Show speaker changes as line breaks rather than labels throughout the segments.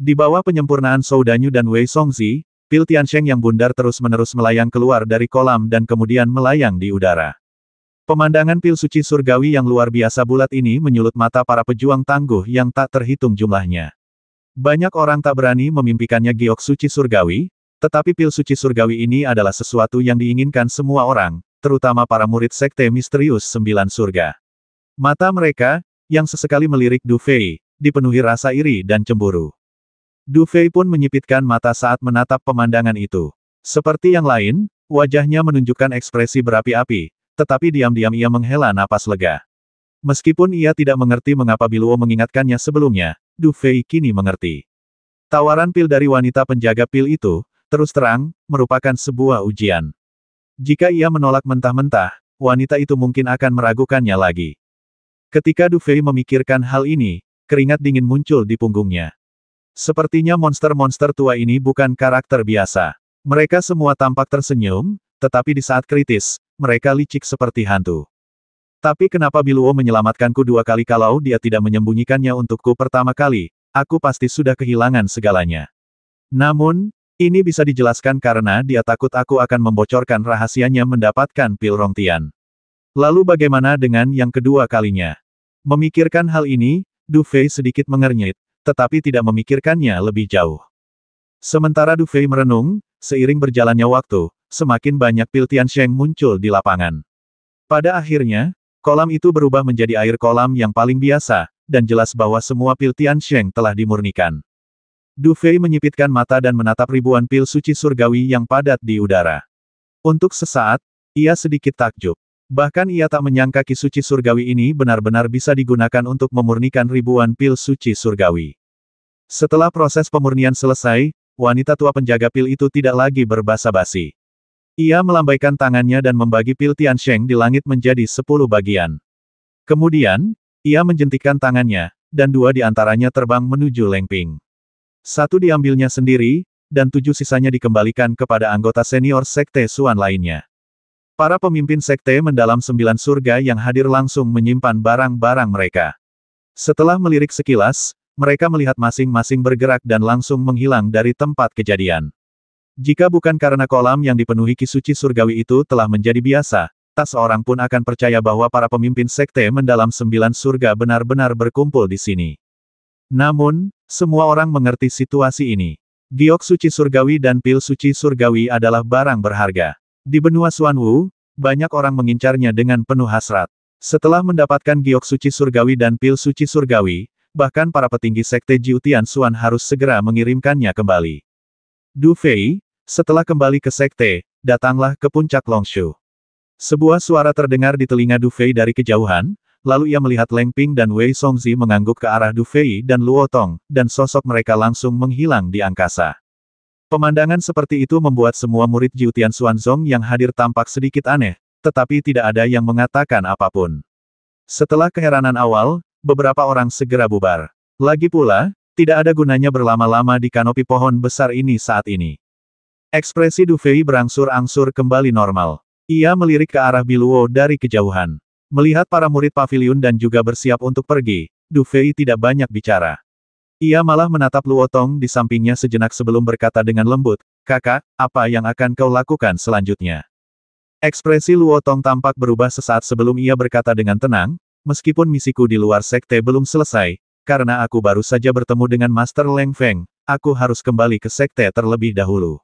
Di bawah penyempurnaan Zhou Danyu dan Wei Songzi, pil Tiansheng yang bundar terus-menerus melayang keluar dari kolam dan kemudian melayang di udara. Pemandangan pil suci surgawi yang luar biasa bulat ini menyulut mata para pejuang tangguh yang tak terhitung jumlahnya. Banyak orang tak berani memimpikannya giok suci surgawi, tetapi pil suci surgawi ini adalah sesuatu yang diinginkan semua orang, terutama para murid sekte misterius 9 surga. Mata mereka, yang sesekali melirik Du Fei, dipenuhi rasa iri dan cemburu. Du Fei pun menyipitkan mata saat menatap pemandangan itu. Seperti yang lain, wajahnya menunjukkan ekspresi berapi-api, tetapi diam-diam ia menghela napas lega. Meskipun ia tidak mengerti mengapa Biluo mengingatkannya sebelumnya, Du Fei kini mengerti. Tawaran pil dari wanita penjaga pil itu, terus terang, merupakan sebuah ujian. Jika ia menolak mentah-mentah, wanita itu mungkin akan meragukannya lagi. Ketika Du Fei memikirkan hal ini, keringat dingin muncul di punggungnya. Sepertinya monster-monster tua ini bukan karakter biasa. Mereka semua tampak tersenyum, tetapi di saat kritis, mereka licik seperti hantu. Tapi kenapa Biluo menyelamatkanku 2 kali kalau dia tidak menyembunyikannya untukku pertama kali? Aku pasti sudah kehilangan segalanya. Namun, ini bisa dijelaskan karena dia takut aku akan membocorkan rahasianya mendapatkan pil Rongtian. Lalu bagaimana dengan yang kedua kalinya? Memikirkan hal ini, Du Fei sedikit mengernyit, tetapi tidak memikirkannya lebih jauh. Sementara Du Fei merenung, seiring berjalannya waktu, semakin banyak pil Tiansheng muncul di lapangan. Pada akhirnya, kolam itu berubah menjadi air kolam yang paling biasa, dan jelas bahwa semua pil Tiansheng telah dimurnikan. Du Fei menyipitkan mata dan menatap ribuan pil suci surgawi yang padat di udara. Untuk sesaat, ia sedikit takjub. Bahkan ia tak menyangka ki suci surgawi ini benar-benar bisa digunakan untuk memurnikan ribuan pil suci surgawi. Setelah proses pemurnian selesai, wanita tua penjaga pil itu tidak lagi berbasa-basi. Ia melambaikan tangannya dan membagi pil Tiansheng di langit menjadi 10 bagian. Kemudian, ia menjentikkan tangannya, dan 2 di antaranya terbang menuju Lengping. 1 diambilnya sendiri, dan 7 sisanya dikembalikan kepada anggota senior sekte Suan lainnya. Para pemimpin sekte mendalam 9 surga yang hadir langsung menyimpan barang-barang mereka. Setelah melirik sekilas, mereka melihat masing-masing bergerak dan langsung menghilang dari tempat kejadian. Jika bukan karena kolam yang dipenuhi ki suci surgawi itu telah menjadi biasa, tak seorang pun akan percaya bahwa para pemimpin sekte mendalam 9 surga benar-benar berkumpul di sini. Namun, semua orang mengerti situasi ini. Giok suci surgawi dan pil suci surgawi adalah barang berharga. Di benua Xuanwu, banyak orang mengincarnya dengan penuh hasrat. Setelah mendapatkan giok suci surgawi dan pil suci surgawi, bahkan para petinggi sekte Jiutian Xuan harus segera mengirimkannya kembali. Du Fei, setelah kembali ke sekte, datanglah ke puncak Longshu. Sebuah suara terdengar di telinga Du Fei dari kejauhan, lalu ia melihat Lengping dan Wei Songzi mengangguk ke arah Du Fei dan Luo Tong, dan sosok mereka langsung menghilang di angkasa. Pemandangan seperti itu membuat semua murid Jiutian Xuanzong yang hadir tampak sedikit aneh, tetapi tidak ada yang mengatakan apapun. Setelah keheranan awal, beberapa orang segera bubar. Lagi pula, tidak ada gunanya berlama-lama di kanopi pohon besar ini saat ini. Ekspresi Du Fei berangsur-angsur kembali normal. Ia melirik ke arah Biluo dari kejauhan. Melihat para murid pavilion dan juga bersiap untuk pergi, Du Fei tidak banyak bicara. Ia malah menatap Luo Tong di sampingnya sejenak sebelum berkata dengan lembut, "Kakak, apa yang akan kau lakukan selanjutnya?" Ekspresi Luo Tong tampak berubah sesaat sebelum ia berkata dengan tenang, "Meskipun misiku di luar sekte belum selesai, karena aku baru saja bertemu dengan Master Leng Feng, aku harus kembali ke sekte terlebih dahulu."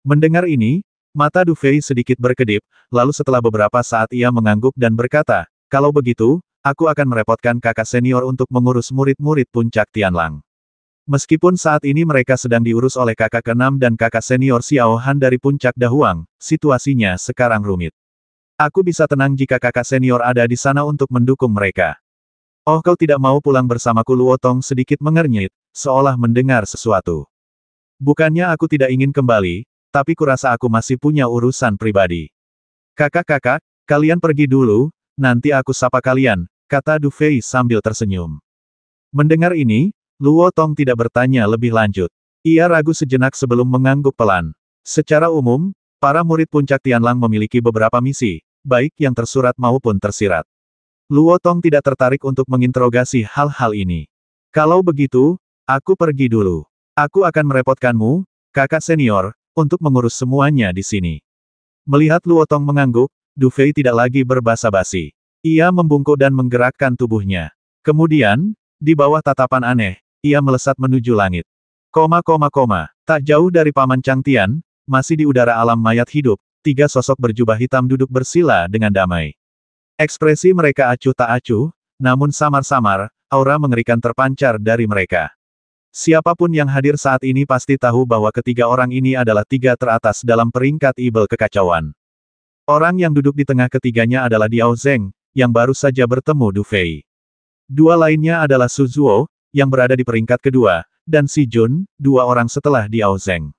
Mendengar ini, mata Du Fei sedikit berkedip, lalu setelah beberapa saat ia mengangguk dan berkata, "Kalau begitu, aku akan merepotkan kakak senior untuk mengurus murid-murid puncak Tianlang. Meskipun saat ini mereka sedang diurus oleh kakak ke-6 dan kakak senior Xiao Han dari puncak Dahuang, situasinya sekarang rumit. Aku bisa tenang jika kakak senior ada di sana untuk mendukung mereka." "Oh, kau tidak mau pulang bersamaku?" Luo Tong sedikit mengernyit, seolah mendengar sesuatu. "Bukannya aku tidak ingin kembali, tapi kurasa aku masih punya urusan pribadi." "Kakak-kakak, kalian pergi dulu, nanti aku sapa kalian," kata Du Fei sambil tersenyum. Mendengar ini, Luo Tong tidak bertanya lebih lanjut. Ia ragu sejenak sebelum mengangguk pelan. Secara umum, para murid puncak Tianlang memiliki beberapa misi, baik yang tersurat maupun tersirat. Luo Tong tidak tertarik untuk menginterogasi hal-hal ini. "Kalau begitu, aku pergi dulu." Aku akan merepotkanmu, kakak senior, untuk mengurus semuanya di sini. Melihat Luotong mengangguk, Du Fei tidak lagi berbasa-basi. Ia membungkuk dan menggerakkan tubuhnya. Kemudian, di bawah tatapan aneh, ia melesat menuju langit. Tak jauh dari Paman Chang Tian, masih di udara alam mayat hidup, 3 sosok berjubah hitam duduk bersila dengan damai. Ekspresi mereka acuh tak acuh, namun samar-samar, aura mengerikan terpancar dari mereka. Siapapun yang hadir saat ini pasti tahu bahwa ketiga orang ini adalah 3 teratas dalam peringkat Ibel kekacauan. Orang yang duduk di tengah ketiganya adalah Diao Zeng, yang baru saja bertemu Du Fei. 2 lainnya adalah Su Zuo, yang berada di peringkat kedua, dan Si Jun, 2 orang setelah Diao Zeng.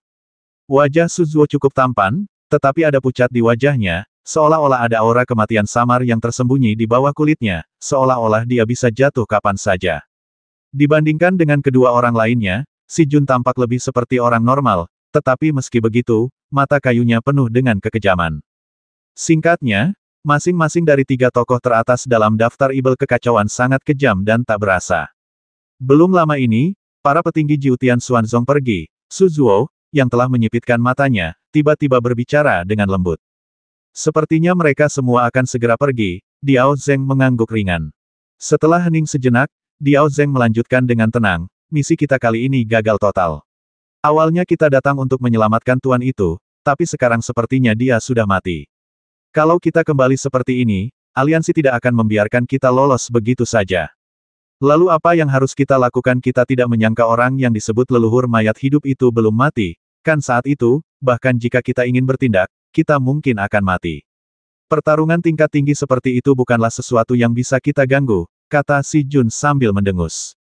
Wajah Su Zuo cukup tampan, tetapi ada pucat di wajahnya, seolah-olah ada aura kematian samar yang tersembunyi di bawah kulitnya, seolah-olah dia bisa jatuh kapan saja. Dibandingkan dengan kedua orang lainnya, Si Jun tampak lebih seperti orang normal, tetapi meski begitu, mata kayunya penuh dengan kekejaman. Singkatnya, masing-masing dari 3 tokoh teratas dalam daftar Ibel kekacauan sangat kejam dan tak berasa. Belum lama ini, para petinggi Jiutian Xuanzong pergi. Su Zuo, yang telah menyipitkan matanya, tiba-tiba berbicara dengan lembut. Sepertinya mereka semua akan segera pergi. Diao Zeng mengangguk ringan. Setelah hening sejenak, Diao Zeng melanjutkan dengan tenang, misi kita kali ini gagal total. Awalnya kita datang untuk menyelamatkan tuan itu, tapi sekarang sepertinya dia sudah mati. Kalau kita kembali seperti ini, aliansi tidak akan membiarkan kita lolos begitu saja. Lalu apa yang harus kita lakukan? Kita tidak menyangka orang yang disebut leluhur mayat hidup itu belum mati, kan saat itu, bahkan jika kita ingin bertindak, kita mungkin akan mati. Pertarungan tingkat tinggi seperti itu bukanlah sesuatu yang bisa kita ganggu, kata Si Jun sambil mendengus.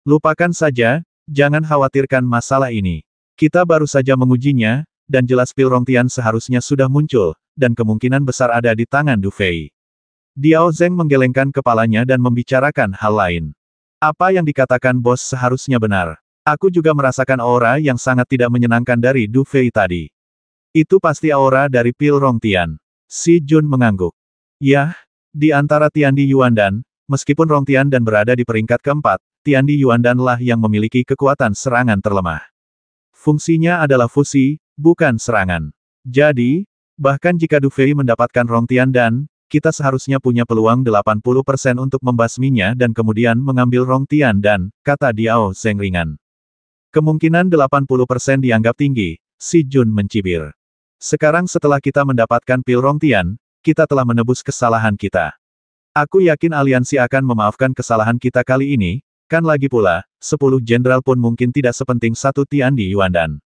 Lupakan saja, jangan khawatirkan masalah ini. Kita baru saja mengujinya, dan jelas pil Rongtian seharusnya sudah muncul, dan kemungkinan besar ada di tangan Du Fei. Diao Zeng menggelengkan kepalanya dan membicarakan hal lain. Apa yang dikatakan bos seharusnya benar. Aku juga merasakan aura yang sangat tidak menyenangkan dari Du Fei tadi. Itu pasti aura dari pil Rongtian. Si Jun mengangguk. Yah, di antara Tiandi Yuandan, meskipun Rongtian dan berada di peringkat keempat, Tiandi Yuandan lah yang memiliki kekuatan serangan terlemah. Fungsinya adalah fusi, bukan serangan. Jadi, bahkan jika Du Fei mendapatkan Rongtian dan, kita seharusnya punya peluang 80% untuk membasminya dan kemudian mengambil Rongtian dan, kata Diao Zeng ringan. Kemungkinan 80% dianggap tinggi, Si Jun mencibir. Sekarang setelah kita mendapatkan pil Rongtian, kita telah menebus kesalahan kita. Aku yakin aliansi akan memaafkan kesalahan kita kali ini, kan lagi pula, 10 jenderal pun mungkin tidak sepenting 1 Tiandi Yuandan.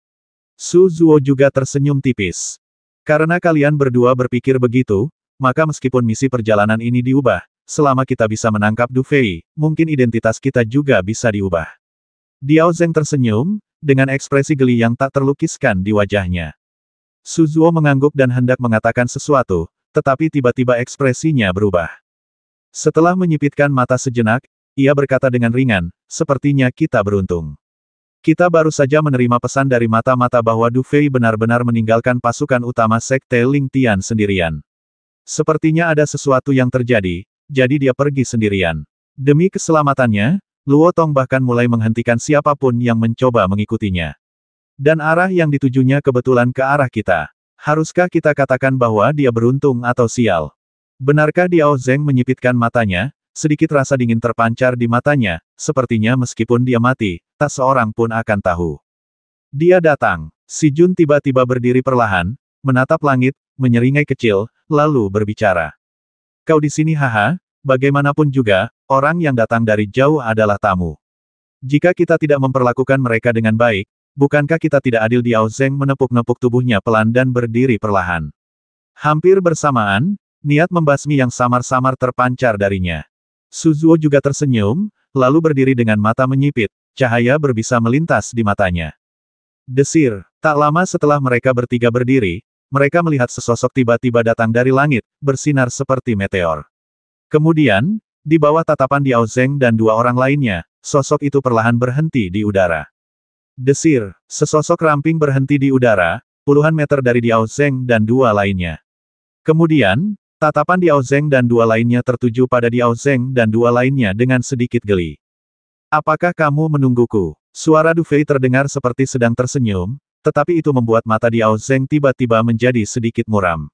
Su Zuo juga tersenyum tipis. Karena kalian berdua berpikir begitu, maka meskipun misi perjalanan ini diubah, selama kita bisa menangkap Du Fei, mungkin identitas kita juga bisa diubah. Diao Zeng tersenyum, dengan ekspresi geli yang tak terlukiskan di wajahnya. Su Zuo mengangguk dan hendak mengatakan sesuatu, tetapi tiba-tiba ekspresinya berubah. Setelah menyipitkan mata sejenak, ia berkata dengan ringan, sepertinya kita beruntung. Kita baru saja menerima pesan dari mata-mata bahwa Du Fei benar-benar meninggalkan pasukan utama Sekte Ling Tian sendirian. Sepertinya ada sesuatu yang terjadi, jadi dia pergi sendirian. Demi keselamatannya, Luo Tong bahkan mulai menghentikan siapapun yang mencoba mengikutinya. Dan arah yang ditujunya kebetulan ke arah kita. Haruskah kita katakan bahwa dia beruntung atau sial? Benarkah Diao Zeng menyipitkan matanya? Sedikit rasa dingin terpancar di matanya, sepertinya meskipun dia mati, tak seorang pun akan tahu. Dia datang. Si Jun tiba-tiba berdiri perlahan, menatap langit, menyeringai kecil, lalu berbicara. Kau di sini haha, bagaimanapun juga, orang yang datang dari jauh adalah tamu. Jika kita tidak memperlakukan mereka dengan baik, bukankah kita tidak adil? Diao Zeng menepuk-nepuk tubuhnya pelan dan berdiri perlahan. Hampir bersamaan, niat membasmi yang samar-samar terpancar darinya. Su Zuo juga tersenyum, lalu berdiri dengan mata menyipit, cahaya berbisa melintas di matanya. Desir, tak lama setelah mereka bertiga berdiri, mereka melihat sesosok tiba-tiba datang dari langit, bersinar seperti meteor. Kemudian, di bawah tatapan Diao Zeng dan 2 orang lainnya, sosok itu perlahan berhenti di udara. Desir, sesosok ramping berhenti di udara, puluhan meter dari Diao Zeng dan 2 lainnya. Kemudian, tatapan Diao Zeng dan 2 lainnya tertuju pada Diao Zeng dan 2 lainnya dengan sedikit geli. Apakah kamu menungguku? Suara Du Fei terdengar seperti sedang tersenyum, tetapi itu membuat mata Diao Zeng tiba-tiba menjadi sedikit muram.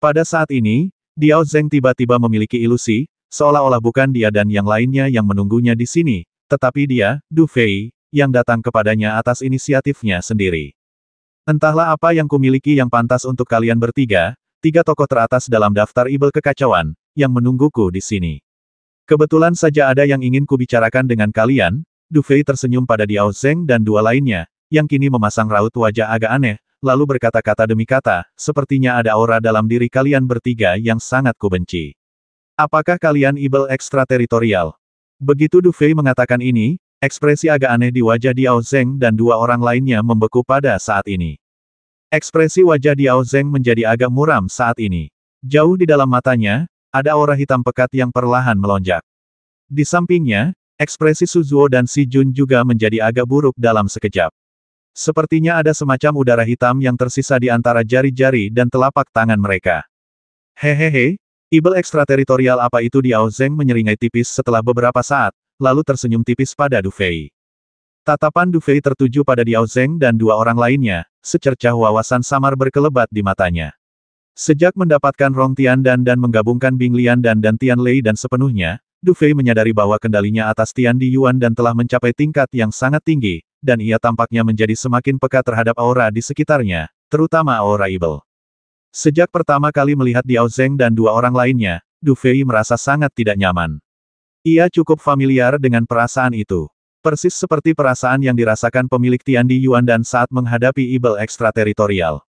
Pada saat ini, Diao Zeng tiba-tiba memiliki ilusi, seolah-olah bukan dia dan yang lainnya yang menunggunya di sini, tetapi dia, Du Fei, yang datang kepadanya atas inisiatifnya sendiri. Entahlah apa yang kumiliki yang pantas untuk kalian bertiga, tiga tokoh teratas dalam daftar ibel kekacauan, yang menungguku di sini. Kebetulan saja ada yang ingin kubicarakan dengan kalian. Du Fei tersenyum pada Diao Zeng dan dua lainnya, yang kini memasang raut wajah agak aneh, lalu berkata-kata demi kata, sepertinya ada aura dalam diri kalian bertiga yang sangat kubenci. Apakah kalian ibel ekstrateritorial? Begitu Du Fei mengatakan ini, ekspresi agak aneh di wajah Diao Zeng dan dua orang lainnya membeku pada saat ini. Ekspresi wajah Diao Zeng menjadi agak muram saat ini. Jauh di dalam matanya, ada aura hitam pekat yang perlahan melonjak. Di sampingnya, ekspresi Su Zuo dan Si Jun juga menjadi agak buruk dalam sekejap. Sepertinya ada semacam udara hitam yang tersisa di antara jari-jari dan telapak tangan mereka. Hehehe, ibel ekstrateritorial apa itu? Diao Zeng menyeringai tipis setelah beberapa saat, lalu tersenyum tipis pada Du Fei. Tatapan Du Fei tertuju pada Diao Zeng dan dua orang lainnya, secercah wawasan samar berkelebat di matanya. Sejak mendapatkan Rong Tiandan dan menggabungkan Bing Liandan dan Tian Lei dan sepenuhnya, Du Fei menyadari bahwa kendalinya atas Tian Di Yuan dan telah mencapai tingkat yang sangat tinggi, dan ia tampaknya menjadi semakin peka terhadap aura di sekitarnya, terutama aura ibel. Sejak pertama kali melihat Diao Zeng dan dua orang lainnya, Du Fei merasa sangat tidak nyaman. Ia cukup familiar dengan perasaan itu. Persis seperti perasaan yang dirasakan pemilik Tian Di Yuan dan saat menghadapi ibel ekstrateritorial.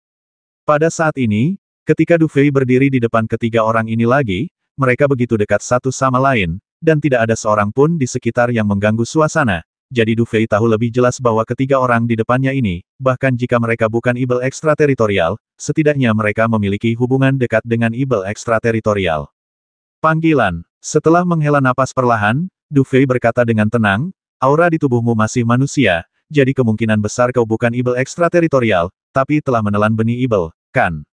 Pada saat ini, ketika Du Fei berdiri di depan ketiga orang ini lagi, mereka begitu dekat satu sama lain, dan tidak ada seorang pun di sekitar yang mengganggu suasana. Jadi Du Fei tahu lebih jelas bahwa ketiga orang di depannya ini, bahkan jika mereka bukan ibel ekstrateritorial, setidaknya mereka memiliki hubungan dekat dengan ibel ekstrateritorial. Panggilan. Setelah menghela napas perlahan, Du Fei berkata dengan tenang, aura di tubuhmu masih manusia, jadi kemungkinan besar kau bukan ibel ekstrateritorial, tapi telah menelan benih ibel, kan?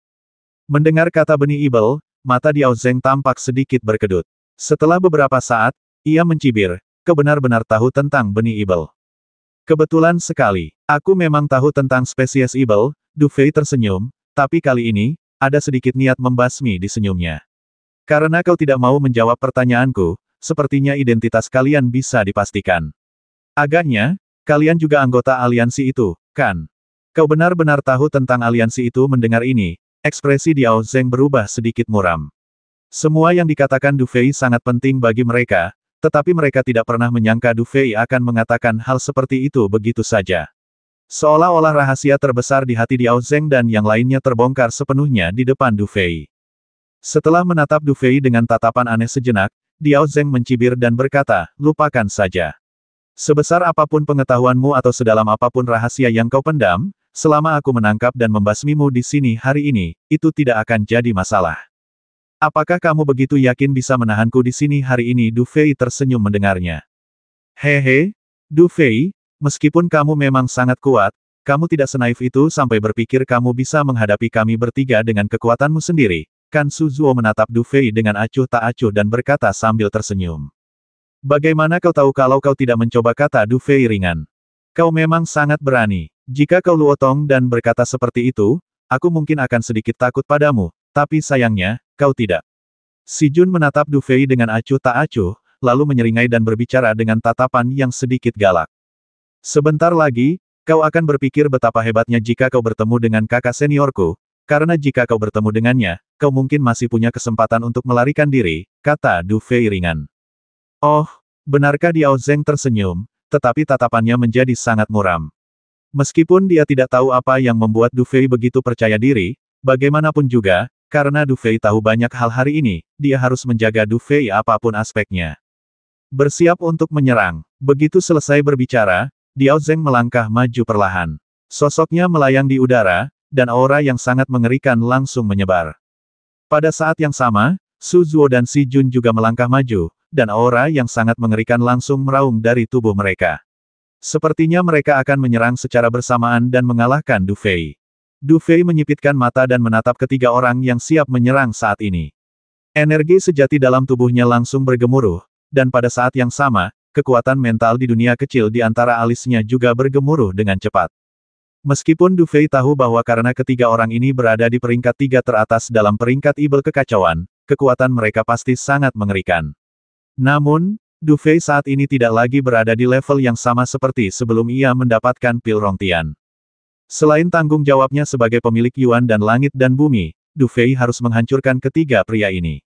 Mendengar kata benih ibel, mata Diao Zeng tampak sedikit berkedut. Setelah beberapa saat, ia mencibir, kau benar-benar tahu tentang benih ibel. Kebetulan sekali, aku memang tahu tentang spesies ibel. Du Fei tersenyum, tapi kali ini, ada sedikit niat membasmi di senyumnya. Karena kau tidak mau menjawab pertanyaanku, sepertinya identitas kalian bisa dipastikan. Agaknya, kalian juga anggota aliansi itu, kan? Kau benar-benar tahu tentang aliansi itu? Mendengar ini, ekspresi Diao Zeng berubah sedikit muram. Semua yang dikatakan Du Fei sangat penting bagi mereka, tetapi mereka tidak pernah menyangka Du Fei akan mengatakan hal seperti itu begitu saja. Seolah-olah rahasia terbesar di hati Diao Zeng dan yang lainnya terbongkar sepenuhnya di depan Du Fei. Setelah menatap Du Fei dengan tatapan aneh sejenak, Diao Zeng mencibir dan berkata, lupakan saja. Sebesar apapun pengetahuanmu atau sedalam apapun rahasia yang kau pendam, selama aku menangkap dan membasmimu di sini hari ini, itu tidak akan jadi masalah. Apakah kamu begitu yakin bisa menahanku di sini hari ini? Du Fei tersenyum mendengarnya. Hehe, Du Fei, meskipun kamu memang sangat kuat, kamu tidak senaif itu sampai berpikir kamu bisa menghadapi kami bertiga dengan kekuatanmu sendiri. Kan Su Zuo menatap Du Fei dengan acuh tak acuh dan berkata sambil tersenyum. Bagaimana kau tahu kalau kau tidak mencoba? Kata Du Fei ringan. Kau memang sangat berani. Jika kau luotong dan berkata seperti itu, aku mungkin akan sedikit takut padamu, tapi sayangnya, kau tidak. Si Jun menatap Du Fei dengan acuh tak acuh, lalu menyeringai dan berbicara dengan tatapan yang sedikit galak. Sebentar lagi, kau akan berpikir betapa hebatnya jika kau bertemu dengan kakak seniorku, karena jika kau bertemu dengannya, kau mungkin masih punya kesempatan untuk melarikan diri, kata Du Fei ringan. Oh, benarkah? Diao Zeng tersenyum, tetapi tatapannya menjadi sangat muram. Meskipun dia tidak tahu apa yang membuat Du Fei begitu percaya diri, bagaimanapun juga, karena Du Fei tahu banyak hal hari ini, dia harus menjaga Du Fei apapun aspeknya. Bersiap untuk menyerang. Begitu selesai berbicara, Diao Zeng melangkah maju perlahan. Sosoknya melayang di udara, dan aura yang sangat mengerikan langsung menyebar. Pada saat yang sama, Su Zuo dan Si Jun juga melangkah maju, dan aura yang sangat mengerikan langsung meraung dari tubuh mereka. Sepertinya mereka akan menyerang secara bersamaan dan mengalahkan Du Fei. Du Fei menyipitkan mata dan menatap ketiga orang yang siap menyerang saat ini. Energi sejati dalam tubuhnya langsung bergemuruh, dan pada saat yang sama, kekuatan mental di dunia kecil di antara alisnya juga bergemuruh dengan cepat. Meskipun Du Fei tahu bahwa karena ketiga orang ini berada di peringkat 3 teratas dalam peringkat ibel kekacauan, kekuatan mereka pasti sangat mengerikan. Namun, Du Fei saat ini tidak lagi berada di level yang sama seperti sebelum ia mendapatkan pil Rongtian. Selain tanggung jawabnya sebagai pemilik Yuan dan langit dan bumi, Du Fei harus menghancurkan ketiga pria ini.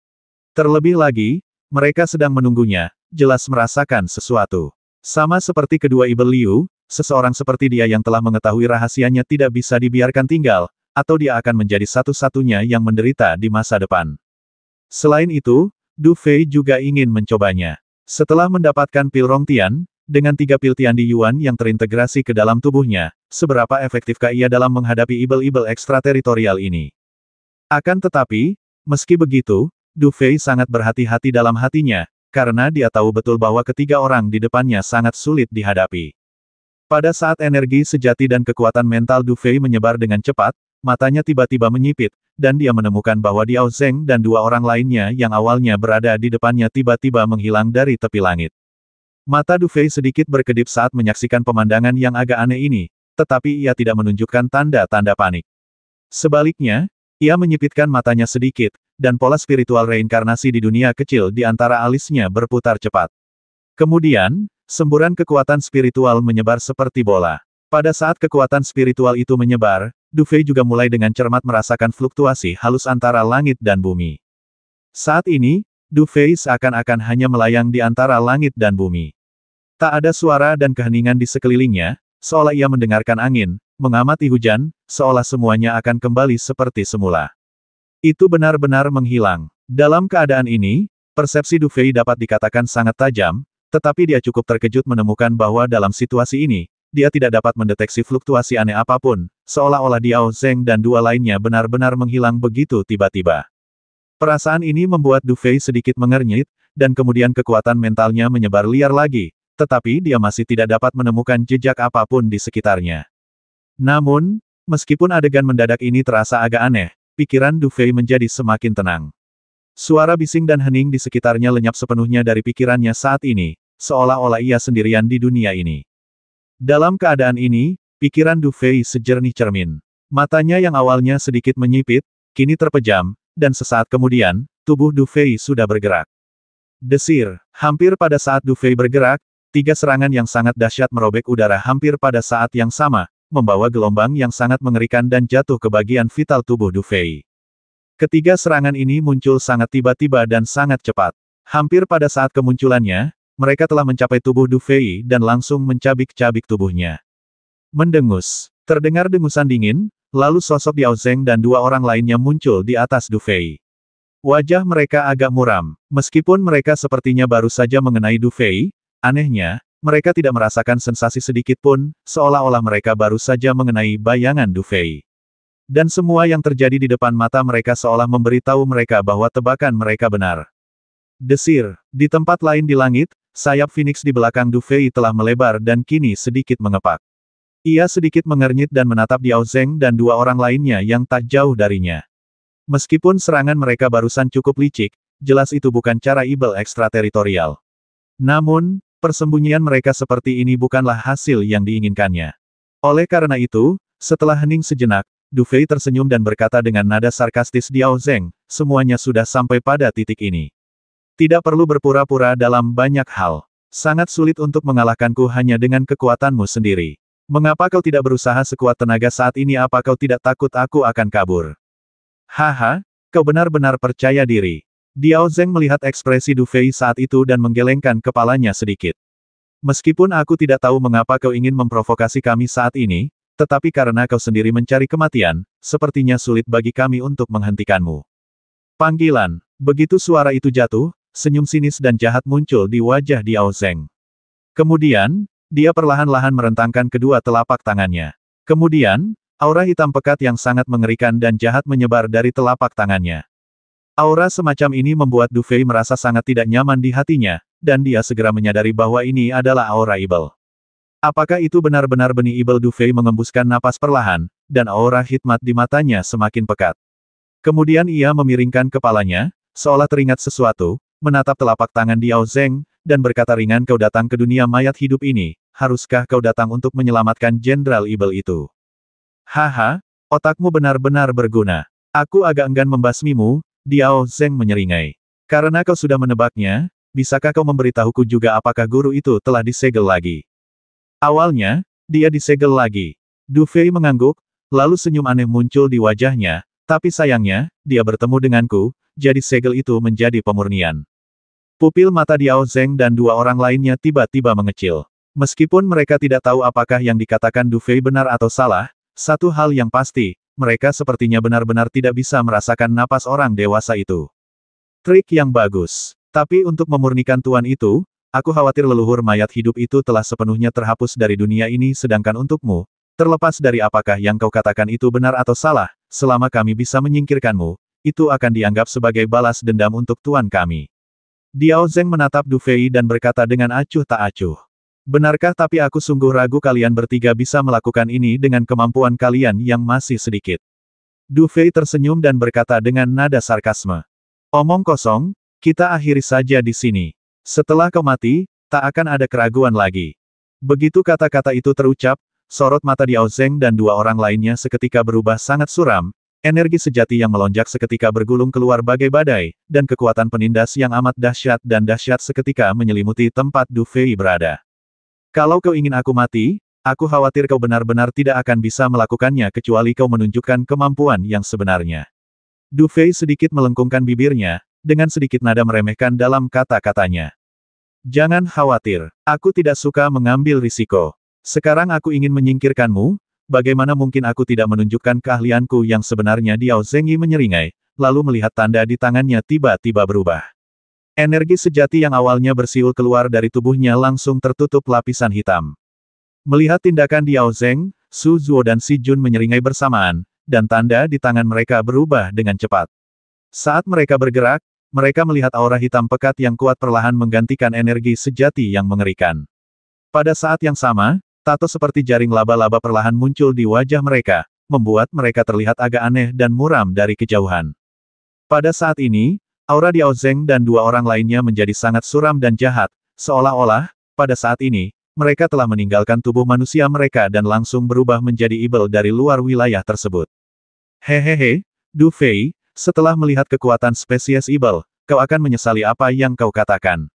Terlebih lagi, mereka sedang menunggunya, jelas merasakan sesuatu. Sama seperti kedua ibel Liu, seseorang seperti dia yang telah mengetahui rahasianya tidak bisa dibiarkan tinggal, atau dia akan menjadi satu-satunya yang menderita di masa depan. Selain itu, Du Fei juga ingin mencobanya. Setelah mendapatkan pil Rongtian, dengan 3 pil Tiandi Yuan yang terintegrasi ke dalam tubuhnya, seberapa efektifkah ia dalam menghadapi ibel-ibel ekstrateritorial ini? Akan tetapi, meski begitu, Du Fei sangat berhati-hati dalam hatinya, karena dia tahu betul bahwa ketiga orang di depannya sangat sulit dihadapi. Pada saat energi sejati dan kekuatan mental Du Fei menyebar dengan cepat, matanya tiba-tiba menyipit, dan dia menemukan bahwa Diao Zheng dan dua orang lainnya yang awalnya berada di depannya tiba-tiba menghilang dari tepi langit. Mata Du Fei sedikit berkedip saat menyaksikan pemandangan yang agak aneh ini, tetapi ia tidak menunjukkan tanda-tanda panik. Sebaliknya, ia menyipitkan matanya sedikit, dan pola spiritual reinkarnasi di dunia kecil di antara alisnya berputar cepat. Kemudian, semburan kekuatan spiritual menyebar seperti bola. Pada saat kekuatan spiritual itu menyebar, Du Fei juga mulai dengan cermat merasakan fluktuasi halus antara langit dan bumi. Saat ini, Du Fei seakan-akan hanya melayang di antara langit dan bumi. Tak ada suara dan keheningan di sekelilingnya, seolah ia mendengarkan angin, mengamati hujan, seolah semuanya akan kembali seperti semula. Itu benar-benar menghilang. Dalam keadaan ini, persepsi Du Fei dapat dikatakan sangat tajam, tetapi dia cukup terkejut menemukan bahwa dalam situasi ini, dia tidak dapat mendeteksi fluktuasi aneh apapun, seolah-olah Diao Zheng dan dua lainnya benar-benar menghilang begitu tiba-tiba. Perasaan ini membuat Du Fei sedikit mengernyit, dan kemudian kekuatan mentalnya menyebar liar lagi, tetapi dia masih tidak dapat menemukan jejak apapun di sekitarnya. Namun, meskipun adegan mendadak ini terasa agak aneh, pikiran Du Fei menjadi semakin tenang. Suara bising dan hening di sekitarnya lenyap sepenuhnya dari pikirannya saat ini, seolah-olah ia sendirian di dunia ini. Dalam keadaan ini, pikiran Du Fei sejernih cermin. Matanya yang awalnya sedikit menyipit, kini terpejam, dan sesaat kemudian, tubuh Du Fei sudah bergerak. Desir, hampir pada saat Du Fei bergerak, 3 serangan yang sangat dahsyat merobek udara hampir pada saat yang sama, membawa gelombang yang sangat mengerikan dan jatuh ke bagian vital tubuh Du Fei. Ketiga serangan ini muncul sangat tiba-tiba dan sangat cepat. Hampir pada saat kemunculannya, mereka telah mencapai tubuh Du Fei dan langsung mencabik-cabik tubuhnya. Mendengus. Terdengar dengusan dingin, lalu sosok Diao Zheng dan dua orang lainnya muncul di atas Du Fei. Wajah mereka agak muram. Meskipun mereka sepertinya baru saja mengenai Du Fei, anehnya, mereka tidak merasakan sensasi sedikit pun, seolah-olah mereka baru saja mengenai bayangan Du Fei. Dan semua yang terjadi di depan mata mereka seolah memberitahu mereka bahwa tebakan mereka benar. Desir, di tempat lain di langit, sayap Phoenix di belakang Du Fei telah melebar dan kini sedikit mengepak. Ia sedikit mengernyit dan menatap Diao Zheng dan dua orang lainnya yang tak jauh darinya. Meskipun serangan mereka barusan cukup licik, jelas itu bukan cara ibel ekstrateritorial. Namun, persembunyian mereka seperti ini bukanlah hasil yang diinginkannya. Oleh karena itu, setelah hening sejenak, Du Fei tersenyum dan berkata dengan nada sarkastis, Diao Zheng, semuanya sudah sampai pada titik ini. Tidak perlu berpura-pura dalam banyak hal. Sangat sulit untuk mengalahkanku hanya dengan kekuatanmu sendiri. Mengapa kau tidak berusaha sekuat tenaga saat ini? Apa kau tidak takut aku akan kabur? Haha, kau benar-benar percaya diri. Diao Zheng melihat ekspresi Du Fei saat itu dan menggelengkan kepalanya sedikit. Meskipun aku tidak tahu mengapa kau ingin memprovokasi kami saat ini, tetapi karena kau sendiri mencari kematian, sepertinya sulit bagi kami untuk menghentikanmu. Panggilan. Begitu suara itu jatuh, senyum sinis dan jahat muncul di wajah Diao Zheng. Kemudian, dia perlahan-lahan merentangkan kedua telapak tangannya. Kemudian, aura hitam pekat yang sangat mengerikan dan jahat menyebar dari telapak tangannya. Aura semacam ini membuat Du Fei merasa sangat tidak nyaman di hatinya, dan dia segera menyadari bahwa ini adalah aura ibel. Apakah itu benar-benar benih ibel? Du Fei mengembuskan napas perlahan, dan aura hikmat di matanya semakin pekat. Kemudian ia memiringkan kepalanya, seolah teringat sesuatu, menatap telapak tangan Diao Zheng, dan berkata ringan, kau datang ke dunia mayat hidup ini, haruskah kau datang untuk menyelamatkan Jenderal Evil itu? Haha, otakmu benar-benar berguna. Aku agak enggan membasmimu, Diao Zeng menyeringai. Karena kau sudah menebaknya, bisakah kau memberitahuku juga apakah guru itu telah disegel lagi? Awalnya, dia disegel lagi. Du Fei mengangguk, lalu senyum aneh muncul di wajahnya, tapi sayangnya, dia bertemu denganku, jadi segel itu menjadi pemurnian. Pupil mata Diao Zeng dan dua orang lainnya tiba-tiba mengecil. Meskipun mereka tidak tahu apakah yang dikatakan Du Fei benar atau salah, satu hal yang pasti, mereka sepertinya benar-benar tidak bisa merasakan napas orang dewasa itu. Trik yang bagus. Tapi untuk memurnikan tuan itu, aku khawatir leluhur mayat hidup itu telah sepenuhnya terhapus dari dunia ini sedangkan untukmu, terlepas dari apakah yang kau katakan itu benar atau salah, selama kami bisa menyingkirkanmu, itu akan dianggap sebagai balas dendam untuk tuan kami. Diao Zeng menatap Du Fei dan berkata dengan acuh tak acuh. Benarkah, tapi aku sungguh ragu kalian bertiga bisa melakukan ini dengan kemampuan kalian yang masih sedikit. Du Fei tersenyum dan berkata dengan nada sarkasme. Omong kosong, kita akhiri saja di sini. Setelah kau mati, tak akan ada keraguan lagi. Begitu kata-kata itu terucap, sorot mata Diao Zeng dan dua orang lainnya seketika berubah sangat suram, energi sejati yang melonjak seketika bergulung keluar bagai badai, dan kekuatan penindas yang amat dahsyat dan dahsyat seketika menyelimuti tempat Du Fei berada. Kalau kau ingin aku mati, aku khawatir kau benar-benar tidak akan bisa melakukannya kecuali kau menunjukkan kemampuan yang sebenarnya. Du Fei sedikit melengkungkan bibirnya, dengan sedikit nada meremehkan dalam kata-katanya. Jangan khawatir, aku tidak suka mengambil risiko. Sekarang aku ingin menyingkirkanmu, bagaimana mungkin aku tidak menunjukkan keahlianku yang sebenarnya? Diao Zengyi menyeringai, lalu melihat tanda di tangannya tiba-tiba berubah. Energi sejati yang awalnya bersiul keluar dari tubuhnya langsung tertutup lapisan hitam. Melihat tindakan Diao Zeng, Su Zuo dan Si Jun menyeringai bersamaan, dan tanda di tangan mereka berubah dengan cepat. Saat mereka bergerak, mereka melihat aura hitam pekat yang kuat perlahan menggantikan energi sejati yang mengerikan. Pada saat yang sama, tato seperti jaring laba-laba perlahan muncul di wajah mereka, membuat mereka terlihat agak aneh dan muram dari kejauhan. Pada saat ini, aura Diao Zeng dan dua orang lainnya menjadi sangat suram dan jahat, seolah-olah, pada saat ini, mereka telah meninggalkan tubuh manusia mereka dan langsung berubah menjadi ibel dari luar wilayah tersebut. Hehehe, Du Fei, setelah melihat kekuatan spesies ibel, kau akan menyesali apa yang kau katakan.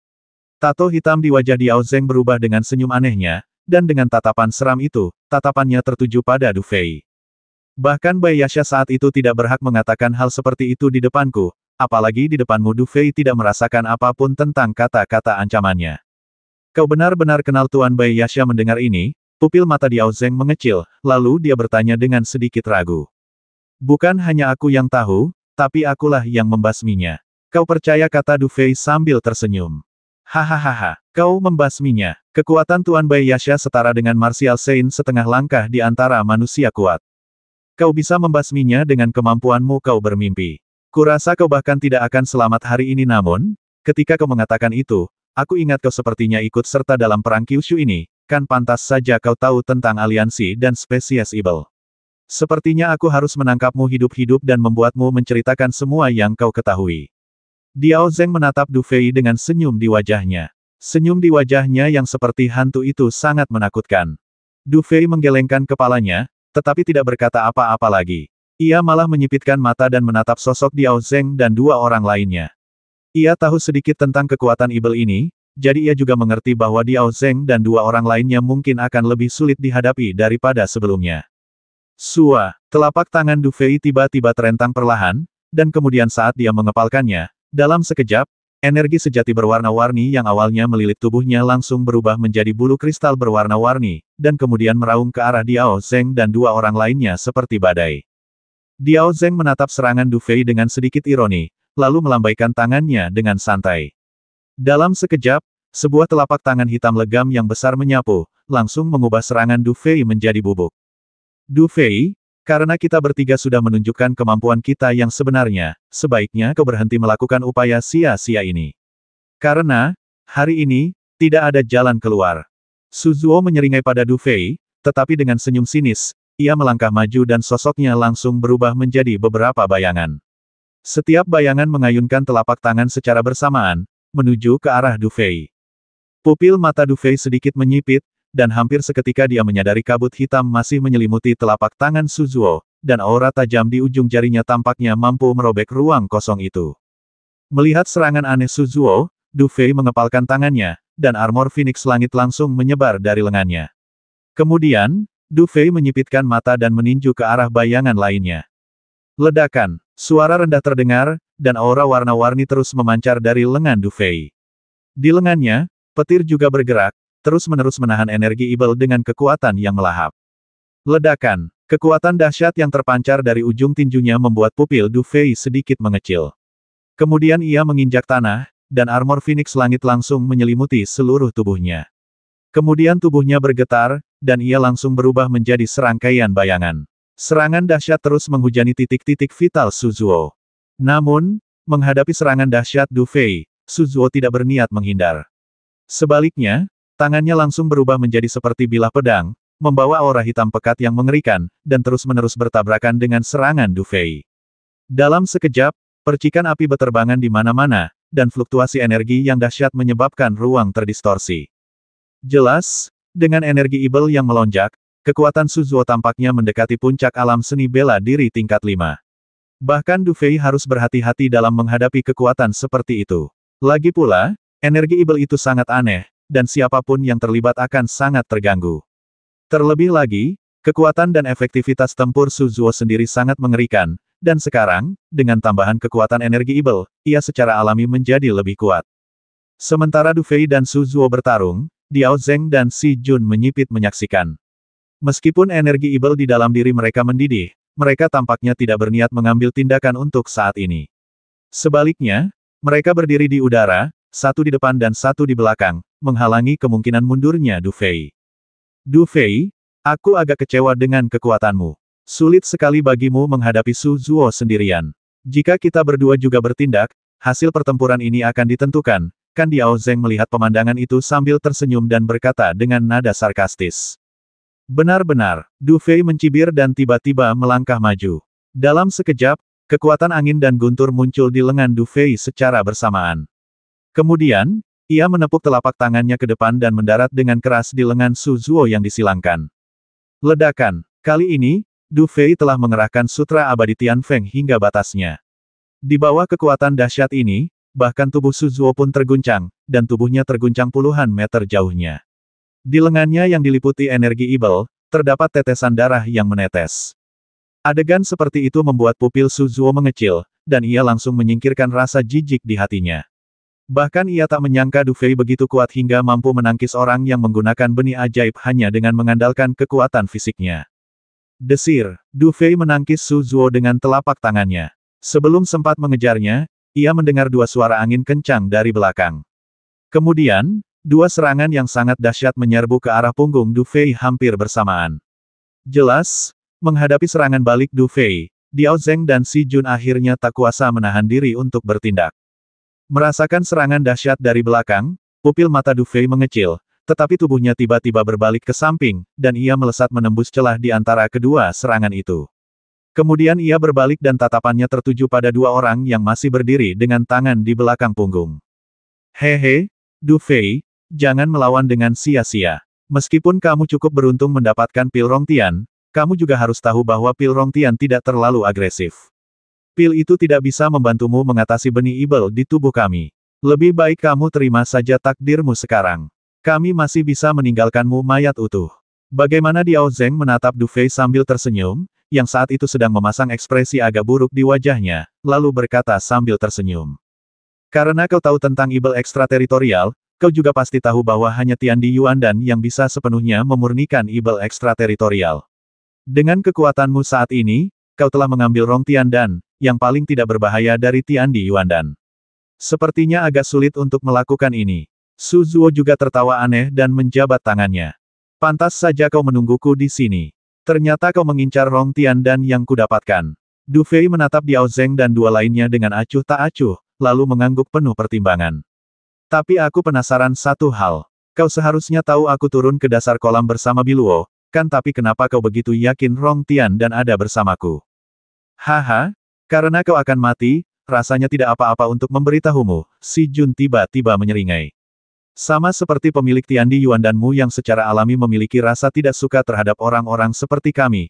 Tato hitam di wajah Diao Zeng berubah dengan senyum anehnya, dan dengan tatapan seram itu, tatapannya tertuju pada Du Fei. Bahkan Bai Yasha saat itu tidak berhak mengatakan hal seperti itu di depanku, apalagi di depanmu. Du Fei tidak merasakan apapun tentang kata-kata ancamannya. Kau benar-benar kenal Tuan Bai Yasha. Mendengar ini, pupil mata Diao Zeng mengecil, lalu dia bertanya dengan sedikit ragu. Bukan hanya aku yang tahu, tapi akulah yang membasminya. Kau percaya? Kata Du Fei sambil tersenyum. Hahaha, kau membasminya. Kekuatan Tuan Bai Yasha setara dengan Martial Saint setengah langkah di antara manusia kuat. Kau bisa membasminya dengan kemampuanmu. Kau bermimpi. Kurasa kau bahkan tidak akan selamat hari ini. Namun, ketika kau mengatakan itu, aku ingat kau sepertinya ikut serta dalam perang Kyushu ini, kan pantas saja kau tahu tentang aliansi dan spesies ibel. Sepertinya aku harus menangkapmu hidup-hidup dan membuatmu menceritakan semua yang kau ketahui. Diao Zeng menatap Du Fei dengan senyum di wajahnya. Senyum di wajahnya yang seperti hantu itu sangat menakutkan. Du Fei menggelengkan kepalanya, tetapi tidak berkata apa-apa lagi. Ia malah menyipitkan mata dan menatap sosok Diao Zeng dan dua orang lainnya. Ia tahu sedikit tentang kekuatan ibel ini, jadi ia juga mengerti bahwa Diao Zeng dan dua orang lainnya mungkin akan lebih sulit dihadapi daripada sebelumnya. Sua, telapak tangan Du Fei tiba-tiba terentang perlahan, dan kemudian saat dia mengepalkannya, dalam sekejap, energi sejati berwarna-warni yang awalnya melilit tubuhnya langsung berubah menjadi bulu kristal berwarna-warni, dan kemudian meraung ke arah Diao Zeng dan dua orang lainnya seperti badai. Diao Zeng menatap serangan Du Fei dengan sedikit ironi, lalu melambaikan tangannya dengan santai. Dalam sekejap, sebuah telapak tangan hitam legam yang besar menyapu, langsung mengubah serangan Du Fei menjadi bubuk. Du Fei, karena kita bertiga sudah menunjukkan kemampuan kita yang sebenarnya, sebaiknya kau berhenti melakukan upaya sia-sia ini. Karena, hari ini, tidak ada jalan keluar. Su Zuo menyeringai pada Du Fei, tetapi dengan senyum sinis, ia melangkah maju dan sosoknya langsung berubah menjadi beberapa bayangan. Setiap bayangan mengayunkan telapak tangan secara bersamaan, menuju ke arah Du Fei. Pupil mata Du Fei sedikit menyipit, dan hampir seketika dia menyadari kabut hitam masih menyelimuti telapak tangan Su Zuo, dan aura tajam di ujung jarinya tampaknya mampu merobek ruang kosong itu. Melihat serangan aneh Su Zuo, Du Fei mengepalkan tangannya, dan armor Phoenix Langit langsung menyebar dari lengannya. Kemudian, Du Fei menyipitkan mata dan meninju ke arah bayangan lainnya. Ledakan, suara rendah terdengar, dan aura warna-warni terus memancar dari lengan Du Fei. Di lengannya, petir juga bergerak, terus-menerus menahan energi Ibel dengan kekuatan yang melahap. Ledakan, kekuatan dahsyat yang terpancar dari ujung tinjunya membuat pupil Du Fei sedikit mengecil. Kemudian ia menginjak tanah, dan armor Phoenix Langit langsung menyelimuti seluruh tubuhnya. Kemudian tubuhnya bergetar, dan ia langsung berubah menjadi serangkaian bayangan. Serangan dahsyat terus menghujani titik-titik vital Su Zuo. Namun, menghadapi serangan dahsyat Du Fei, Su Zuo tidak berniat menghindar. Sebaliknya, tangannya langsung berubah menjadi seperti bilah pedang, membawa aura hitam pekat yang mengerikan, dan terus-menerus bertabrakan dengan serangan Du Fei. Dalam sekejap, percikan api beterbangan di mana-mana, dan fluktuasi energi yang dahsyat menyebabkan ruang terdistorsi. Jelas, dengan energi Ibel yang melonjak, kekuatan Su Zuo tampaknya mendekati puncak alam seni bela diri tingkat 5. Bahkan Du Fei harus berhati-hati dalam menghadapi kekuatan seperti itu. Lagi pula, energi Ibel itu sangat aneh, dan siapapun yang terlibat akan sangat terganggu. Terlebih lagi, kekuatan dan efektivitas tempur Su Zuo sendiri sangat mengerikan, dan sekarang, dengan tambahan kekuatan energi Ibel, ia secara alami menjadi lebih kuat. Sementara Du Fei dan Su Zuo bertarung, Diao Zeng dan Si Jun menyipit menyaksikan. Meskipun energi Ibel di dalam diri mereka mendidih, mereka tampaknya tidak berniat mengambil tindakan untuk saat ini. Sebaliknya, mereka berdiri di udara, satu di depan dan satu di belakang, menghalangi kemungkinan mundurnya Du Fei. Du Fei, aku agak kecewa dengan kekuatanmu. Sulit sekali bagimu menghadapi Su Zuo sendirian. Jika kita berdua juga bertindak, hasil pertempuran ini akan ditentukan, kan Diao Zeng melihat pemandangan itu sambil tersenyum dan berkata dengan nada sarkastis. Benar-benar, Du Fei mencibir dan tiba-tiba melangkah maju. Dalam sekejap, kekuatan angin dan guntur muncul di lengan Du Fei secara bersamaan. Kemudian, ia menepuk telapak tangannya ke depan dan mendarat dengan keras di lengan Su Zuo yang disilangkan. Ledakan, kali ini, Du Fei telah mengerahkan Sutra Abadi Tian Feng hingga batasnya. Di bawah kekuatan dahsyat ini, bahkan tubuh Su Zuo pun terguncang, dan tubuhnya terguncang puluhan meter jauhnya. Di lengannya yang diliputi energi Ibel, terdapat tetesan darah yang menetes. Adegan seperti itu membuat pupil Su Zuo mengecil, dan ia langsung menyingkirkan rasa jijik di hatinya. Bahkan ia tak menyangka Du Fei begitu kuat hingga mampu menangkis orang yang menggunakan benih ajaib hanya dengan mengandalkan kekuatan fisiknya. Desir, Du Fei menangkis Su Zuo dengan telapak tangannya. Sebelum sempat mengejarnya, ia mendengar dua suara angin kencang dari belakang. Kemudian, dua serangan yang sangat dahsyat menyerbu ke arah punggung Du Fei hampir bersamaan. Jelas, menghadapi serangan balik Du Fei, Diao Zeng dan Si Jun akhirnya tak kuasa menahan diri untuk bertindak. Merasakan serangan dahsyat dari belakang, pupil mata Du Fei mengecil, tetapi tubuhnya tiba-tiba berbalik ke samping, dan ia melesat menembus celah di antara kedua serangan itu. Kemudian ia berbalik dan tatapannya tertuju pada dua orang yang masih berdiri dengan tangan di belakang punggung. Hehe, Du Fei, jangan melawan dengan sia-sia. Meskipun kamu cukup beruntung mendapatkan pil Rongtian, kamu juga harus tahu bahwa pil Rongtian tidak terlalu agresif. Pil itu tidak bisa membantumu mengatasi benih Ibel di tubuh kami. Lebih baik kamu terima saja takdirmu sekarang. Kami masih bisa meninggalkanmu mayat utuh. Bagaimana Diao Zeng menatap Du Fei sambil tersenyum, yang saat itu sedang memasang ekspresi agak buruk di wajahnya, lalu berkata sambil tersenyum. Karena kau tahu tentang Ibel ekstrateritorial, kau juga pasti tahu bahwa hanya Tian Di Yuandan yang bisa sepenuhnya memurnikan Ibel ekstrateritorial. Dengan kekuatanmu saat ini, kau telah mengambil Rong Tiandan, yang paling tidak berbahaya dari Tian Di Yuandan. Sepertinya agak sulit untuk melakukan ini. Su Zuo juga tertawa aneh dan menjabat tangannya. Pantas saja kau menungguku di sini. Ternyata kau mengincar Rong Tiandan yang kudapatkan. Du Fei menatap Diao Zeng dan dua lainnya dengan acuh tak acuh, lalu mengangguk penuh pertimbangan. Tapi aku penasaran satu hal. Kau seharusnya tahu aku turun ke dasar kolam bersama Biluo, kan tapi kenapa kau begitu yakin Rong Tiandan ada bersamaku? Haha, karena kau akan mati, rasanya tidak apa-apa untuk memberitahumu, Si Jun tiba-tiba menyeringai. Sama seperti pemilik Tiandi Yuan danmu yang secara alami memiliki rasa tidak suka terhadap orang-orang seperti kami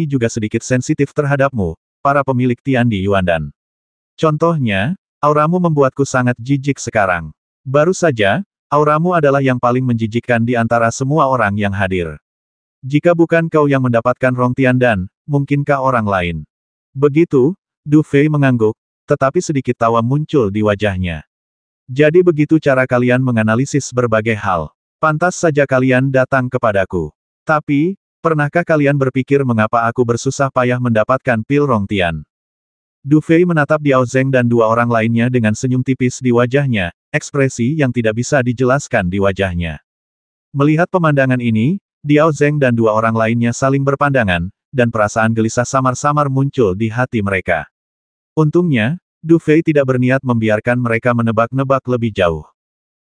juga sedikit sensitif terhadapmu, para pemilik Tiandi Yuan dan. Contohnya, auramu membuatku sangat jijik sekarang. Baru saja, auramu adalah yang paling menjijikkan di antara semua orang yang hadir. Jika bukan kau yang mendapatkan Rong Tiandan, mungkinkah orang lain? Begitu, Du Fei mengangguk, tetapi sedikit tawa muncul di wajahnya. Jadi begitu cara kalian menganalisis berbagai hal. Pantas saja kalian datang kepadaku. Tapi, pernahkah kalian berpikir mengapa aku bersusah payah mendapatkan pil Rong Tian? Du Fei menatap Diao Zeng dan dua orang lainnya dengan senyum tipis di wajahnya, ekspresi yang tidak bisa dijelaskan di wajahnya. Melihat pemandangan ini, Diao Zeng dan dua orang lainnya saling berpandangan, dan perasaan gelisah samar-samar muncul di hati mereka. Untungnya, Du Fei tidak berniat membiarkan mereka menebak-nebak lebih jauh.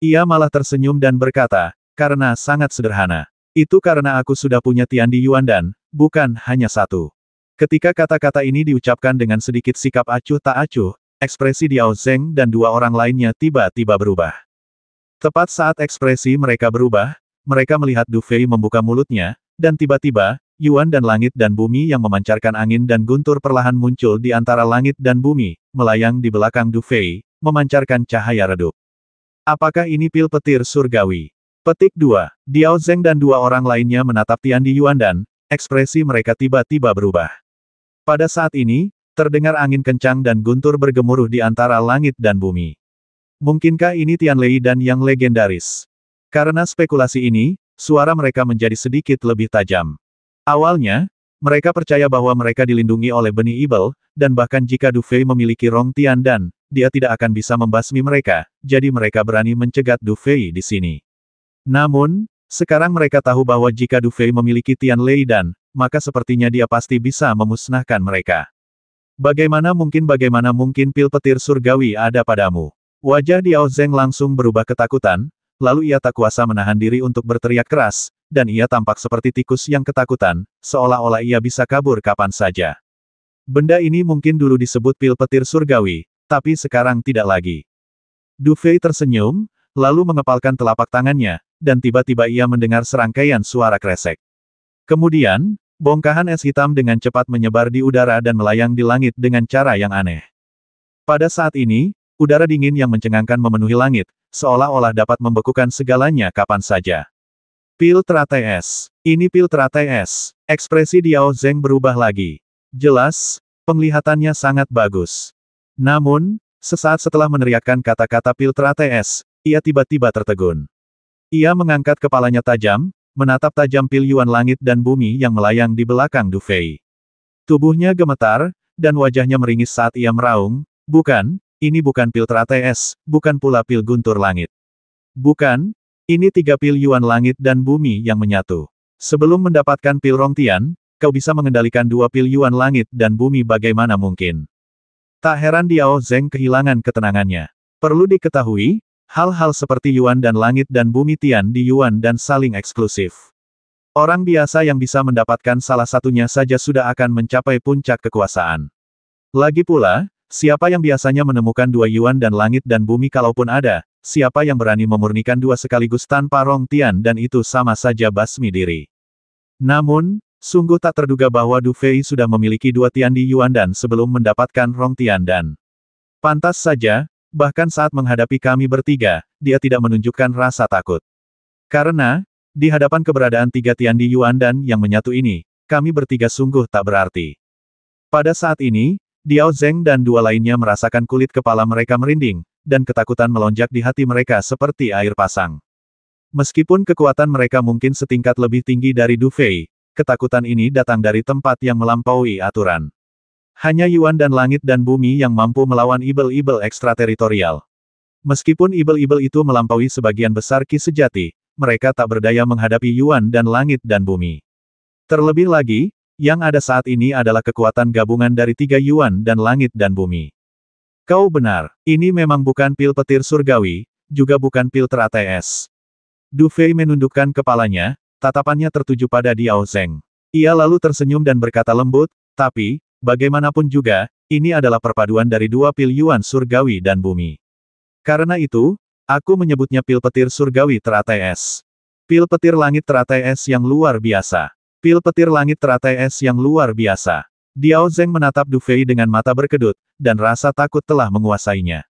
Ia malah tersenyum dan berkata, karena sangat sederhana. Itu karena aku sudah punya Tiandi Yuan dan, bukan hanya satu. Ketika kata-kata ini diucapkan dengan sedikit sikap acuh tak acuh, ekspresi Diao Zeng dan dua orang lainnya tiba-tiba berubah. Tepat saat ekspresi mereka berubah, mereka melihat Du Fei membuka mulutnya, dan tiba-tiba, Yuan dan langit dan bumi yang memancarkan angin dan guntur perlahan muncul di antara langit dan bumi, melayang di belakang Du Fei, memancarkan cahaya redup. Apakah ini pil petir surgawi? Petik 2. Diao Zeng dan dua orang lainnya menatap Tiandi Yuan dan, ekspresi mereka tiba-tiba berubah. Pada saat ini, terdengar angin kencang dan guntur bergemuruh di antara langit dan bumi. Mungkinkah ini Tianlei dan yang legendaris? Karena spekulasi ini, suara mereka menjadi sedikit lebih tajam. Awalnya, mereka percaya bahwa mereka dilindungi oleh benih ibel, dan bahkan jika Du Fei memiliki Rong Tiandan, dia tidak akan bisa membasmi mereka, jadi mereka berani mencegat Du Fei di sini. Namun, sekarang mereka tahu bahwa jika Du Fei memiliki Tianlei dan, maka sepertinya dia pasti bisa memusnahkan mereka. Bagaimana mungkin pil petir surgawi ada padamu? Wajah Diao Zeng langsung berubah ketakutan, lalu ia tak kuasa menahan diri untuk berteriak keras, dan ia tampak seperti tikus yang ketakutan, seolah-olah ia bisa kabur kapan saja. Benda ini mungkin dulu disebut pil petir surgawi, tapi sekarang tidak lagi. Du Fei tersenyum, lalu mengepalkan telapak tangannya, dan tiba-tiba ia mendengar serangkaian suara kresek. Kemudian, bongkahan es hitam dengan cepat menyebar di udara dan melayang di langit dengan cara yang aneh. Pada saat ini, udara dingin yang mencengangkan memenuhi langit, seolah-olah dapat membekukan segalanya kapan saja. Pil teratai es. Ini pil teratai es. Ekspresi Diao Zeng berubah lagi. Jelas, penglihatannya sangat bagus. Namun, sesaat setelah meneriakkan kata-kata pil teratai es, ia tiba-tiba tertegun. Ia mengangkat kepalanya tajam, menatap tajam pil Yuan langit dan bumi yang melayang di belakang Du Fei. Tubuhnya gemetar, dan wajahnya meringis saat ia meraung, bukan, ini bukan pil teratai es, bukan pula pil guntur langit. Bukan, ini 3 pil Yuan langit dan bumi yang menyatu. Sebelum mendapatkan pil Rong Tian, kau bisa mengendalikan 2 pil Yuan langit dan bumi bagaimana mungkin. Tak heran Diao Zeng kehilangan ketenangannya. Perlu diketahui, hal-hal seperti Yuan dan langit dan bumi Tian di Yuan dan saling eksklusif. Orang biasa yang bisa mendapatkan salah satunya saja sudah akan mencapai puncak kekuasaan. Lagi pula, siapa yang biasanya menemukan 2 Yuan dan langit dan bumi kalaupun ada, siapa yang berani memurnikan 2 sekaligus tanpa Rong Tian dan itu sama saja basmi diri. Namun, sungguh tak terduga bahwa Du Fei sudah memiliki 2 Tiandi Yuan dan sebelum mendapatkan Rong Tian dan. Pantas saja, bahkan saat menghadapi kami bertiga, dia tidak menunjukkan rasa takut. Karena, di hadapan keberadaan 3 Tiandi Yuan dan yang menyatu ini, kami bertiga sungguh tak berarti. Pada saat ini, Diao Zeng dan 2 lainnya merasakan kulit kepala mereka merinding, dan ketakutan melonjak di hati mereka seperti air pasang. Meskipun kekuatan mereka mungkin setingkat lebih tinggi dari Du Fei, ketakutan ini datang dari tempat yang melampaui aturan. Hanya Yuan dan langit dan bumi yang mampu melawan ibel-ibel ekstrateritorial. Meskipun ibel-ibel itu melampaui sebagian besar Qi sejati, mereka tak berdaya menghadapi Yuan dan langit dan bumi. Terlebih lagi, yang ada saat ini adalah kekuatan gabungan dari 3 Yuan dan langit dan bumi. Kau benar, ini memang bukan pil petir surgawi, juga bukan pil teratai es. Du Fei menundukkan kepalanya, tatapannya tertuju pada Diao Zeng. Ia lalu tersenyum dan berkata lembut, tapi, bagaimanapun juga, ini adalah perpaduan dari 2 pil Yuan surgawi dan bumi. Karena itu, Aku menyebutnya pil petir surgawi teratai es. Pil petir langit teratai es yang luar biasa. Pil petir langit teratai es yang luar biasa. Diao Zeng menatap Du Fei dengan mata berkedut, dan rasa takut telah menguasainya.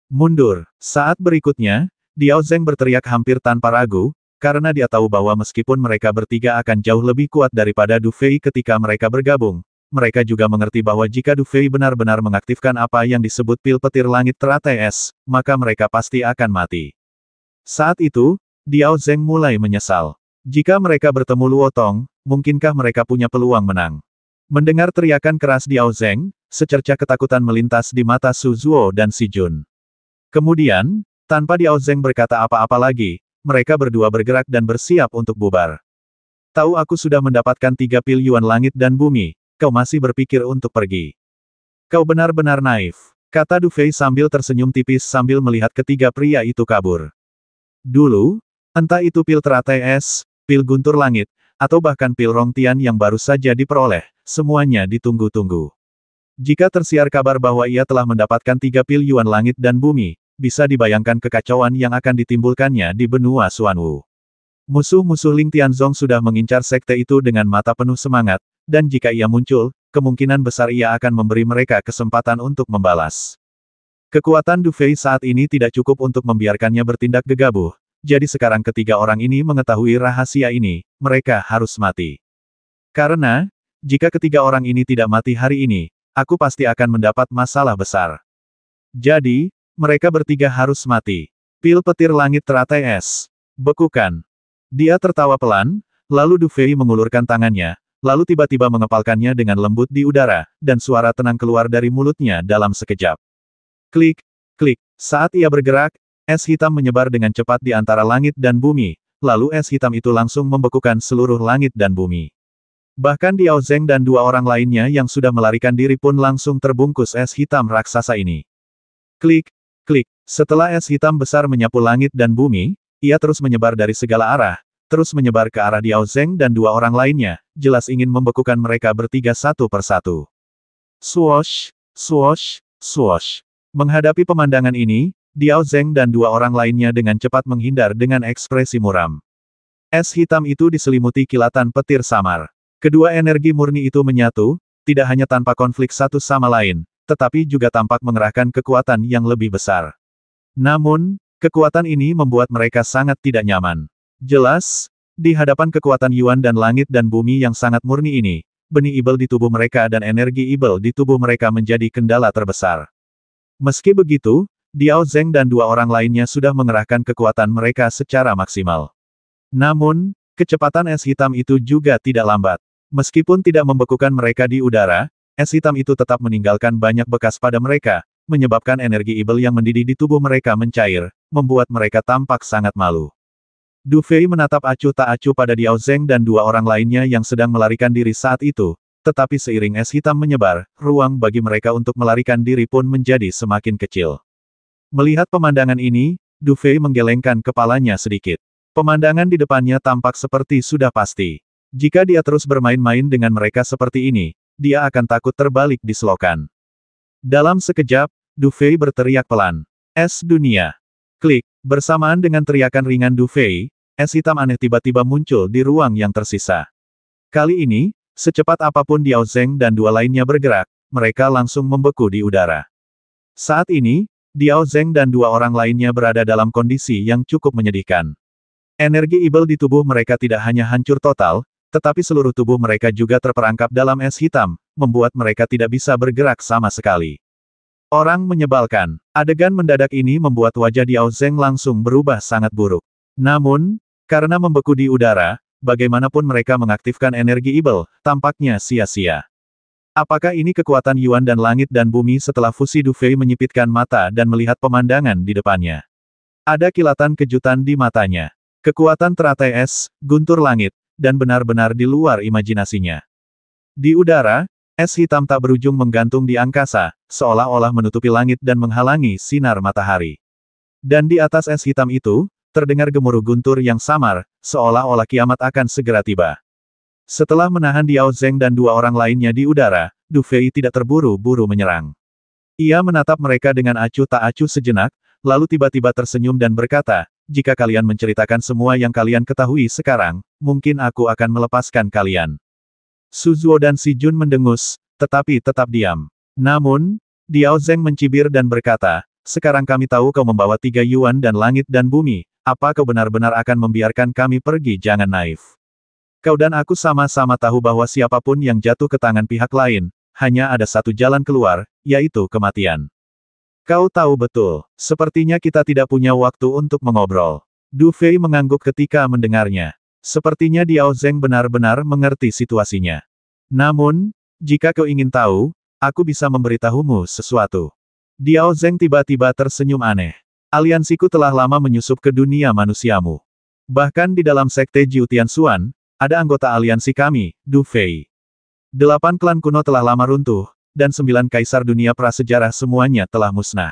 Mundur. Saat berikutnya, Diao Zeng berteriak hampir tanpa ragu, karena dia tahu bahwa meskipun mereka bertiga akan jauh lebih kuat daripada Du Fei ketika mereka bergabung, mereka juga mengerti bahwa jika Du Fei benar-benar mengaktifkan apa yang disebut pil petir langit teratai es, maka mereka pasti akan mati. Saat itu, Diao Zeng mulai menyesal. Jika mereka bertemu Luo Tong, mungkinkah mereka punya peluang menang? Mendengar teriakan keras Diao Zeng, secercah ketakutan melintas di mata Su Zuo dan Si Jun. Kemudian, tanpa Diao Zeng berkata apa-apa lagi, mereka berdua bergerak dan bersiap untuk bubar. Tahu aku sudah mendapatkan 3 pil Yuan langit dan bumi, kau masih berpikir untuk pergi. Kau benar-benar naif, kata Du Fei sambil tersenyum tipis sambil melihat ketiga pria itu kabur. Dulu, entah itu pil teratai es, pil guntur langit, atau bahkan pil Rongtian yang baru saja diperoleh, semuanya ditunggu-tunggu. Jika tersiar kabar bahwa ia telah mendapatkan 3 pil Yuan langit dan bumi, bisa dibayangkan kekacauan yang akan ditimbulkannya di benua Xuanwu. Musuh-musuh Ling Tianzong sudah mengincar sekte itu dengan mata penuh semangat, dan jika ia muncul, kemungkinan besar ia akan memberi mereka kesempatan untuk membalas. Kekuatan Du Fei saat ini tidak cukup untuk membiarkannya bertindak gegabah, jadi sekarang ketiga orang ini mengetahui rahasia ini, mereka harus mati. Karena, jika ketiga orang ini tidak mati hari ini, aku pasti akan mendapat masalah besar. Jadi, mereka bertiga harus mati. Pil petir langit teratai es. Bekukan. Dia tertawa pelan, lalu Du Fei mengulurkan tangannya, lalu tiba-tiba mengepalkannya dengan lembut di udara, dan suara tenang keluar dari mulutnya dalam sekejap. Klik, klik. Saat ia bergerak, es hitam menyebar dengan cepat di antara langit dan bumi, lalu es hitam itu langsung membekukan seluruh langit dan bumi. Bahkan Diao Zeng dan dua orang lainnya yang sudah melarikan diri pun langsung terbungkus es hitam raksasa ini. Klik, klik. Setelah es hitam besar menyapu langit dan bumi, ia terus menyebar dari segala arah, terus menyebar ke arah Diao Zeng dan dua orang lainnya, jelas ingin membekukan mereka bertiga satu persatu. Swoosh, swoosh, swoosh. Menghadapi pemandangan ini, Diao Zeng dan dua orang lainnya dengan cepat menghindar dengan ekspresi muram. Es hitam itu diselimuti kilatan petir samar. Kedua energi murni itu menyatu, tidak hanya tanpa konflik satu sama lain, tetapi juga tampak mengerahkan kekuatan yang lebih besar. Namun, kekuatan ini membuat mereka sangat tidak nyaman. Jelas, di hadapan kekuatan Yuan dan langit dan bumi yang sangat murni ini, benih ibel di tubuh mereka dan energi ibel di tubuh mereka menjadi kendala terbesar. Meski begitu, Diao Zeng dan dua orang lainnya sudah mengerahkan kekuatan mereka secara maksimal. Namun, kecepatan es hitam itu juga tidak lambat. Meskipun tidak membekukan mereka di udara, es hitam itu tetap meninggalkan banyak bekas pada mereka, menyebabkan energi ibel yang mendidih di tubuh mereka mencair, membuat mereka tampak sangat malu. Du Fei menatap acuh tak acuh pada Diao Zeng dan dua orang lainnya yang sedang melarikan diri saat itu, tetapi seiring es hitam menyebar, ruang bagi mereka untuk melarikan diri pun menjadi semakin kecil. Melihat pemandangan ini, Du Fei menggelengkan kepalanya sedikit. Pemandangan di depannya tampak seperti sudah pasti. Jika dia terus bermain-main dengan mereka seperti ini, dia akan takut terbalik di selokan. Dalam sekejap, Du Fei berteriak pelan. Es dunia. Klik. Bersamaan dengan teriakan ringan Du Fei, es hitam aneh tiba-tiba muncul di ruang yang tersisa. Kali ini, secepat apapun Diao Zeng dan dua lainnya bergerak, mereka langsung membeku di udara. Saat ini, Diao Zeng dan dua orang lainnya berada dalam kondisi yang cukup menyedihkan. Energi ibel di tubuh mereka tidak hanya hancur total, tetapi seluruh tubuh mereka juga terperangkap dalam es hitam, membuat mereka tidak bisa bergerak sama sekali. Orang menyebalkan. Adegan mendadak ini membuat wajah Diao Zeng langsung berubah sangat buruk. Namun, karena membeku di udara, bagaimanapun mereka mengaktifkan energi ibel, tampaknya sia-sia. Apakah ini kekuatan Yuan dan langit dan bumi setelah fusi? Du Fei menyipitkan mata dan melihat pemandangan di depannya. Ada kilatan kejutan di matanya. Kekuatan teratai es, guntur langit, dan benar-benar di luar imajinasinya. Di udara, es hitam tak berujung menggantung di angkasa, seolah-olah menutupi langit dan menghalangi sinar matahari. Dan di atas es hitam itu, terdengar gemuruh guntur yang samar, seolah-olah kiamat akan segera tiba. Setelah menahan Diao Zeng dan dua orang lainnya di udara, Du Fei tidak terburu-buru menyerang. Ia menatap mereka dengan acuh tak acuh sejenak, lalu tiba-tiba tersenyum dan berkata, jika kalian menceritakan semua yang kalian ketahui sekarang, mungkin aku akan melepaskan kalian. Suzuo dan Si Jun mendengus, tetapi tetap diam. Namun, Diao Zeng mencibir dan berkata, sekarang kami tahu kau membawa 3 yuan dan langit dan bumi, apa kau benar-benar akan membiarkan kami pergi? Jangan naif. Kau dan aku sama-sama tahu bahwa siapapun yang jatuh ke tangan pihak lain, hanya ada satu jalan keluar, yaitu kematian. Kau tahu betul, sepertinya kita tidak punya waktu untuk mengobrol. Du Fei mengangguk ketika mendengarnya. Sepertinya Diao Zeng benar-benar mengerti situasinya. Namun, jika kau ingin tahu, aku bisa memberitahumu sesuatu. Diao Zeng tiba-tiba tersenyum aneh. Aliansiku telah lama menyusup ke dunia manusiamu. Bahkan di dalam sekte Jiu Tianxuan, ada anggota aliansi kami, Du Fei. 8 klan kuno telah lama runtuh, dan 9 kaisar dunia prasejarah semuanya telah musnah.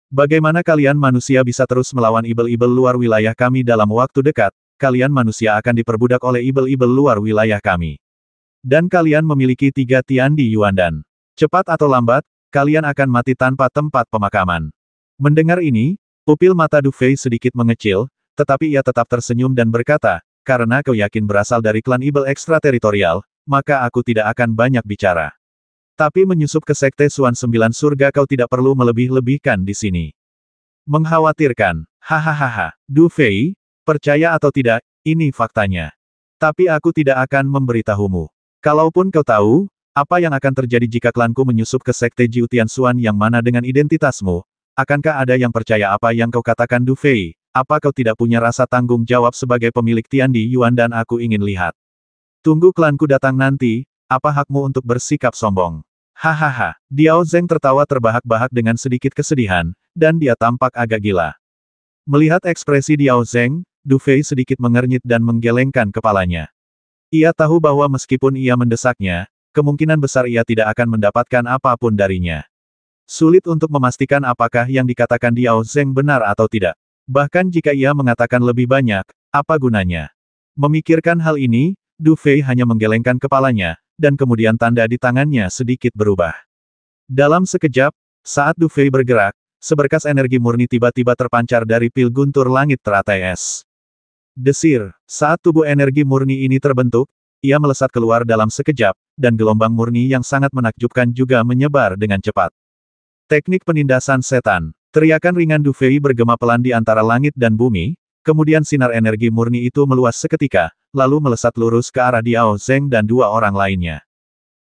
Bagaimana kalian manusia bisa terus melawan ibel-ibel luar wilayah kami dalam waktu dekat? Kalian manusia akan diperbudak oleh ibel-ibel luar wilayah kami. Dan kalian memiliki 3 Tiandi Yuandan. Cepat atau lambat, kalian akan mati tanpa tempat pemakaman. Mendengar ini, pupil mata Du Fei sedikit mengecil, tetapi ia tetap tersenyum dan berkata, karena kau yakin berasal dari klan ibel ekstrateritorial, maka aku tidak akan banyak bicara. Tapi menyusup ke sekte Suan 9 surga kau tidak perlu melebih-lebihkan di sini. Mengkhawatirkan, hahaha, Du Fei, percaya atau tidak, ini faktanya. Tapi aku tidak akan memberitahumu. Kalaupun kau tahu, apa yang akan terjadi jika klanku menyusup ke sekte Jiu Tianxuan yang mana dengan identitasmu? Akankah ada yang percaya apa yang kau katakan Du Fei? Apa kau tidak punya rasa tanggung jawab sebagai pemilik Tiandi Yuan dan aku ingin lihat? Tunggu klanku datang nanti, apa hakmu untuk bersikap sombong? Hahaha, Diao Zeng tertawa terbahak-bahak dengan sedikit kesedihan, dan dia tampak agak gila. Melihat ekspresi Diao Zeng, Du Fei sedikit mengernyit dan menggelengkan kepalanya. Ia tahu bahwa meskipun ia mendesaknya, kemungkinan besar ia tidak akan mendapatkan apapun darinya. Sulit untuk memastikan apakah yang dikatakan Diao Zeng benar atau tidak. Bahkan jika ia mengatakan lebih banyak, apa gunanya? Memikirkan hal ini, Du Fei hanya menggelengkan kepalanya, dan kemudian tanda di tangannya sedikit berubah. Dalam sekejap, saat Du Fei bergerak, seberkas energi murni tiba-tiba terpancar dari pil guntur langit teratai es. Desir, saat tubuh energi murni ini terbentuk, ia melesat keluar dalam sekejap, dan gelombang murni yang sangat menakjubkan juga menyebar dengan cepat. Teknik penindasan setan, teriakan ringan Du Fei bergema pelan di antara langit dan bumi, kemudian sinar energi murni itu meluas seketika, lalu melesat lurus ke arah Diao Zeng dan 2 orang lainnya.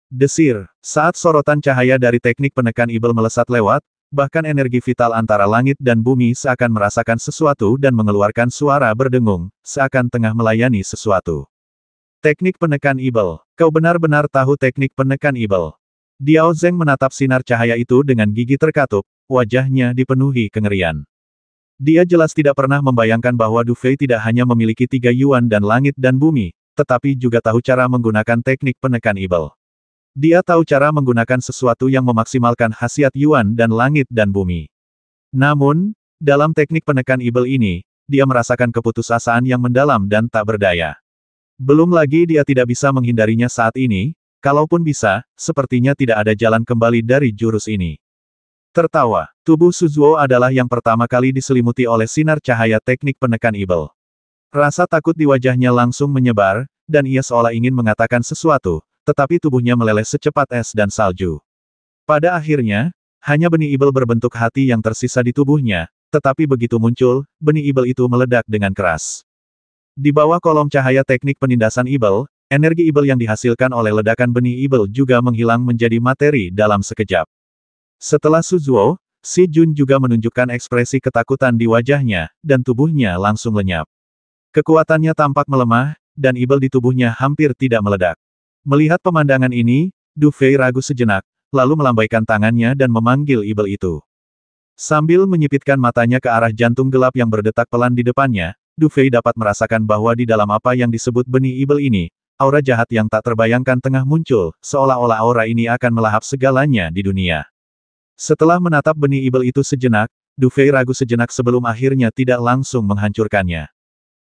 Desir, saat sorotan cahaya dari teknik penekan ibel melesat lewat, bahkan energi vital antara langit dan bumi seakan merasakan sesuatu dan mengeluarkan suara berdengung, seakan tengah melayani sesuatu. Teknik penekan ibel, kau benar-benar tahu teknik penekan ibel. Diao Zeng menatap sinar cahaya itu dengan gigi terkatup, wajahnya dipenuhi kengerian. Dia jelas tidak pernah membayangkan bahwa Du Fei tidak hanya memiliki 3 yuan dan langit dan bumi, tetapi juga tahu cara menggunakan teknik penekan ibel. Dia tahu cara menggunakan sesuatu yang memaksimalkan khasiat yuan dan langit dan bumi. Namun, dalam teknik penekan ibel ini, dia merasakan keputusasaan yang mendalam dan tak berdaya. Belum lagi dia tidak bisa menghindarinya saat ini, kalaupun bisa, sepertinya tidak ada jalan kembali dari jurus ini. Tertawa, tubuh Suzuo adalah yang pertama kali diselimuti oleh sinar cahaya teknik penekan ibel. Rasa takut di wajahnya langsung menyebar, dan ia seolah ingin mengatakan sesuatu, tetapi tubuhnya meleleh secepat es dan salju. Pada akhirnya, hanya benih ibel berbentuk hati yang tersisa di tubuhnya, tetapi begitu muncul, benih ibel itu meledak dengan keras. Di bawah kolom cahaya teknik penindasan ibel, energi ibel yang dihasilkan oleh ledakan benih ibel juga menghilang menjadi materi dalam sekejap. Setelah Suzuo, Si Jun juga menunjukkan ekspresi ketakutan di wajahnya, dan tubuhnya langsung lenyap. Kekuatannya tampak melemah, dan ibel di tubuhnya hampir tidak meledak. Melihat pemandangan ini, Du Fei ragu sejenak, lalu melambaikan tangannya dan memanggil ibel itu. Sambil menyipitkan matanya ke arah jantung gelap yang berdetak pelan di depannya, Du Fei dapat merasakan bahwa di dalam apa yang disebut benih ibel ini, aura jahat yang tak terbayangkan tengah muncul, seolah-olah aura ini akan melahap segalanya di dunia. Setelah menatap benih ibel itu sejenak, Du Fei ragu sejenak sebelum akhirnya tidak langsung menghancurkannya.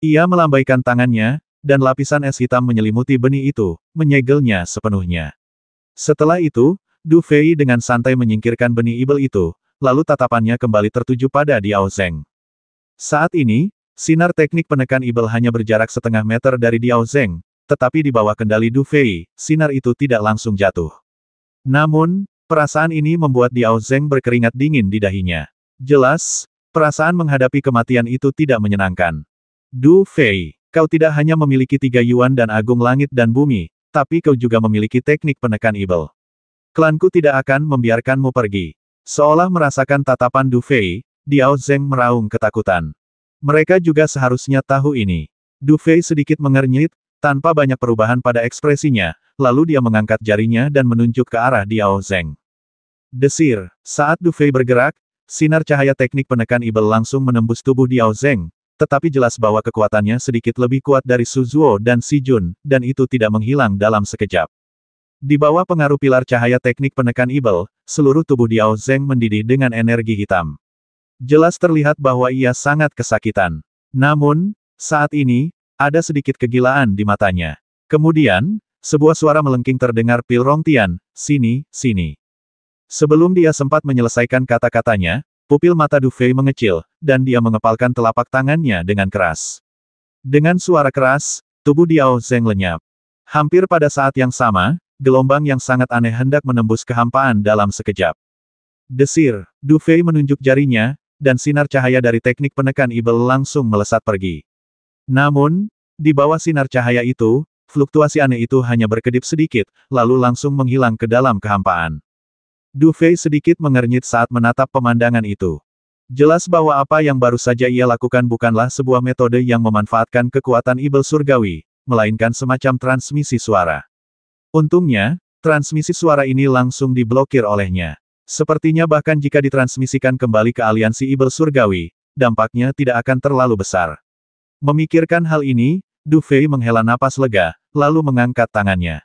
Ia melambaikan tangannya, dan lapisan es hitam menyelimuti benih itu, menyegelnya sepenuhnya. Setelah itu, Du Fei dengan santai menyingkirkan benih ibel itu, lalu tatapannya kembali tertuju pada Diao Zeng. Saat ini, sinar teknik penekan Ibel hanya berjarak setengah meter dari Diao Zeng, tetapi di bawah kendali Du Fei, sinar itu tidak langsung jatuh. Namun, perasaan ini membuat Diao Zeng berkeringat dingin di dahinya. Jelas, perasaan menghadapi kematian itu tidak menyenangkan. Du Fei, kau tidak hanya memiliki 3 Yuan dan Agung Langit dan Bumi, tapi kau juga memiliki teknik penekan Ibel. Klanku tidak akan membiarkanmu pergi. Seolah merasakan tatapan Du Fei, Diao Zeng meraung ketakutan. Mereka juga seharusnya tahu ini. Du Fei sedikit mengernyit, tanpa banyak perubahan pada ekspresinya, lalu dia mengangkat jarinya dan menunjuk ke arah Diao Zeng. Desir, saat Du Fei bergerak, sinar cahaya teknik penekan Ibel langsung menembus tubuh Diao Zeng, tetapi jelas bahwa kekuatannya sedikit lebih kuat dari Su Zuo dan Si Jun, dan itu tidak menghilang dalam sekejap. Di bawah pengaruh pilar cahaya teknik penekan Ibel, seluruh tubuh Diao Zeng mendidih dengan energi hitam. Jelas terlihat bahwa ia sangat kesakitan. Namun, saat ini, ada sedikit kegilaan di matanya. Kemudian, sebuah suara melengking terdengar Pil Rongtian, "Sini, sini." Sebelum dia sempat menyelesaikan kata-katanya, pupil mata Du Fei mengecil, dan dia mengepalkan telapak tangannya dengan keras. Dengan suara keras, tubuh Diao Zeng lenyap. Hampir pada saat yang sama, gelombang yang sangat aneh hendak menembus kehampaan dalam sekejap. Desir, Du Fei menunjuk jarinya, dan sinar cahaya dari teknik penekan Ibel langsung melesat pergi. Namun, di bawah sinar cahaya itu, fluktuasi aneh itu hanya berkedip sedikit, lalu langsung menghilang ke dalam kehampaan. Du Fei sedikit mengernyit saat menatap pemandangan itu. Jelas bahwa apa yang baru saja ia lakukan bukanlah sebuah metode yang memanfaatkan kekuatan Ibel surgawi, melainkan semacam transmisi suara. Untungnya, transmisi suara ini langsung diblokir olehnya. Sepertinya bahkan jika ditransmisikan kembali ke aliansi Ibel surgawi, dampaknya tidak akan terlalu besar. Memikirkan hal ini, Du Fei menghela napas lega, lalu mengangkat tangannya.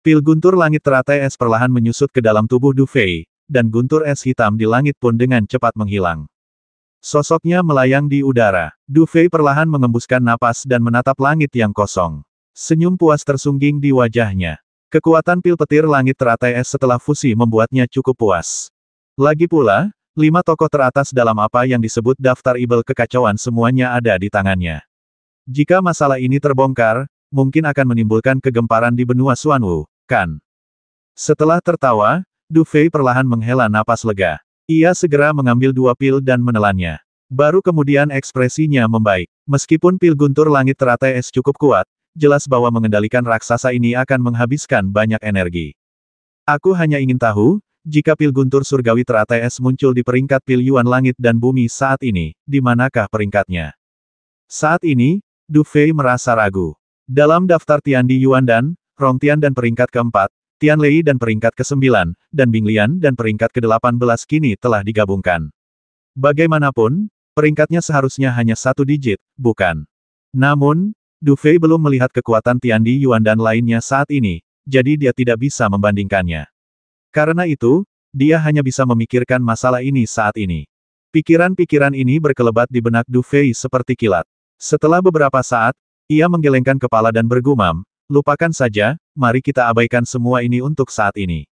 Pil guntur langit teratai es perlahan menyusut ke dalam tubuh Du Fei, dan guntur es hitam di langit pun dengan cepat menghilang. Sosoknya melayang di udara. Du Fei perlahan mengembuskan napas dan menatap langit yang kosong. Senyum puas tersungging di wajahnya. Kekuatan pil petir langit teratai es setelah fusi membuatnya cukup puas. Lagi pula, 5 tokoh teratas dalam apa yang disebut daftar Ibel kekacauan semuanya ada di tangannya. Jika masalah ini terbongkar, mungkin akan menimbulkan kegemparan di benua Xuanwu, kan? Setelah tertawa, Du Fei perlahan menghela napas lega. Ia segera mengambil 2 pil dan menelannya. Baru kemudian ekspresinya membaik. Meskipun pil guntur langit teratai es cukup kuat, jelas bahwa mengendalikan raksasa ini akan menghabiskan banyak energi. Aku hanya ingin tahu, jika pil guntur surgawi teratai es muncul di peringkat pil Yuan langit dan bumi saat ini, di manakah peringkatnya? Saat ini, Du Fei merasa ragu. Dalam daftar Tian Di Yuan dan Rongtian dan peringkat keempat, Tian Lei dan peringkat ke-9, dan Bing Lian dan peringkat ke-18 kini telah digabungkan. Bagaimanapun, peringkatnya seharusnya hanya 1 digit, bukan? Namun, Du Fei belum melihat kekuatan Tian Di Yuan dan lainnya saat ini, jadi dia tidak bisa membandingkannya. Karena itu, dia hanya bisa memikirkan masalah ini saat ini. Pikiran-pikiran ini berkelebat di benak Du Fei seperti kilat. Setelah beberapa saat, ia menggelengkan kepala dan bergumam, "Lupakan saja, mari kita abaikan semua ini untuk saat ini.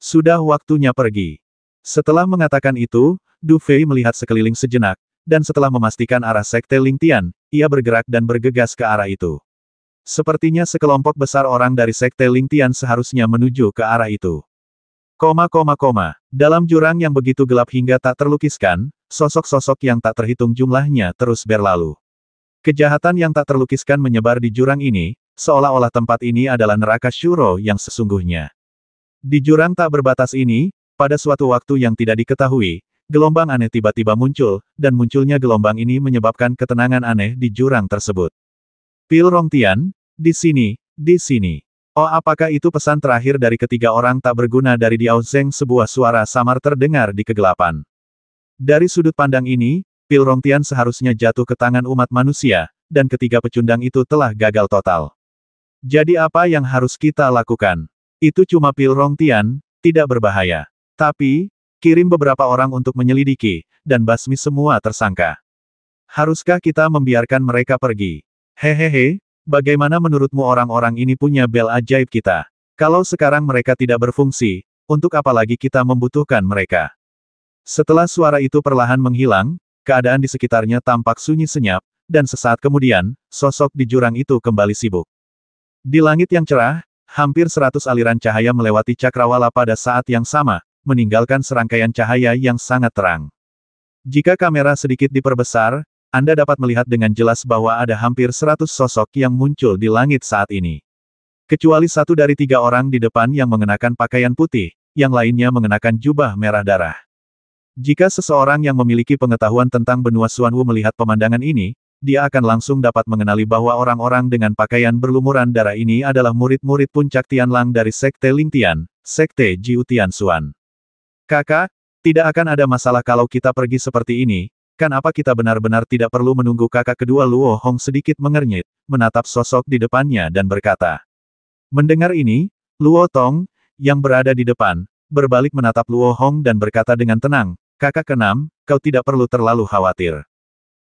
Sudah waktunya pergi." Setelah mengatakan itu, Du Fei melihat sekeliling sejenak, dan setelah memastikan arah sekte Lingtian, ia bergerak dan bergegas ke arah itu. Sepertinya sekelompok besar orang dari sekte Lingtian seharusnya menuju ke arah itu. Dalam jurang yang begitu gelap hingga tak terlukiskan, sosok-sosok yang tak terhitung jumlahnya terus berlalu. Kejahatan yang tak terlukiskan menyebar di jurang ini, seolah-olah tempat ini adalah neraka Shuro yang sesungguhnya. Di jurang tak berbatas ini, pada suatu waktu yang tidak diketahui, gelombang aneh tiba-tiba muncul, dan munculnya gelombang ini menyebabkan ketenangan aneh di jurang tersebut. Pil Rongtian, di sini, di sini. Oh, apakah itu pesan terakhir dari ketiga orang tak berguna dari Diao Zeng? Sebuah suara samar terdengar di kegelapan. Dari sudut pandang ini, Pil Rongtian seharusnya jatuh ke tangan umat manusia, dan ketiga pecundang itu telah gagal total. Jadi apa yang harus kita lakukan? Itu cuma Pil Rongtian, tidak berbahaya. Tapi, kirim beberapa orang untuk menyelidiki, dan basmi semua tersangka. Haruskah kita membiarkan mereka pergi? Hehehe, bagaimana menurutmu orang-orang ini punya bel ajaib kita? Kalau sekarang mereka tidak berfungsi, untuk apa lagi kita membutuhkan mereka? Setelah suara itu perlahan menghilang, keadaan di sekitarnya tampak sunyi senyap, dan sesaat kemudian, sosok di jurang itu kembali sibuk. Di langit yang cerah, hampir 100 aliran cahaya melewati cakrawala pada saat yang sama, meninggalkan serangkaian cahaya yang sangat terang. Jika kamera sedikit diperbesar, Anda dapat melihat dengan jelas bahwa ada hampir 100 sosok yang muncul di langit saat ini. Kecuali 1 dari 3 orang di depan yang mengenakan pakaian putih, yang lainnya mengenakan jubah merah darah. Jika seseorang yang memiliki pengetahuan tentang benua Xuanwu melihat pemandangan ini, dia akan langsung dapat mengenali bahwa orang-orang dengan pakaian berlumuran darah ini adalah murid-murid puncak Tianlang dari Sekte Lingtian, Sekte Jiu Tianxuan. Kakak, tidak akan ada masalah kalau kita pergi seperti ini, kan apa kita benar-benar tidak perlu menunggu? Kakak kedua Luo Hong sedikit mengernyit, menatap sosok di depannya dan berkata. Mendengar ini, Luo Tong, yang berada di depan, berbalik menatap Luo Hong dan berkata dengan tenang, kakak keenam, kau tidak perlu terlalu khawatir.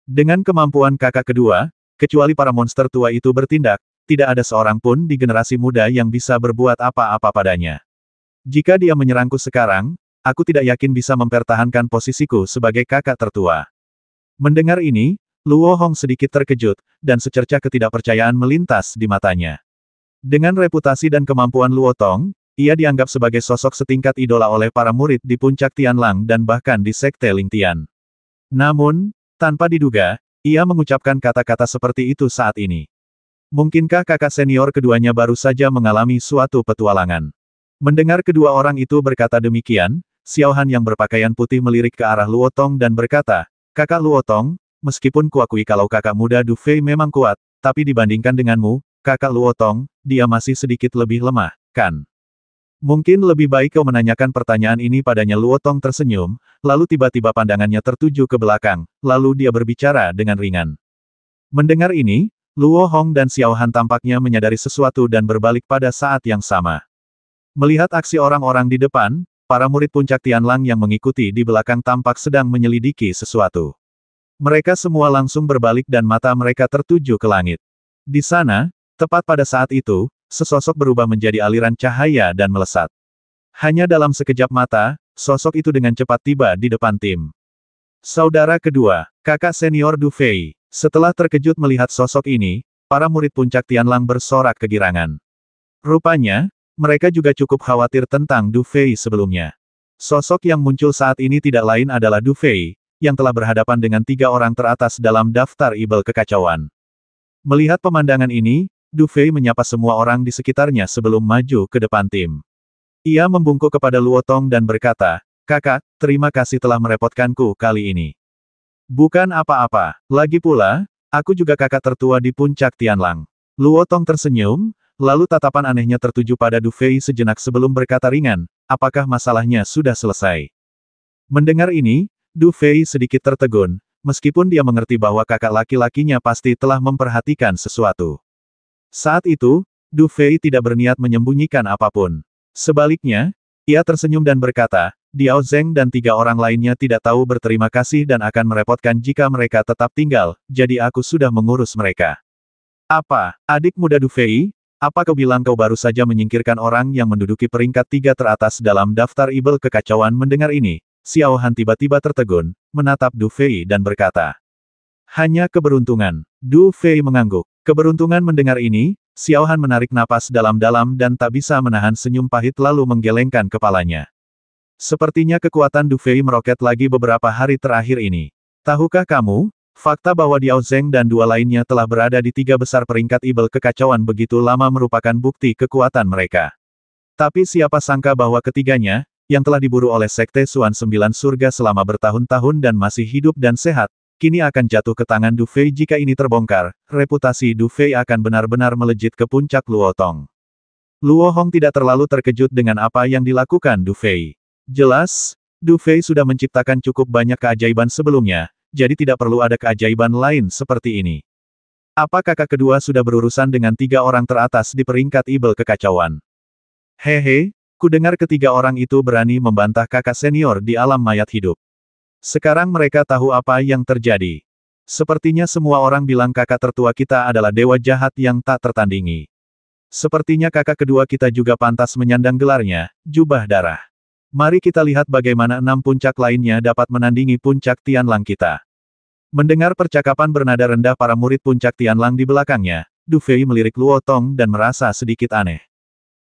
Dengan kemampuan kakak kedua, kecuali para monster tua itu bertindak, tidak ada seorang pun di generasi muda yang bisa berbuat apa-apa padanya. Jika dia menyerangku sekarang, aku tidak yakin bisa mempertahankan posisiku sebagai kakak tertua. Mendengar ini, Luo Hong sedikit terkejut, dan secercah ketidakpercayaan melintas di matanya. Dengan reputasi dan kemampuan Luo Tong, ia dianggap sebagai sosok setingkat idola oleh para murid di puncak Tianlang dan bahkan di Sekte Lingtian. Namun, tanpa diduga, ia mengucapkan kata-kata seperti itu saat ini. Mungkinkah kakak senior keduanya baru saja mengalami suatu petualangan? Mendengar kedua orang itu berkata demikian, Xiao Han yang berpakaian putih melirik ke arah Luo Tong dan berkata, kakak Luo Tong, meskipun kuakui kalau kakak muda Du Fei memang kuat, tapi dibandingkan denganmu, kakak Luo Tong, dia masih sedikit lebih lemah, kan? Mungkin lebih baik kau menanyakan pertanyaan ini padanya. Luo Tong tersenyum, lalu tiba-tiba pandangannya tertuju ke belakang, lalu dia berbicara dengan ringan. Mendengar ini, Luo Hong dan Xiao Han tampaknya menyadari sesuatu dan berbalik pada saat yang sama. Melihat aksi orang-orang di depan, para murid puncak Tianlang yang mengikuti di belakang tampak sedang menyelidiki sesuatu. Mereka semua langsung berbalik dan mata mereka tertuju ke langit. Di sana, tepat pada saat itu, sesosok berubah menjadi aliran cahaya dan melesat. Hanya dalam sekejap mata, sosok itu dengan cepat tiba di depan tim. Saudara kedua, kakak senior Du Fei. Setelah terkejut melihat sosok ini, para murid puncak Tianlang bersorak kegirangan. Rupanya, mereka juga cukup khawatir tentang Du Fei sebelumnya. Sosok yang muncul saat ini tidak lain adalah Du Fei, yang telah berhadapan dengan 3 orang teratas dalam daftar ibel kekacauan. Melihat pemandangan ini, Du Fei menyapa semua orang di sekitarnya sebelum maju ke depan tim. Ia membungkuk kepada Luo Tong dan berkata, kakak, terima kasih telah merepotkanku kali ini. Bukan apa-apa, lagi pula, aku juga kakak tertua di puncak Tianlang. Luo Tong tersenyum, lalu tatapan anehnya tertuju pada Du Fei sejenak sebelum berkata ringan, apakah masalahnya sudah selesai? Mendengar ini, Du Fei sedikit tertegun, meskipun dia mengerti bahwa kakak laki-lakinya pasti telah memperhatikan sesuatu. Saat itu, Du Fei tidak berniat menyembunyikan apapun. Sebaliknya, ia tersenyum dan berkata, Diao Zeng dan 3 orang lainnya tidak tahu berterima kasih dan akan merepotkan jika mereka tetap tinggal, jadi aku sudah mengurus mereka. Apa, adik muda Du Fei? Apa kau bilang kau baru saja menyingkirkan orang yang menduduki peringkat 3 teratas dalam daftar ibel kekacauan? Mendengar ini, Xiao Han tiba-tiba tertegun, menatap Du Fei dan berkata. Hanya keberuntungan. Du Fei mengangguk. Keberuntungan. Mendengar ini, Xiao Han menarik napas dalam-dalam dan tak bisa menahan senyum pahit lalu menggelengkan kepalanya. Sepertinya kekuatan Du Fei meroket lagi beberapa hari terakhir ini. Tahukah kamu, fakta bahwa Diao Zeng dan 2 lainnya telah berada di 3 besar peringkat ibel kekacauan begitu lama merupakan bukti kekuatan mereka. Tapi siapa sangka bahwa ketiganya, yang telah diburu oleh Sekte Xuan 9 Surga selama bertahun-tahun dan masih hidup dan sehat, kini akan jatuh ke tangan Du Fei. Jika ini terbongkar, reputasi Du Fei akan benar-benar melejit ke puncak. Luo Tong. Luo Hong tidak terlalu terkejut dengan apa yang dilakukan Du Fei. Jelas, Du Fei sudah menciptakan cukup banyak keajaiban sebelumnya, jadi tidak perlu ada keajaiban lain seperti ini. Apa kakak kedua sudah berurusan dengan 3 orang teratas di peringkat ibel kekacauan? Hehe, ku dengar ketiga orang itu berani membantah kakak senior di alam mayat hidup. Sekarang mereka tahu apa yang terjadi. Sepertinya semua orang bilang kakak tertua kita adalah dewa jahat yang tak tertandingi. Sepertinya kakak kedua kita juga pantas menyandang gelarnya, jubah darah. Mari kita lihat bagaimana 6 puncak lainnya dapat menandingi puncak Tianlang kita. Mendengar percakapan bernada rendah para murid puncak Tianlang di belakangnya, Du Fei melirik Luo Tong dan merasa sedikit aneh.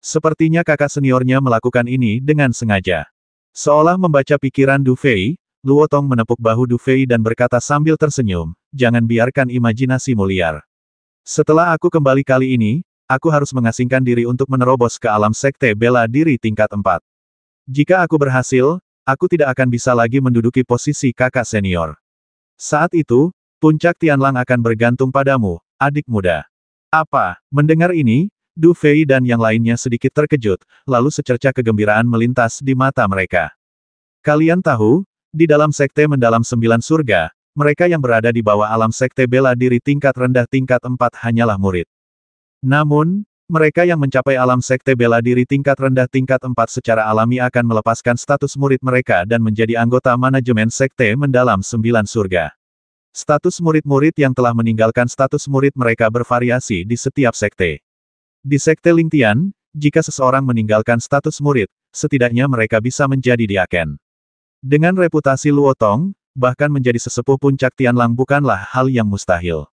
Sepertinya kakak seniornya melakukan ini dengan sengaja. Seolah membaca pikiran Du Fei, Luo Tong menepuk bahu Du Fei dan berkata sambil tersenyum, "Jangan biarkan imajinasimu liar. Setelah aku kembali kali ini, aku harus mengasingkan diri untuk menerobos ke alam sekte bela diri tingkat 4. Jika aku berhasil, aku tidak akan bisa lagi menduduki posisi kakak senior. Saat itu, puncak Tianlang akan bergantung padamu, adik muda." Apa? Mendengar ini, Du Fei dan yang lainnya sedikit terkejut, lalu secercah kegembiraan melintas di mata mereka. Kalian tahu, di dalam sekte mendalam 9 surga, mereka yang berada di bawah alam sekte bela diri tingkat rendah tingkat 4 hanyalah murid. Namun, mereka yang mencapai alam sekte bela diri tingkat rendah tingkat 4 secara alami akan melepaskan status murid mereka dan menjadi anggota manajemen sekte mendalam 9 surga. Status murid-murid yang telah meninggalkan status murid mereka bervariasi di setiap sekte. Di sekte Lingtian, jika seseorang meninggalkan status murid, setidaknya mereka bisa menjadi diaken. Dengan reputasi Luo Tong, bahkan menjadi sesepuh puncak Tianlang bukanlah hal yang mustahil.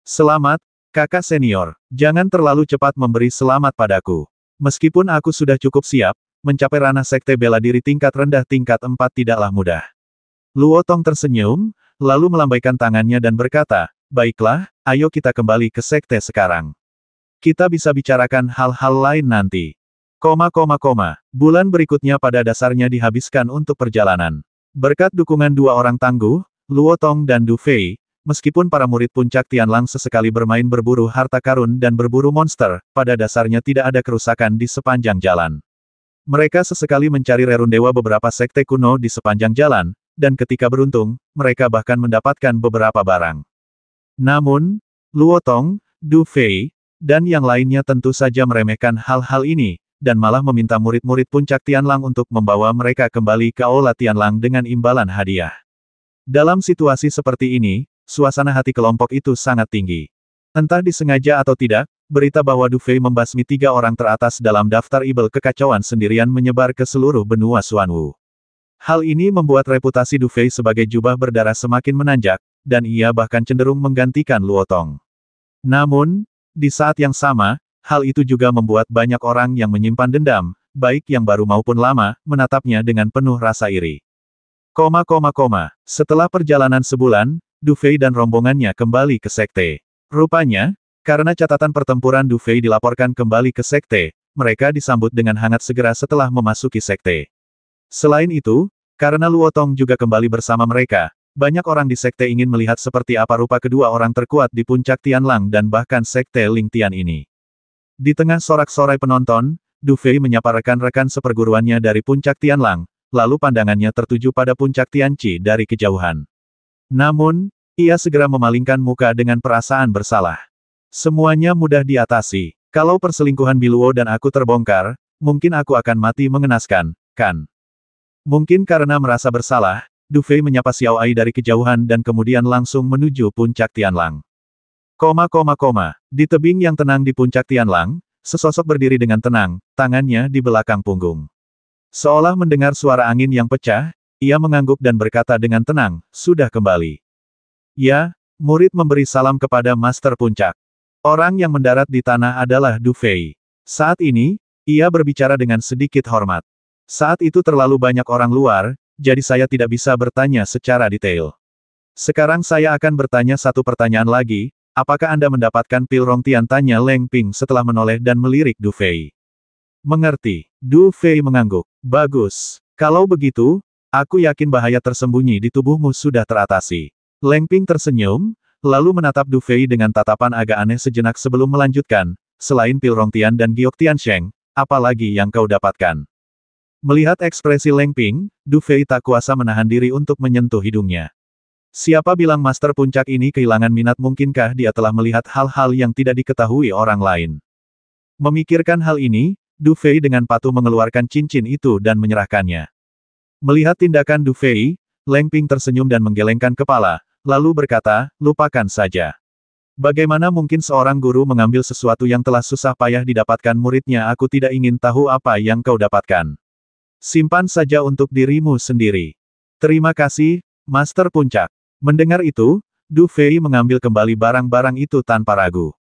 Selamat, kakak senior. Jangan terlalu cepat memberi selamat padaku. Meskipun aku sudah cukup siap, mencapai ranah sekte bela diri tingkat rendah tingkat 4 tidaklah mudah. Luo Tong tersenyum, lalu melambaikan tangannya dan berkata, "Baiklah, ayo kita kembali ke sekte sekarang. Kita bisa bicarakan hal-hal lain nanti." Bulan berikutnya pada dasarnya dihabiskan untuk perjalanan. Berkat dukungan dua orang tangguh, Luo Tong dan Du Fei, meskipun para murid puncak Tianlang sesekali bermain berburu harta karun dan berburu monster, pada dasarnya tidak ada kerusakan di sepanjang jalan. Mereka sesekali mencari rerundewa beberapa sekte kuno di sepanjang jalan, dan ketika beruntung, mereka bahkan mendapatkan beberapa barang. Namun, Luo Tong, Du Fei, dan yang lainnya tentu saja meremehkan hal-hal ini, dan malah meminta murid-murid puncak Tianlang untuk membawa mereka kembali ke Aula Tianlang dengan imbalan hadiah. Dalam situasi seperti ini, suasana hati kelompok itu sangat tinggi. Entah disengaja atau tidak, berita bahwa Du Fei membasmi 3 orang teratas dalam daftar ibel kekacauan sendirian menyebar ke seluruh benua Xuanwu. Hal ini membuat reputasi Du Fei sebagai jubah berdarah semakin menanjak, dan ia bahkan cenderung menggantikan Luo Tong. Namun, di saat yang sama, hal itu juga membuat banyak orang yang menyimpan dendam, baik yang baru maupun lama, menatapnya dengan penuh rasa iri. Setelah perjalanan sebulan, Du Fei dan rombongannya kembali ke sekte. Rupanya, karena catatan pertempuran Du Fei dilaporkan kembali ke sekte, mereka disambut dengan hangat segera setelah memasuki sekte. Selain itu, karena Luo Tong juga kembali bersama mereka, banyak orang di sekte ingin melihat seperti apa rupa kedua orang terkuat di puncak Tianlang dan bahkan sekte Lingtian ini. Di tengah sorak-sorai penonton, Du Fei menyapa rekan-rekan seperguruannya dari puncak Tianlang, lalu pandangannya tertuju pada puncak Tianqi dari kejauhan. Namun, ia segera memalingkan muka dengan perasaan bersalah. Semuanya mudah diatasi. Kalau perselingkuhan Biluo dan aku terbongkar, mungkin aku akan mati mengenaskan, kan? Mungkin karena merasa bersalah, Du Fei menyapa Xiao Ai dari kejauhan dan kemudian langsung menuju puncak Tianlang. Di tebing yang tenang di puncak Tianlang, sesosok berdiri dengan tenang, tangannya di belakang punggung. Seolah mendengar suara angin yang pecah, ia mengangguk dan berkata dengan tenang, "Sudah kembali." Ya, murid memberi salam kepada Master Puncak. Orang yang mendarat di tanah adalah Du Fei. Saat ini, ia berbicara dengan sedikit hormat. Saat itu terlalu banyak orang luar, jadi saya tidak bisa bertanya secara detail. Sekarang saya akan bertanya satu pertanyaan lagi, apakah Anda mendapatkan pil Rongtian? Tanya Leng Ping setelah menoleh dan melirik Du Fei. Mengerti. Du Fei mengangguk. Bagus. Kalau begitu, aku yakin bahaya tersembunyi di tubuhmu sudah teratasi. Leng Ping tersenyum, lalu menatap Du Fei dengan tatapan agak aneh sejenak sebelum melanjutkan, selain pil Rongtian dan Giok Tiansheng, apa lagi yang kau dapatkan? Melihat ekspresi Leng Ping, Du Fei tak kuasa menahan diri untuk menyentuh hidungnya. Siapa bilang Master Puncak ini kehilangan minat? Mungkinkah dia telah melihat hal-hal yang tidak diketahui orang lain? Memikirkan hal ini, Du Fei dengan patuh mengeluarkan cincin itu dan menyerahkannya. Melihat tindakan Du Fei, Leng Ping tersenyum dan menggelengkan kepala, lalu berkata, "Lupakan saja. Bagaimana mungkin seorang guru mengambil sesuatu yang telah susah payah didapatkan muridnya? Aku tidak ingin tahu apa yang kau dapatkan." Simpan saja untuk dirimu sendiri. Terima kasih, Master Puncak. Mendengar itu, Du Fei mengambil kembali barang-barang itu tanpa ragu.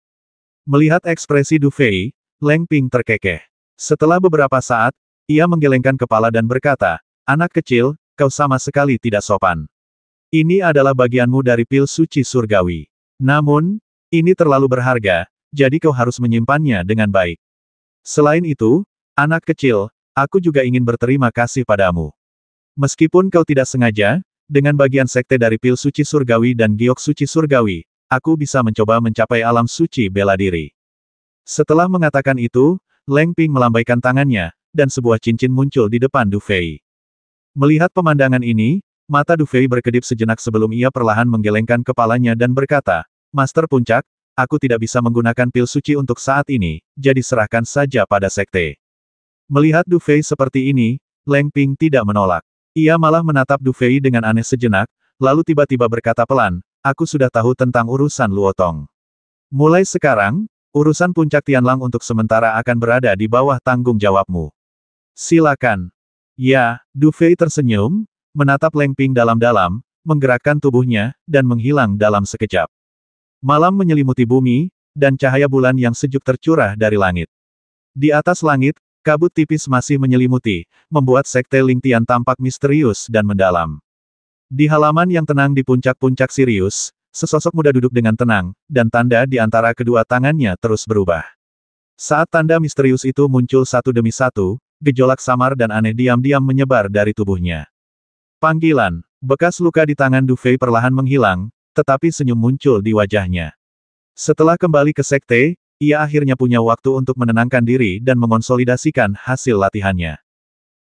Melihat ekspresi Du Fei, Leng Ping terkekeh. Setelah beberapa saat, ia menggelengkan kepala dan berkata, "Anak kecil, kau sama sekali tidak sopan. Ini adalah bagianmu dari pil suci surgawi. Namun, ini terlalu berharga, jadi kau harus menyimpannya dengan baik. Selain itu, anak kecil, aku juga ingin berterima kasih padamu. Meskipun kau tidak sengaja, dengan bagian sekte dari pil suci surgawi dan giok suci surgawi, aku bisa mencoba mencapai alam suci bela diri." Setelah mengatakan itu, Leng Ping melambaikan tangannya, dan sebuah cincin muncul di depan Du Fei. Melihat pemandangan ini, mata Du Fei berkedip sejenak sebelum ia perlahan menggelengkan kepalanya dan berkata, "Master Puncak, aku tidak bisa menggunakan pil suci untuk saat ini, jadi serahkan saja pada sekte." Melihat Du Fei seperti ini, Leng Ping tidak menolak. Ia malah menatap Du Fei dengan aneh sejenak, lalu tiba-tiba berkata pelan, "Aku sudah tahu tentang urusan Luotong. Mulai sekarang, urusan Puncak Tianlang untuk sementara akan berada di bawah tanggung jawabmu. Silakan." Ya, Du Fei tersenyum, menatap Leng Ping dalam-dalam, menggerakkan tubuhnya, dan menghilang dalam sekejap. Malam menyelimuti bumi, dan cahaya bulan yang sejuk tercurah dari langit. Di atas langit, kabut tipis masih menyelimuti, membuat sekte Ling Tian tampak misterius dan mendalam. Di halaman yang tenang di puncak-puncak Sirius, sesosok muda duduk dengan tenang, dan tanda di antara kedua tangannya terus berubah. Saat tanda misterius itu muncul satu demi satu, gejolak samar dan aneh diam-diam menyebar dari tubuhnya. Panggilan, bekas luka di tangan Du Fei perlahan menghilang, tetapi senyum muncul di wajahnya. Setelah kembali ke sekte, ia akhirnya punya waktu untuk menenangkan diri dan mengonsolidasikan hasil latihannya.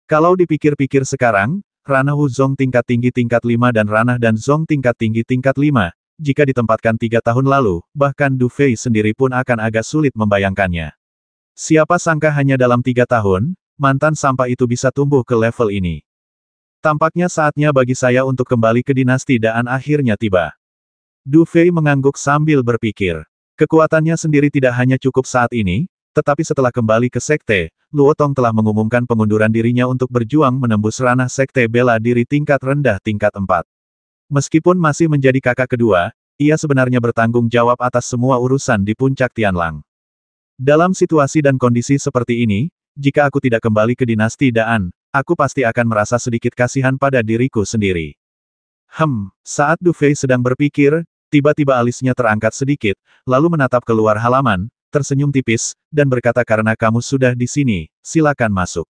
Kalau dipikir-pikir sekarang, ranah Wu Zong tingkat tinggi tingkat 5 dan ranah Dan Zong tingkat tinggi tingkat 5, jika ditempatkan 3 tahun lalu, bahkan Du Fei sendiri pun akan agak sulit membayangkannya. Siapa sangka hanya dalam 3 tahun, mantan sampah itu bisa tumbuh ke level ini. Tampaknya saatnya bagi saya untuk kembali ke dinasti Daan akhirnya tiba. Du Fei mengangguk sambil berpikir. Kekuatannya sendiri tidak hanya cukup saat ini, tetapi setelah kembali ke sekte, Luotong telah mengumumkan pengunduran dirinya untuk berjuang menembus ranah sekte bela diri tingkat rendah tingkat 4. Meskipun masih menjadi kakak kedua, ia sebenarnya bertanggung jawab atas semua urusan di puncak Tianlang. Dalam situasi dan kondisi seperti ini, jika aku tidak kembali ke dinasti Daan, aku pasti akan merasa sedikit kasihan pada diriku sendiri. Saat Du Fei sedang berpikir, tiba-tiba alisnya terangkat sedikit, lalu menatap keluar halaman, tersenyum tipis, dan berkata, "Karena kamu sudah di sini, silakan masuk."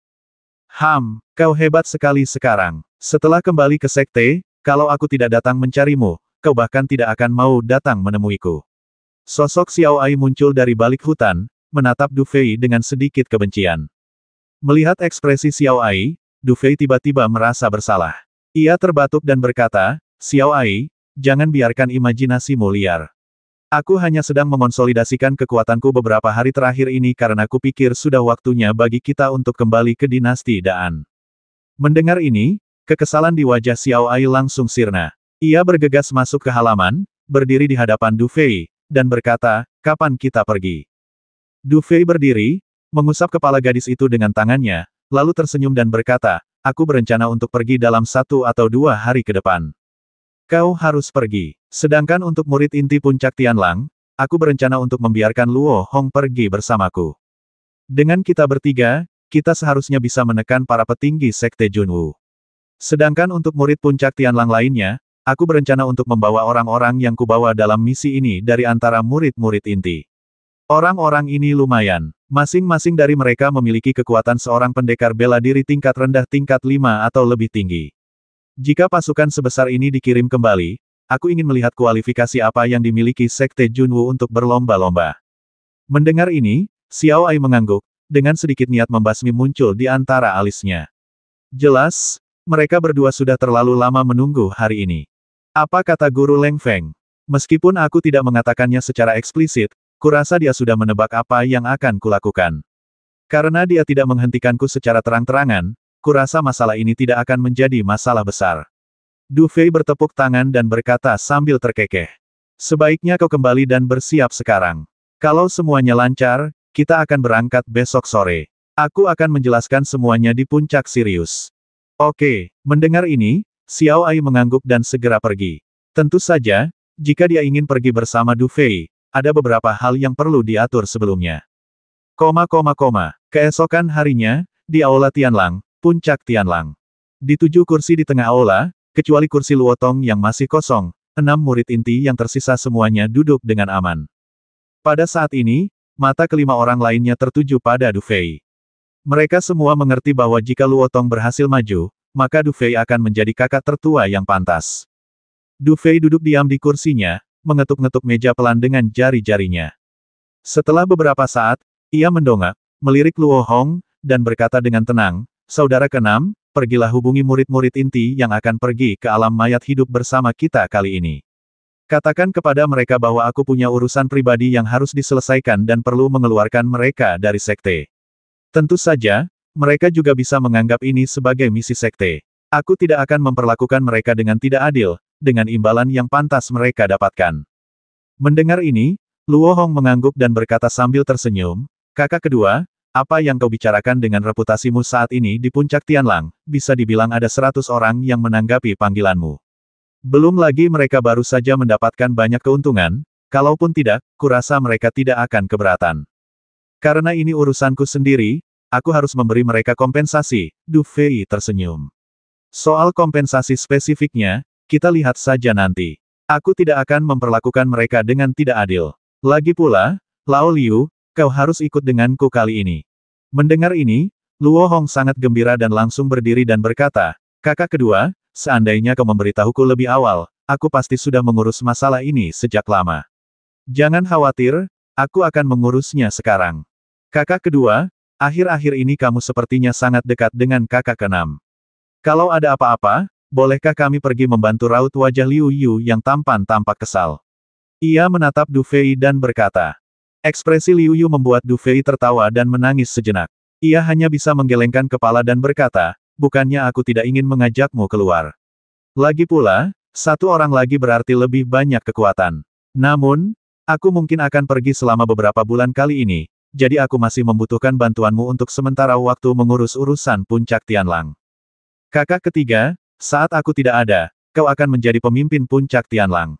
Kau hebat sekali sekarang. Setelah kembali ke sekte, kalau aku tidak datang mencarimu, kau bahkan tidak akan mau datang menemuiku. Sosok Xiao Ai muncul dari balik hutan, menatap Du Fei dengan sedikit kebencian. Melihat ekspresi Xiao Ai, Du Fei tiba-tiba merasa bersalah. Ia terbatuk dan berkata, "Xiao Ai, jangan biarkan imajinasimu liar. Aku hanya sedang mengonsolidasikan kekuatanku beberapa hari terakhir ini karena kupikir sudah waktunya bagi kita untuk kembali ke dinasti Daan." Mendengar ini, kekesalan di wajah Xiao Ai langsung sirna. Ia bergegas masuk ke halaman, berdiri di hadapan Du Fei, dan berkata, "Kapan kita pergi?" Du Fei berdiri, mengusap kepala gadis itu dengan tangannya, lalu tersenyum dan berkata, "Aku berencana untuk pergi dalam 1 atau 2 hari ke depan. Kau harus pergi. Sedangkan untuk murid inti puncak Tianlang, aku berencana untuk membiarkan Luo Hong pergi bersamaku. Dengan kita bertiga, kita seharusnya bisa menekan para petinggi sekte Junwu. Sedangkan untuk murid puncak Tianlang lainnya, aku berencana untuk membawa orang-orang yang kubawa dalam misi ini dari antara murid-murid inti. Orang-orang ini lumayan. Masing-masing dari mereka memiliki kekuatan seorang pendekar bela diri tingkat rendah tingkat 5 atau lebih tinggi. Jika pasukan sebesar ini dikirim kembali, aku ingin melihat kualifikasi apa yang dimiliki sekte Junwu untuk berlomba-lomba." Mendengar ini, Xiao Ai mengangguk, dengan sedikit niat membasmi muncul di antara alisnya. Jelas, mereka berdua sudah terlalu lama menunggu hari ini. Apa kata Guru Leng Feng? Meskipun aku tidak mengatakannya secara eksplisit, kurasa dia sudah menebak apa yang akan kulakukan. Karena dia tidak menghentikanku secara terang-terangan, kurasa masalah ini tidak akan menjadi masalah besar. Du Fei bertepuk tangan dan berkata sambil terkekeh. "Sebaiknya kau kembali dan bersiap sekarang. Kalau semuanya lancar, kita akan berangkat besok sore." Aku akan menjelaskan semuanya di puncak Sirius. Oke, mendengar ini, Xiao Ai mengangguk dan segera pergi. Tentu saja, jika dia ingin pergi bersama Du Fei, ada beberapa hal yang perlu diatur sebelumnya. Keesokan harinya, di Aula Tianlang, puncak Tianlang. Di 7 kursi di tengah aula, kecuali kursi Luotong yang masih kosong, 6 murid inti yang tersisa semuanya duduk dengan aman. Pada saat ini, mata kelima orang lainnya tertuju pada Du Fei. Mereka semua mengerti bahwa jika Luotong berhasil maju, maka Du Fei akan menjadi kakak tertua yang pantas. Du Fei duduk diam di kursinya, mengetuk-ngetuk meja pelan dengan jari-jarinya. Setelah beberapa saat, ia mendongak, melirik Luo Hong, dan berkata dengan tenang, "Saudara keenam, pergilah hubungi murid-murid inti yang akan pergi ke alam mayat hidup bersama kita kali ini. Katakan kepada mereka bahwa aku punya urusan pribadi yang harus diselesaikan dan perlu mengeluarkan mereka dari sekte. Tentu saja, mereka juga bisa menganggap ini sebagai misi sekte. Aku tidak akan memperlakukan mereka dengan tidak adil, dengan imbalan yang pantas mereka dapatkan." Mendengar ini, Luo Hong mengangguk dan berkata sambil tersenyum, "Kakak kedua, apa yang kau bicarakan dengan reputasimu saat ini di puncak Tianlang, bisa dibilang ada 100 orang yang menanggapi panggilanmu. Belum lagi mereka baru saja mendapatkan banyak keuntungan, kalaupun tidak, kurasa mereka tidak akan keberatan. Karena ini urusanku sendiri, aku harus memberi mereka kompensasi." Du Fei tersenyum. "Soal kompensasi spesifiknya, kita lihat saja nanti. Aku tidak akan memperlakukan mereka dengan tidak adil. Lagi pula, Lao Liu, kau harus ikut denganku kali ini." Mendengar ini, Luo Hong sangat gembira dan langsung berdiri dan berkata, "Kakak kedua, seandainya kau memberitahuku lebih awal, aku pasti sudah mengurus masalah ini sejak lama. Jangan khawatir, aku akan mengurusnya sekarang. Kakak kedua, akhir-akhir ini kamu sepertinya sangat dekat dengan kakak keenam. Kalau ada apa-apa, bolehkah kami pergi membantu?" Raut wajah Liu Yu yang tampan tampak kesal. Ia menatap Du Fei dan berkata. Ekspresi Liu Yu membuat Du Fei tertawa dan menangis sejenak. Ia hanya bisa menggelengkan kepala dan berkata, "Bukannya aku tidak ingin mengajakmu keluar. Lagi pula, satu orang lagi berarti lebih banyak kekuatan. Namun, aku mungkin akan pergi selama beberapa bulan kali ini, jadi aku masih membutuhkan bantuanmu untuk sementara waktu mengurus urusan puncak Tianlang. Kakak ketiga, saat aku tidak ada, kau akan menjadi pemimpin puncak Tianlang.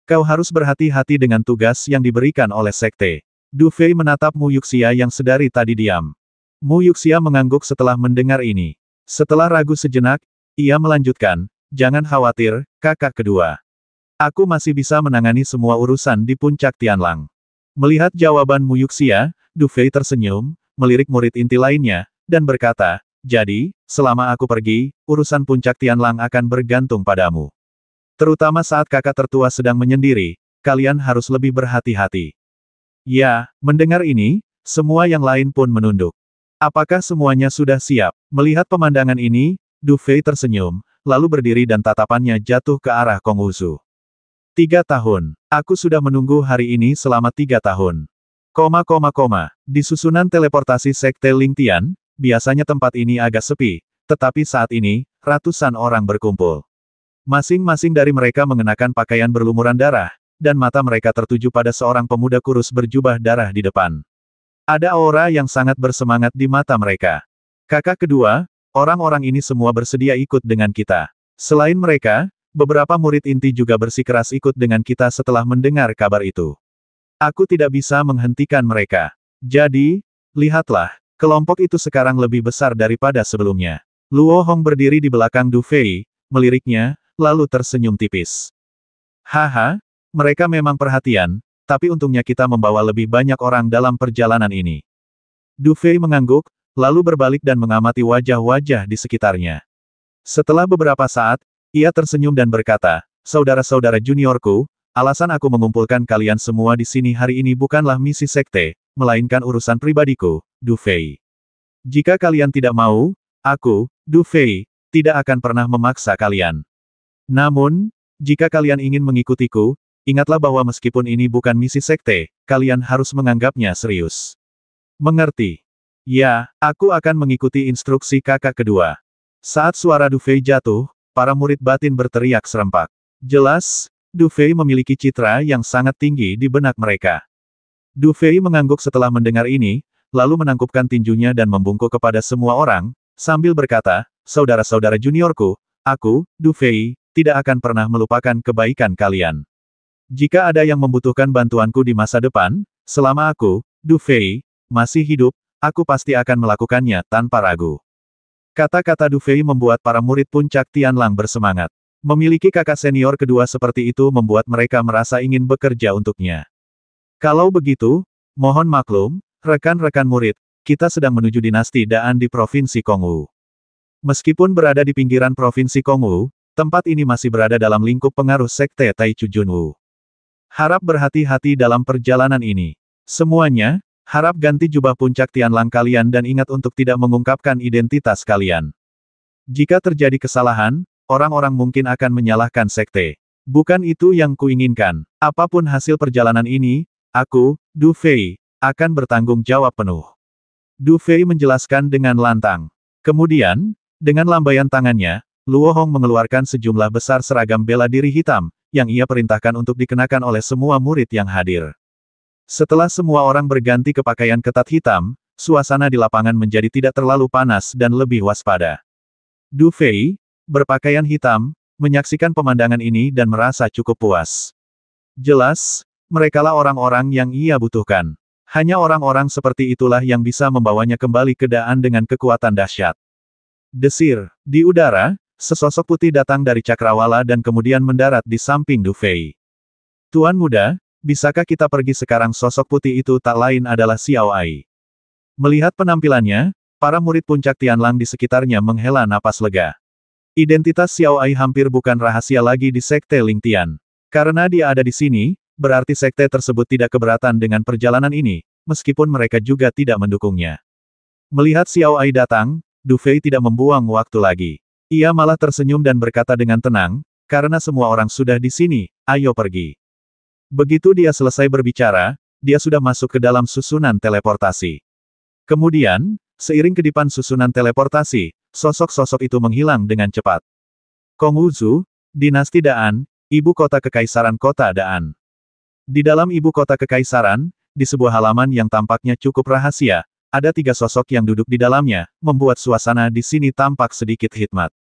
Kau harus berhati-hati dengan tugas yang diberikan oleh sekte." Du Fei menatap Mu Yuxia yang sedari tadi diam. Mu Yuxia mengangguk setelah mendengar ini. Setelah ragu sejenak, ia melanjutkan, "Jangan khawatir, kakak kedua. Aku masih bisa menangani semua urusan di puncak Tianlang." Melihat jawaban Mu Yuxia, Du Fei tersenyum, melirik murid inti lainnya, dan berkata, "Jadi, selama aku pergi, urusan puncak Tianlang akan bergantung padamu. Terutama saat kakak tertua sedang menyendiri, kalian harus lebih berhati-hati." Ya, mendengar ini, semua yang lain pun menunduk. Apakah semuanya sudah siap? Melihat pemandangan ini, Du Fei tersenyum, lalu berdiri dan tatapannya jatuh ke arah Kong Wusu. 3 tahun. Aku sudah menunggu hari ini selama 3 tahun. Di susunan teleportasi Sekte Lingtian, biasanya tempat ini agak sepi, tetapi saat ini, ratusan orang berkumpul. Masing-masing dari mereka mengenakan pakaian berlumuran darah, dan mata mereka tertuju pada seorang pemuda kurus berjubah darah di depan. Ada aura yang sangat bersemangat di mata mereka. "Kakak kedua, orang-orang ini semua bersedia ikut dengan kita. Selain mereka, beberapa murid inti juga bersikeras ikut dengan kita setelah mendengar kabar itu. Aku tidak bisa menghentikan mereka. Jadi, lihatlah, kelompok itu sekarang lebih besar daripada sebelumnya." Luo Hong berdiri di belakang Du Fei, meliriknya, lalu tersenyum tipis. "Haha, mereka memang perhatian, tapi untungnya kita membawa lebih banyak orang dalam perjalanan ini." Du Fei mengangguk, lalu berbalik dan mengamati wajah-wajah di sekitarnya. Setelah beberapa saat, ia tersenyum dan berkata, "Saudara-saudara juniorku, alasan aku mengumpulkan kalian semua di sini hari ini bukanlah misi sekte, melainkan urusan pribadiku, Du Fei. Jika kalian tidak mau, aku, Du Fei, tidak akan pernah memaksa kalian. Namun, jika kalian ingin mengikutiku, ingatlah bahwa meskipun ini bukan misi sekte, kalian harus menganggapnya serius. Mengerti?" "Ya, aku akan mengikuti instruksi kakak kedua." Saat suara Du Fei jatuh, para murid batin berteriak serempak. Jelas, Du Fei memiliki citra yang sangat tinggi di benak mereka. Du Fei mengangguk setelah mendengar ini, lalu menangkupkan tinjunya dan membungkuk kepada semua orang, sambil berkata, "Saudara-saudara juniorku, aku, Du Fei, tidak akan pernah melupakan kebaikan kalian. Jika ada yang membutuhkan bantuanku di masa depan, selama aku, Du Fei, masih hidup, aku pasti akan melakukannya tanpa ragu." Kata-kata Du Fei membuat para murid puncak Tianlang bersemangat. Memiliki kakak senior kedua seperti itu membuat mereka merasa ingin bekerja untuknya. Kalau begitu, mohon maklum, rekan-rekan murid, kita sedang menuju dinasti Daan di Provinsi Kongwu. Meskipun berada di pinggiran Provinsi Kongwu, tempat ini masih berada dalam lingkup pengaruh Sekte Taichu Junwu. Harap berhati-hati dalam perjalanan ini. Semuanya, harap ganti jubah puncak Tianlang kalian dan ingat untuk tidak mengungkapkan identitas kalian. Jika terjadi kesalahan, orang-orang mungkin akan menyalahkan sekte. Bukan itu yang kuinginkan. Apapun hasil perjalanan ini, aku, Du Fei, akan bertanggung jawab penuh. Du Fei menjelaskan dengan lantang. Kemudian, dengan lambaian tangannya, Luo Hong mengeluarkan sejumlah besar seragam bela diri hitam, yang ia perintahkan untuk dikenakan oleh semua murid yang hadir. Setelah semua orang berganti ke pakaian ketat hitam, suasana di lapangan menjadi tidak terlalu panas dan lebih waspada. Du Fei, berpakaian hitam, menyaksikan pemandangan ini dan merasa cukup puas. Jelas, merekalah orang-orang yang ia butuhkan. Hanya orang-orang seperti itulah yang bisa membawanya kembali ke Daan dengan kekuatan dahsyat. Desir, di udara, sesosok putih datang dari cakrawala dan kemudian mendarat di samping Du Fei. "Tuan muda, bisakah kita pergi sekarang?" Sosok putih itu tak lain adalah Xiao Ai. Melihat penampilannya, para murid puncak Tianlang di sekitarnya menghela napas lega. Identitas Xiao Ai hampir bukan rahasia lagi di Sekte Lingtian. Karena dia ada di sini, berarti sekte tersebut tidak keberatan dengan perjalanan ini, meskipun mereka juga tidak mendukungnya. Melihat Xiao Ai datang, Du Fei tidak membuang waktu lagi. Ia malah tersenyum dan berkata dengan tenang, "Karena semua orang sudah di sini, ayo pergi." Begitu dia selesai berbicara, dia sudah masuk ke dalam susunan teleportasi. Kemudian, seiring kedipan susunan teleportasi, sosok-sosok itu menghilang dengan cepat. Kongwu, Dinasti Daan, Ibu Kota Kekaisaran Kota Daan. Di dalam Ibu Kota Kekaisaran, di sebuah halaman yang tampaknya cukup rahasia, ada 3 sosok yang duduk di dalamnya, membuat suasana di sini tampak sedikit hikmat.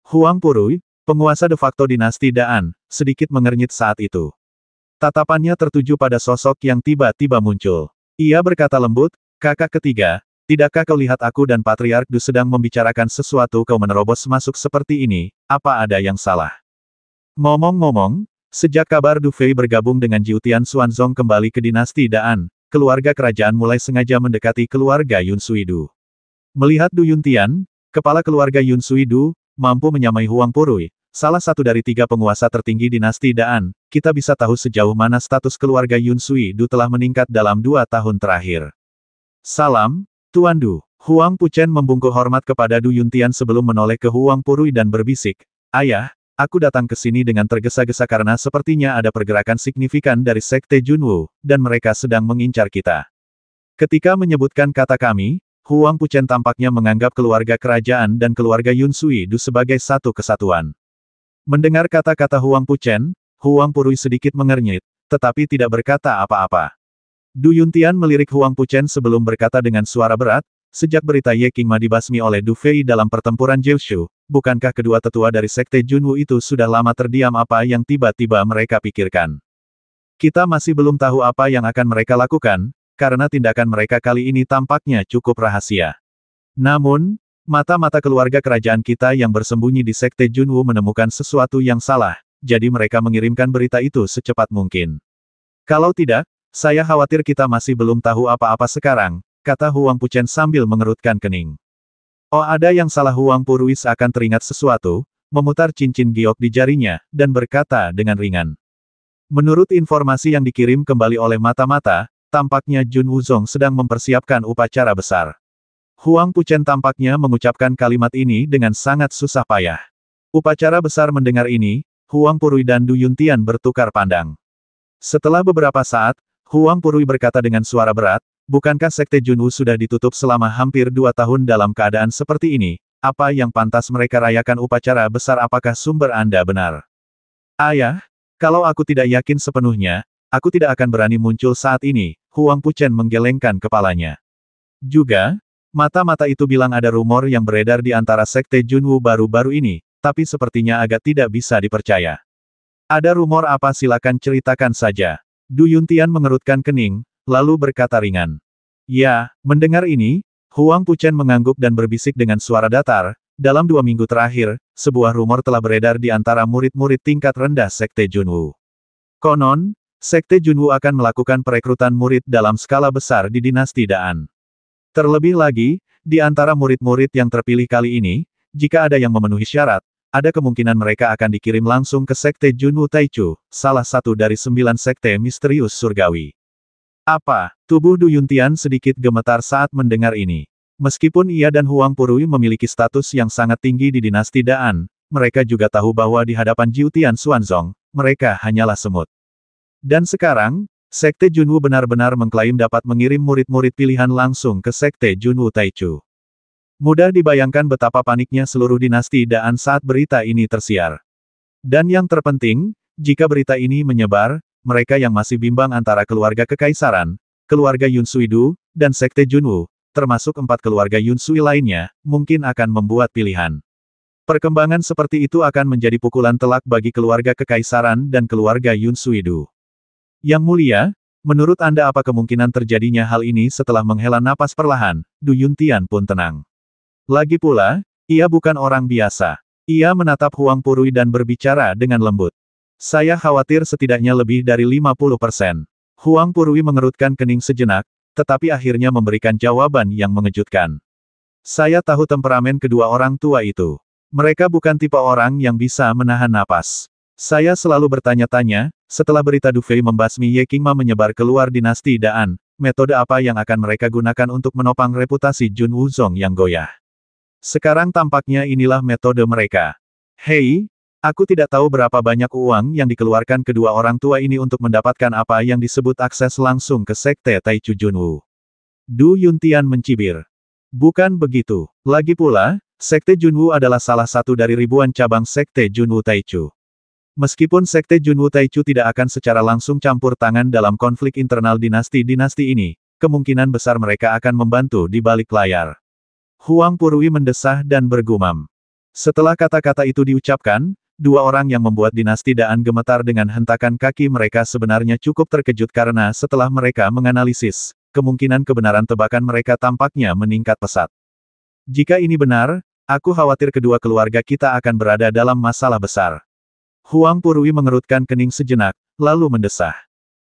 Huang Purui, penguasa de facto Dinasti Daan, sedikit mengernyit saat itu. Tatapannya tertuju pada sosok yang tiba-tiba muncul. Ia berkata lembut, "Kakak ketiga, tidakkah kau lihat aku dan Patriark Du sedang membicarakan sesuatu? Kau menerobos masuk seperti ini, apa ada yang salah?" Ngomong-ngomong, sejak kabar Du Fei bergabung dengan Jiutian Xuanzong kembali ke Dinasti Daan, keluarga kerajaan mulai sengaja mendekati keluarga Yun Suidu. Melihat Du Yuntian, kepala keluarga Yun Suidu, mampu menyamai Huang Purui, salah satu dari 3 penguasa tertinggi Dinasti Daan, kita bisa tahu sejauh mana status keluarga Yun Suidu telah meningkat dalam 2 tahun terakhir. "Salam, Tuan Du." Huang Puchen membungkuk hormat kepada Du Yuntian sebelum menoleh ke Huang Purui dan berbisik, "Ayah, aku datang ke sini dengan tergesa-gesa karena sepertinya ada pergerakan signifikan dari Sekte Junwu, dan mereka sedang mengincar kita." Ketika menyebutkan kata kami, Huang Puchen tampaknya menganggap keluarga kerajaan dan keluarga Yun Suidu sebagai satu kesatuan. Mendengar kata-kata Huang Puchen, Huang Purui sedikit mengernyit, tetapi tidak berkata apa-apa. Du Yuntian melirik Huang Puchen sebelum berkata dengan suara berat, "Sejak berita Ye Qingma dibasmi oleh Du Fei dalam pertempuran Jiushu, bukankah kedua tetua dari Sekte Junwu itu sudah lama terdiam? Apa yang tiba-tiba mereka pikirkan? Kita masih belum tahu apa yang akan mereka lakukan, karena tindakan mereka kali ini tampaknya cukup rahasia. Namun, mata-mata keluarga kerajaan kita yang bersembunyi di Sekte Junwu menemukan sesuatu yang salah, jadi mereka mengirimkan berita itu secepat mungkin. Kalau tidak, saya khawatir kita masih belum tahu apa-apa sekarang," kata Huang Puchen sambil mengerutkan kening. "Oh, ada yang salah." Huang Purui akan teringat sesuatu, memutar cincin giok di jarinya, dan berkata dengan ringan. Menurut informasi yang dikirim kembali oleh mata-mata, tampaknya Jun Wuzong sedang mempersiapkan upacara besar. Huang Puchen tampaknya mengucapkan kalimat ini dengan sangat susah payah. Upacara besar. Mendengar ini, Huang Purui dan Du Yuntian bertukar pandang. Setelah beberapa saat, Huang Purui berkata dengan suara berat, "Bukankah Sekte Junwu sudah ditutup selama hampir 2 tahun dalam keadaan seperti ini? Apa yang pantas mereka rayakan upacara besar? Apakah sumber Anda benar?" "Ayah, kalau aku tidak yakin sepenuhnya, aku tidak akan berani muncul saat ini." Huang Puchen menggelengkan kepalanya. Juga, mata-mata itu bilang ada rumor yang beredar di antara Sekte Junwu baru-baru ini, tapi sepertinya agak tidak bisa dipercaya. Ada rumor apa, silakan ceritakan saja. Du Yuntian mengerutkan kening, lalu berkata ringan. Ya, mendengar ini, Huang Puchen mengangguk dan berbisik dengan suara datar, dalam 2 minggu terakhir, sebuah rumor telah beredar di antara murid-murid tingkat rendah Sekte Junwu. Konon, Sekte Junwu akan melakukan perekrutan murid dalam skala besar di dinasti Daan. Terlebih lagi, di antara murid-murid yang terpilih kali ini, jika ada yang memenuhi syarat, ada kemungkinan mereka akan dikirim langsung ke Sekte Junwu Taichu, salah satu dari 9 sekte misterius surgawi. Apa? Tubuh Du Yuntian sedikit gemetar saat mendengar ini. Meskipun ia dan Huang Purui memiliki status yang sangat tinggi di dinasti Daan, mereka juga tahu bahwa di hadapan Jiutian Xuanzong, mereka hanyalah semut. Dan sekarang, Sekte Junwu benar-benar mengklaim dapat mengirim murid-murid pilihan langsung ke Sekte Junwu Taichu. Mudah dibayangkan betapa paniknya seluruh dinasti Daan saat berita ini tersiar. Dan yang terpenting, jika berita ini menyebar, mereka yang masih bimbang antara keluarga kekaisaran, keluarga Yun Suidu, dan Sekte Junwu, termasuk 4 keluarga Yun Sui lainnya, mungkin akan membuat pilihan. Perkembangan seperti itu akan menjadi pukulan telak bagi keluarga kekaisaran dan keluarga Yun Suidu. Yang mulia, menurut Anda apa kemungkinan terjadinya hal ini? Setelah menghela napas perlahan, Du Yuntian pun tenang. Lagi pula, ia bukan orang biasa. Ia menatap Huang Purui dan berbicara dengan lembut. Saya khawatir setidaknya lebih dari 50%. Huang Purui mengerutkan kening sejenak, tetapi akhirnya memberikan jawaban yang mengejutkan. Saya tahu temperamen kedua orang tua itu. Mereka bukan tipe orang yang bisa menahan napas. Saya selalu bertanya-tanya, setelah berita Du Fei membasmi Ye Qingma menyebar keluar dinasti Daan, metode apa yang akan mereka gunakan untuk menopang reputasi Jun Wuzong yang goyah. Sekarang tampaknya inilah metode mereka. Hei, aku tidak tahu berapa banyak uang yang dikeluarkan kedua orang tua ini untuk mendapatkan apa yang disebut akses langsung ke Sekte Taichu Junwu. Du Yuntian mencibir. Bukan begitu. Lagi pula, Sekte Junwu adalah salah satu dari ribuan cabang Sekte Junwu Taichu. Meskipun Sekte Junwu Taichu tidak akan secara langsung campur tangan dalam konflik internal dinasti-dinasti ini, kemungkinan besar mereka akan membantu di balik layar. Huang Purui mendesah dan bergumam. Setelah kata-kata itu diucapkan, 2 orang yang membuat dinasti Daan gemetar dengan hentakan kaki mereka sebenarnya cukup terkejut karena setelah mereka menganalisis, kemungkinan kebenaran tebakan mereka tampaknya meningkat pesat. Jika ini benar, aku khawatir kedua keluarga kita akan berada dalam masalah besar. Huang Purui mengerutkan kening sejenak, lalu mendesah.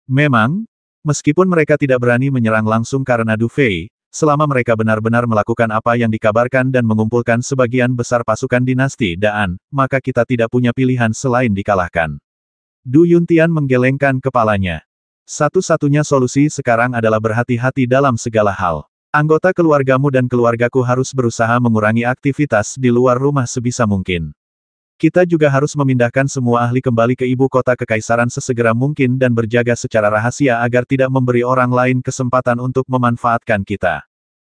Memang, meskipun mereka tidak berani menyerang langsung karena Du Fei, selama mereka benar-benar melakukan apa yang dikabarkan dan mengumpulkan sebagian besar pasukan dinasti Daan, maka kita tidak punya pilihan selain dikalahkan. Du Yuntian menggelengkan kepalanya. Satu-satunya solusi sekarang adalah berhati-hati dalam segala hal. Anggota keluargamu dan keluargaku harus berusaha mengurangi aktivitas di luar rumah sebisa mungkin. Kita juga harus memindahkan semua ahli kembali ke ibu kota kekaisaran sesegera mungkin dan berjaga secara rahasia agar tidak memberi orang lain kesempatan untuk memanfaatkan kita.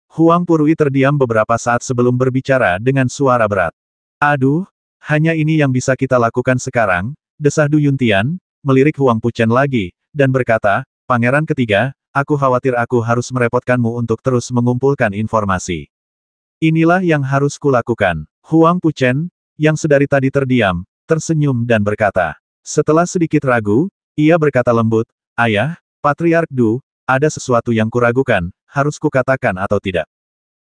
Huang Purui terdiam beberapa saat sebelum berbicara dengan suara berat. Aduh, hanya ini yang bisa kita lakukan sekarang, desah Du Yuntian, melirik Huang Puchen lagi, dan berkata, Pangeran ketiga, aku khawatir aku harus merepotkanmu untuk terus mengumpulkan informasi. Inilah yang harus kulakukan. Huang Puchen, yang sedari tadi terdiam, tersenyum dan berkata. Setelah sedikit ragu, ia berkata lembut, Ayah, Patriark Du, ada sesuatu yang kuragukan, harus kukatakan atau tidak?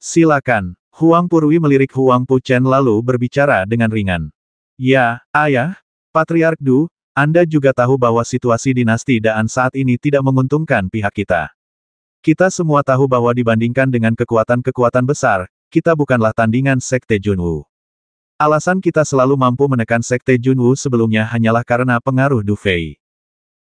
Silakan. Huang Purui melirik Huang Puchen lalu berbicara dengan ringan. Ya, Ayah, Patriark Du, Anda juga tahu bahwa situasi dinasti Daan saat ini tidak menguntungkan pihak kita. Kita semua tahu bahwa dibandingkan dengan kekuatan-kekuatan besar, kita bukanlah tandingan Sekte Junwu. Alasan kita selalu mampu menekan Sekte Junwu sebelumnya hanyalah karena pengaruh Du Fei.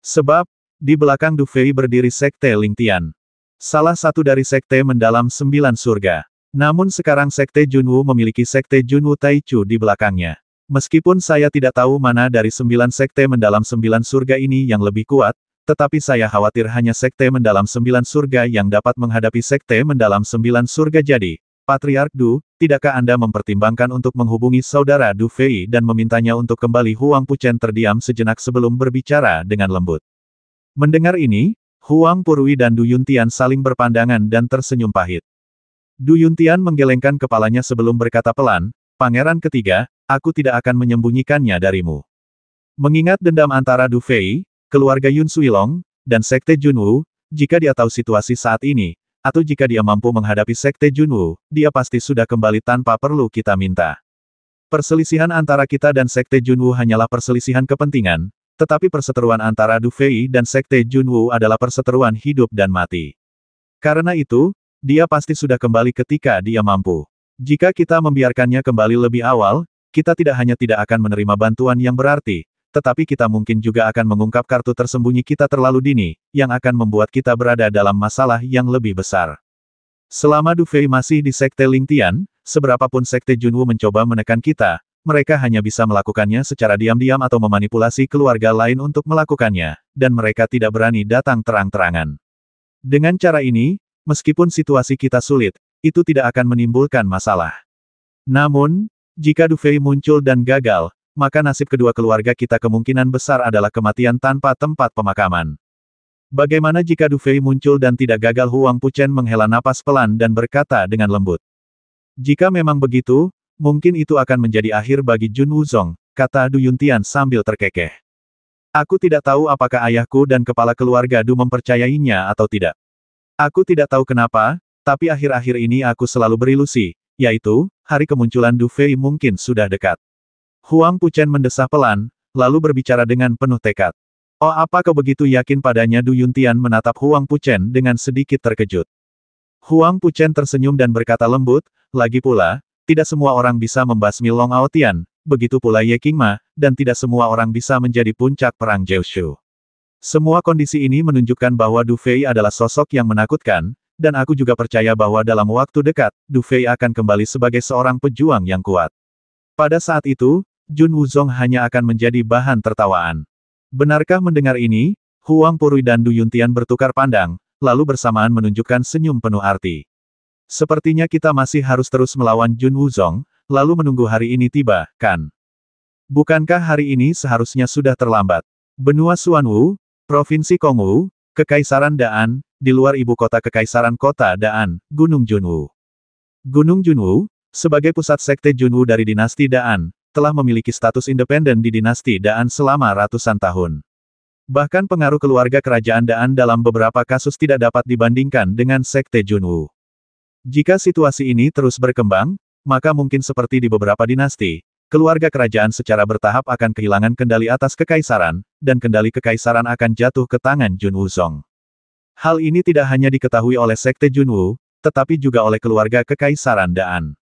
Sebab, di belakang Du Fei berdiri Sekte Lingtian. Salah satu dari Sekte mendalam 9 surga. Namun sekarang Sekte Junwu memiliki Sekte Junwu Taichu di belakangnya. Meskipun saya tidak tahu mana dari 9 Sekte mendalam 9 surga ini yang lebih kuat, tetapi saya khawatir hanya Sekte mendalam 9 surga yang dapat menghadapi Sekte mendalam 9 surga. Jadi, Patriark Du, tidakkah Anda mempertimbangkan untuk menghubungi saudara Du Fei dan memintanya untuk kembali? Huang Puchen terdiam sejenak sebelum berbicara dengan lembut. Mendengar ini, Huang Purui dan Du Yuntian saling berpandangan dan tersenyum pahit. Du Yuntian menggelengkan kepalanya sebelum berkata pelan, Pangeran ketiga, aku tidak akan menyembunyikannya darimu. Mengingat dendam antara Du Fei, keluarga Yun Suilong, dan Sekte Junwu, jika dia tahu situasi saat ini, atau jika dia mampu menghadapi Sekte Junwu, dia pasti sudah kembali tanpa perlu kita minta. Perselisihan antara kita dan Sekte Junwu hanyalah perselisihan kepentingan, tetapi perseteruan antara Du Fei dan Sekte Junwu adalah perseteruan hidup dan mati. Karena itu, dia pasti sudah kembali ketika dia mampu. Jika kita membiarkannya kembali lebih awal, kita tidak hanya tidak akan menerima bantuan yang berarti, tetapi kita mungkin juga akan mengungkap kartu tersembunyi kita terlalu dini, yang akan membuat kita berada dalam masalah yang lebih besar. Selama Du Fei masih di Sekte Lingtian, seberapapun Sekte Junwu mencoba menekan kita, mereka hanya bisa melakukannya secara diam-diam atau memanipulasi keluarga lain untuk melakukannya, dan mereka tidak berani datang terang-terangan. Dengan cara ini, meskipun situasi kita sulit, itu tidak akan menimbulkan masalah. Namun, jika Du Fei muncul dan gagal, maka nasib kedua keluarga kita kemungkinan besar adalah kematian tanpa tempat pemakaman. Bagaimana jika Du Fei muncul dan tidak gagal? Huang Puchen menghela napas pelan dan berkata dengan lembut. Jika memang begitu, mungkin itu akan menjadi akhir bagi Jun Wuzong, kata Du Yuntian sambil terkekeh. Aku tidak tahu apakah ayahku dan kepala keluarga Du mempercayainya atau tidak. Aku tidak tahu kenapa, tapi akhir-akhir ini aku selalu berilusi, yaitu, hari kemunculan Du Fei mungkin sudah dekat. Huang Puchen mendesah pelan, lalu berbicara dengan penuh tekad. Oh, apa kau begitu yakin padanya? Du Yuntian menatap Huang Puchen dengan sedikit terkejut. Huang Puchen tersenyum dan berkata lembut, lagi pula, tidak semua orang bisa membasmi Long Aotian, begitu pula Ye Qingma, dan tidak semua orang bisa menjadi puncak perang Jiushu. Semua kondisi ini menunjukkan bahwa Du Fei adalah sosok yang menakutkan, dan aku juga percaya bahwa dalam waktu dekat, Du Fei akan kembali sebagai seorang pejuang yang kuat. Pada saat itu, Jun Wuzong hanya akan menjadi bahan tertawaan. Benarkah mendengar ini? Huang Purui dan Du Yuntian bertukar pandang, lalu bersamaan menunjukkan senyum penuh arti. Sepertinya kita masih harus terus melawan Jun Wuzong, lalu menunggu hari ini tiba, kan? Bukankah hari ini seharusnya sudah terlambat? Benua Xuanwu, Provinsi Kongwu, Kekaisaran Daan, di luar ibu kota Kekaisaran Kota Daan, Gunung Junwu. Gunung Junwu, sebagai pusat Sekte Junwu dari dinasti Daan, telah memiliki status independen di dinasti Daan selama ratusan tahun. Bahkan pengaruh keluarga kerajaan Daan dalam beberapa kasus tidak dapat dibandingkan dengan Sekte Junwu. Jika situasi ini terus berkembang, maka mungkin seperti di beberapa dinasti, keluarga kerajaan secara bertahap akan kehilangan kendali atas kekaisaran, dan kendali kekaisaran akan jatuh ke tangan Jun Wuzong. Hal ini tidak hanya diketahui oleh Sekte Junwu, tetapi juga oleh keluarga kekaisaran Daan.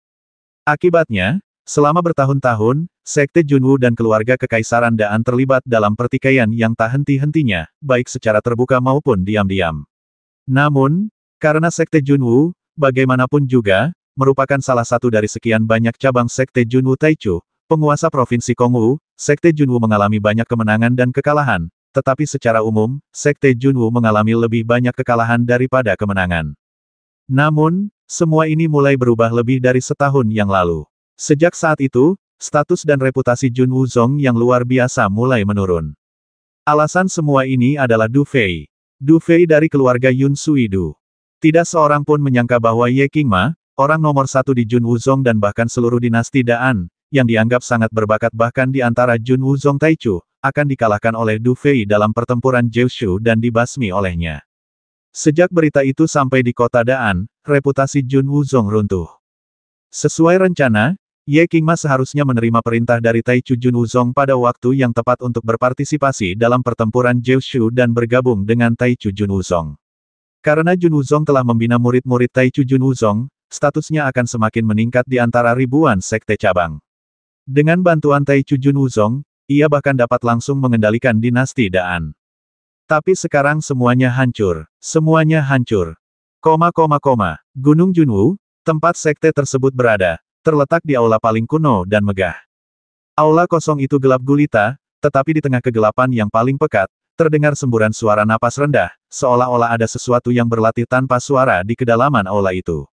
Akibatnya, selama bertahun-tahun, Sekte Junwu dan keluarga kekaisaran Daan terlibat dalam pertikaian yang tak henti-hentinya, baik secara terbuka maupun diam-diam. Namun, karena Sekte Junwu, bagaimanapun juga, merupakan salah satu dari sekian banyak cabang Sekte Junwu Taichu, penguasa Provinsi Kongwu, Sekte Junwu mengalami banyak kemenangan dan kekalahan, tetapi secara umum, Sekte Junwu mengalami lebih banyak kekalahan daripada kemenangan. Namun, semua ini mulai berubah lebih dari setahun yang lalu. Sejak saat itu, status dan reputasi Jun Wuzong yang luar biasa mulai menurun. Alasan semua ini adalah Du Fei. Du Fei dari keluarga Yun Suidu. Tidak seorang pun menyangka bahwa Ye Qingma, orang nomor satu di Jun Wuzong dan bahkan seluruh dinasti Daan, yang dianggap sangat berbakat bahkan di antara Jun Wuzong Taichu, akan dikalahkan oleh Du Fei dalam pertempuran Jiushu dan dibasmi olehnya. Sejak berita itu sampai di kota Daan, reputasi Jun Wuzong runtuh. Sesuai rencana, Ye Qingma seharusnya menerima perintah dari Taichu Jun Wuzong pada waktu yang tepat untuk berpartisipasi dalam pertempuran Jiushu dan bergabung dengan Taichu Jun Wuzong. Karena Jun Wuzong telah membina murid-murid Taichu Jun Wuzong, statusnya akan semakin meningkat di antara ribuan sekte cabang. Dengan bantuan Taichu Jun Wuzong, ia bahkan dapat langsung mengendalikan dinasti Daan. Tapi sekarang semuanya hancur. Semuanya hancur. Gunung Junwu, tempat sekte tersebut berada, terletak di aula paling kuno dan megah. Aula kosong itu gelap gulita, tetapi di tengah kegelapan yang paling pekat, terdengar semburan suara napas rendah, seolah-olah ada sesuatu yang berlatih tanpa suara di kedalaman aula itu.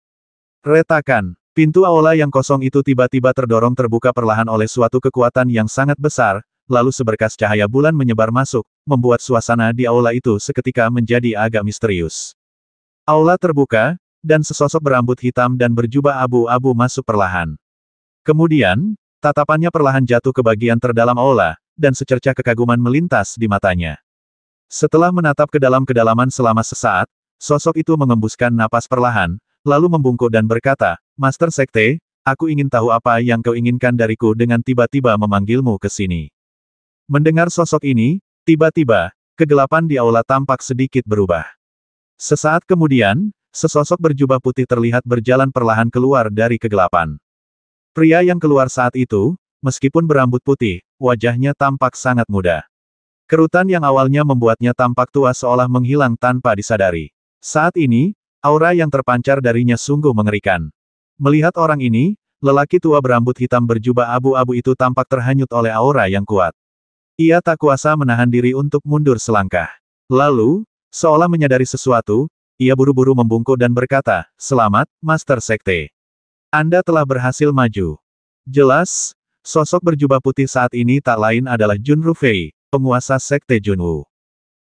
Retakan. Pintu aula yang kosong itu tiba-tiba terdorong terbuka perlahan oleh suatu kekuatan yang sangat besar, lalu seberkas cahaya bulan menyebar masuk, membuat suasana di aula itu seketika menjadi agak misterius. Aula terbuka, dan sesosok berambut hitam dan berjubah abu-abu masuk perlahan. Kemudian, tatapannya perlahan jatuh ke bagian terdalam aula, dan secercah kekaguman melintas di matanya. Setelah menatap ke dalam kedalaman selama sesaat, sosok itu mengembuskan napas perlahan, lalu membungkuk dan berkata, Master Sekte, aku ingin tahu apa yang kau inginkan dariku dengan tiba-tiba memanggilmu ke sini. Mendengar sosok ini, tiba-tiba, kegelapan di aula tampak sedikit berubah. Sesaat kemudian, sesosok berjubah putih terlihat berjalan perlahan keluar dari kegelapan. Pria yang keluar saat itu, meskipun berambut putih, wajahnya tampak sangat muda. Kerutan yang awalnya membuatnya tampak tua seolah menghilang tanpa disadari. Saat ini, aura yang terpancar darinya sungguh mengerikan. Melihat orang ini, lelaki tua berambut hitam berjubah abu-abu itu tampak terhanyut oleh aura yang kuat. Ia tak kuasa menahan diri untuk mundur selangkah. Lalu, seolah menyadari sesuatu, ia buru-buru membungkuk dan berkata, Selamat, Master Sekte. Anda telah berhasil maju. Jelas, sosok berjubah putih saat ini tak lain adalah Jun Rufei, penguasa Sekte Junwu.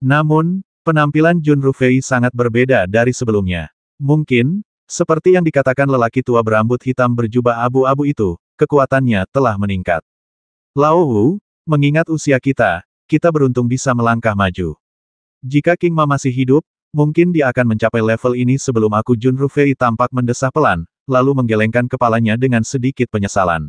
Namun, penampilan Jun Rufei sangat berbeda dari sebelumnya. Mungkin, seperti yang dikatakan lelaki tua berambut hitam berjubah abu-abu itu, kekuatannya telah meningkat. Lao Wu, mengingat usia kita beruntung bisa melangkah maju. Jika King Ma masih hidup, mungkin dia akan mencapai level ini sebelum aku. Jun Rufei tampak mendesah pelan, lalu menggelengkan kepalanya dengan sedikit penyesalan.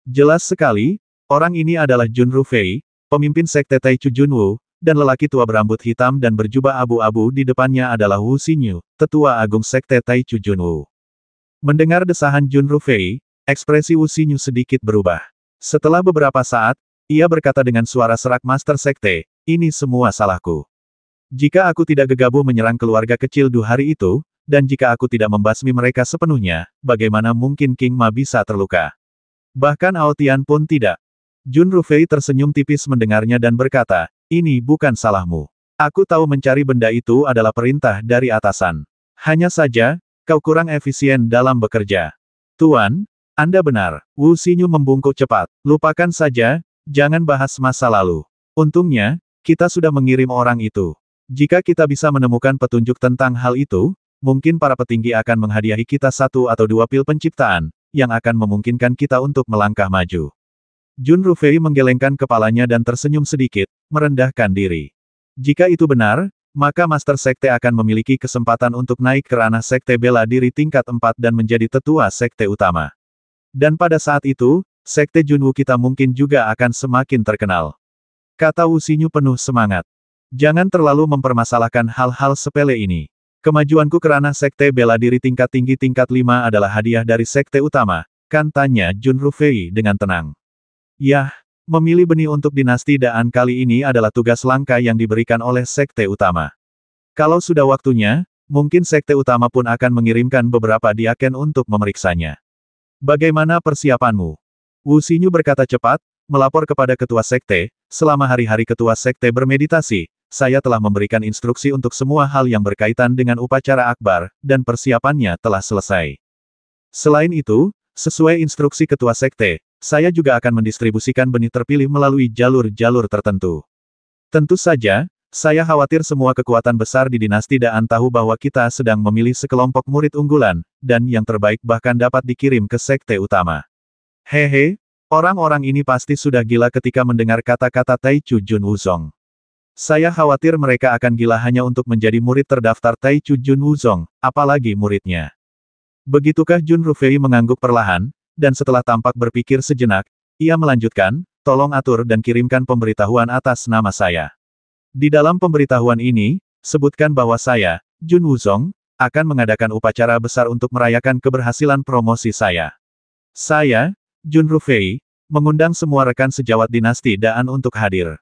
Jelas sekali, orang ini adalah Jun Rufei, pemimpin Sekte Taichu Junwu, dan lelaki tua berambut hitam dan berjubah abu-abu di depannya adalah Wu Xinyu, tetua agung Sekte Taichu Junwu. Mendengar desahan Jun Rufei, ekspresi Wu Xinyu sedikit berubah. Setelah beberapa saat, ia berkata dengan suara serak, Master Sekte, ini semua salahku. Jika aku tidak gegabah menyerang keluarga kecil Du hari itu, dan jika aku tidak membasmi mereka sepenuhnya, bagaimana mungkin King Ma bisa terluka? Bahkan Ao Tian pun tidak. Jun Rufei tersenyum tipis mendengarnya dan berkata, ini bukan salahmu. Aku tahu mencari benda itu adalah perintah dari atasan. Hanya saja, kau kurang efisien dalam bekerja. Tuan, Anda benar. Wu Xinyu membungkuk cepat. Lupakan saja, jangan bahas masa lalu. Untungnya, kita sudah mengirim orang itu. Jika kita bisa menemukan petunjuk tentang hal itu, mungkin para petinggi akan menghadiahi kita 1 atau 2 pil penciptaan, yang akan memungkinkan kita untuk melangkah maju. Jun Rufei menggelengkan kepalanya dan tersenyum sedikit, merendahkan diri. Jika itu benar, maka Master Sekte akan memiliki kesempatan untuk naik ke ranah Sekte Bela Diri tingkat 4 dan menjadi tetua Sekte Utama. Dan pada saat itu, Sekte Junwu kita mungkin juga akan semakin terkenal. Kata Wu Xinyu penuh semangat. Jangan terlalu mempermasalahkan hal-hal sepele ini. Kemajuanku ke ranah Sekte Bela Diri tingkat tinggi tingkat 5 adalah hadiah dari Sekte Utama, kan, tanya Jun Rufei dengan tenang. Yah, memilih benih untuk dinasti Daan kali ini adalah tugas langka yang diberikan oleh Sekte Utama. Kalau sudah waktunya, mungkin Sekte Utama pun akan mengirimkan beberapa diaken untuk memeriksanya. Bagaimana persiapanmu? Wu Xinyu berkata cepat, melapor kepada Ketua Sekte, selama hari-hari Ketua Sekte bermeditasi, saya telah memberikan instruksi untuk semua hal yang berkaitan dengan upacara akbar, dan persiapannya telah selesai. Selain itu, sesuai instruksi Ketua Sekte, saya juga akan mendistribusikan benih terpilih melalui jalur-jalur tertentu. Tentu saja, saya khawatir semua kekuatan besar di dinasti Daan tahu bahwa kita sedang memilih sekelompok murid unggulan, dan yang terbaik bahkan dapat dikirim ke Sekte Utama. Hehe, orang-orang ini pasti sudah gila ketika mendengar kata-kata Taichu Jun Wuzong. Saya khawatir mereka akan gila hanya untuk menjadi murid terdaftar Taichu Jun Wuzong, apalagi muridnya. Begitukah Jun Rufei mengangguk perlahan, dan setelah tampak berpikir sejenak, ia melanjutkan, tolong atur dan kirimkan pemberitahuan atas nama saya. Di dalam pemberitahuan ini, sebutkan bahwa saya, Jun Wuzong, akan mengadakan upacara besar untuk merayakan keberhasilan promosi saya. Saya, Jun Rufei, mengundang semua rekan sejawat dinasti Daan untuk hadir.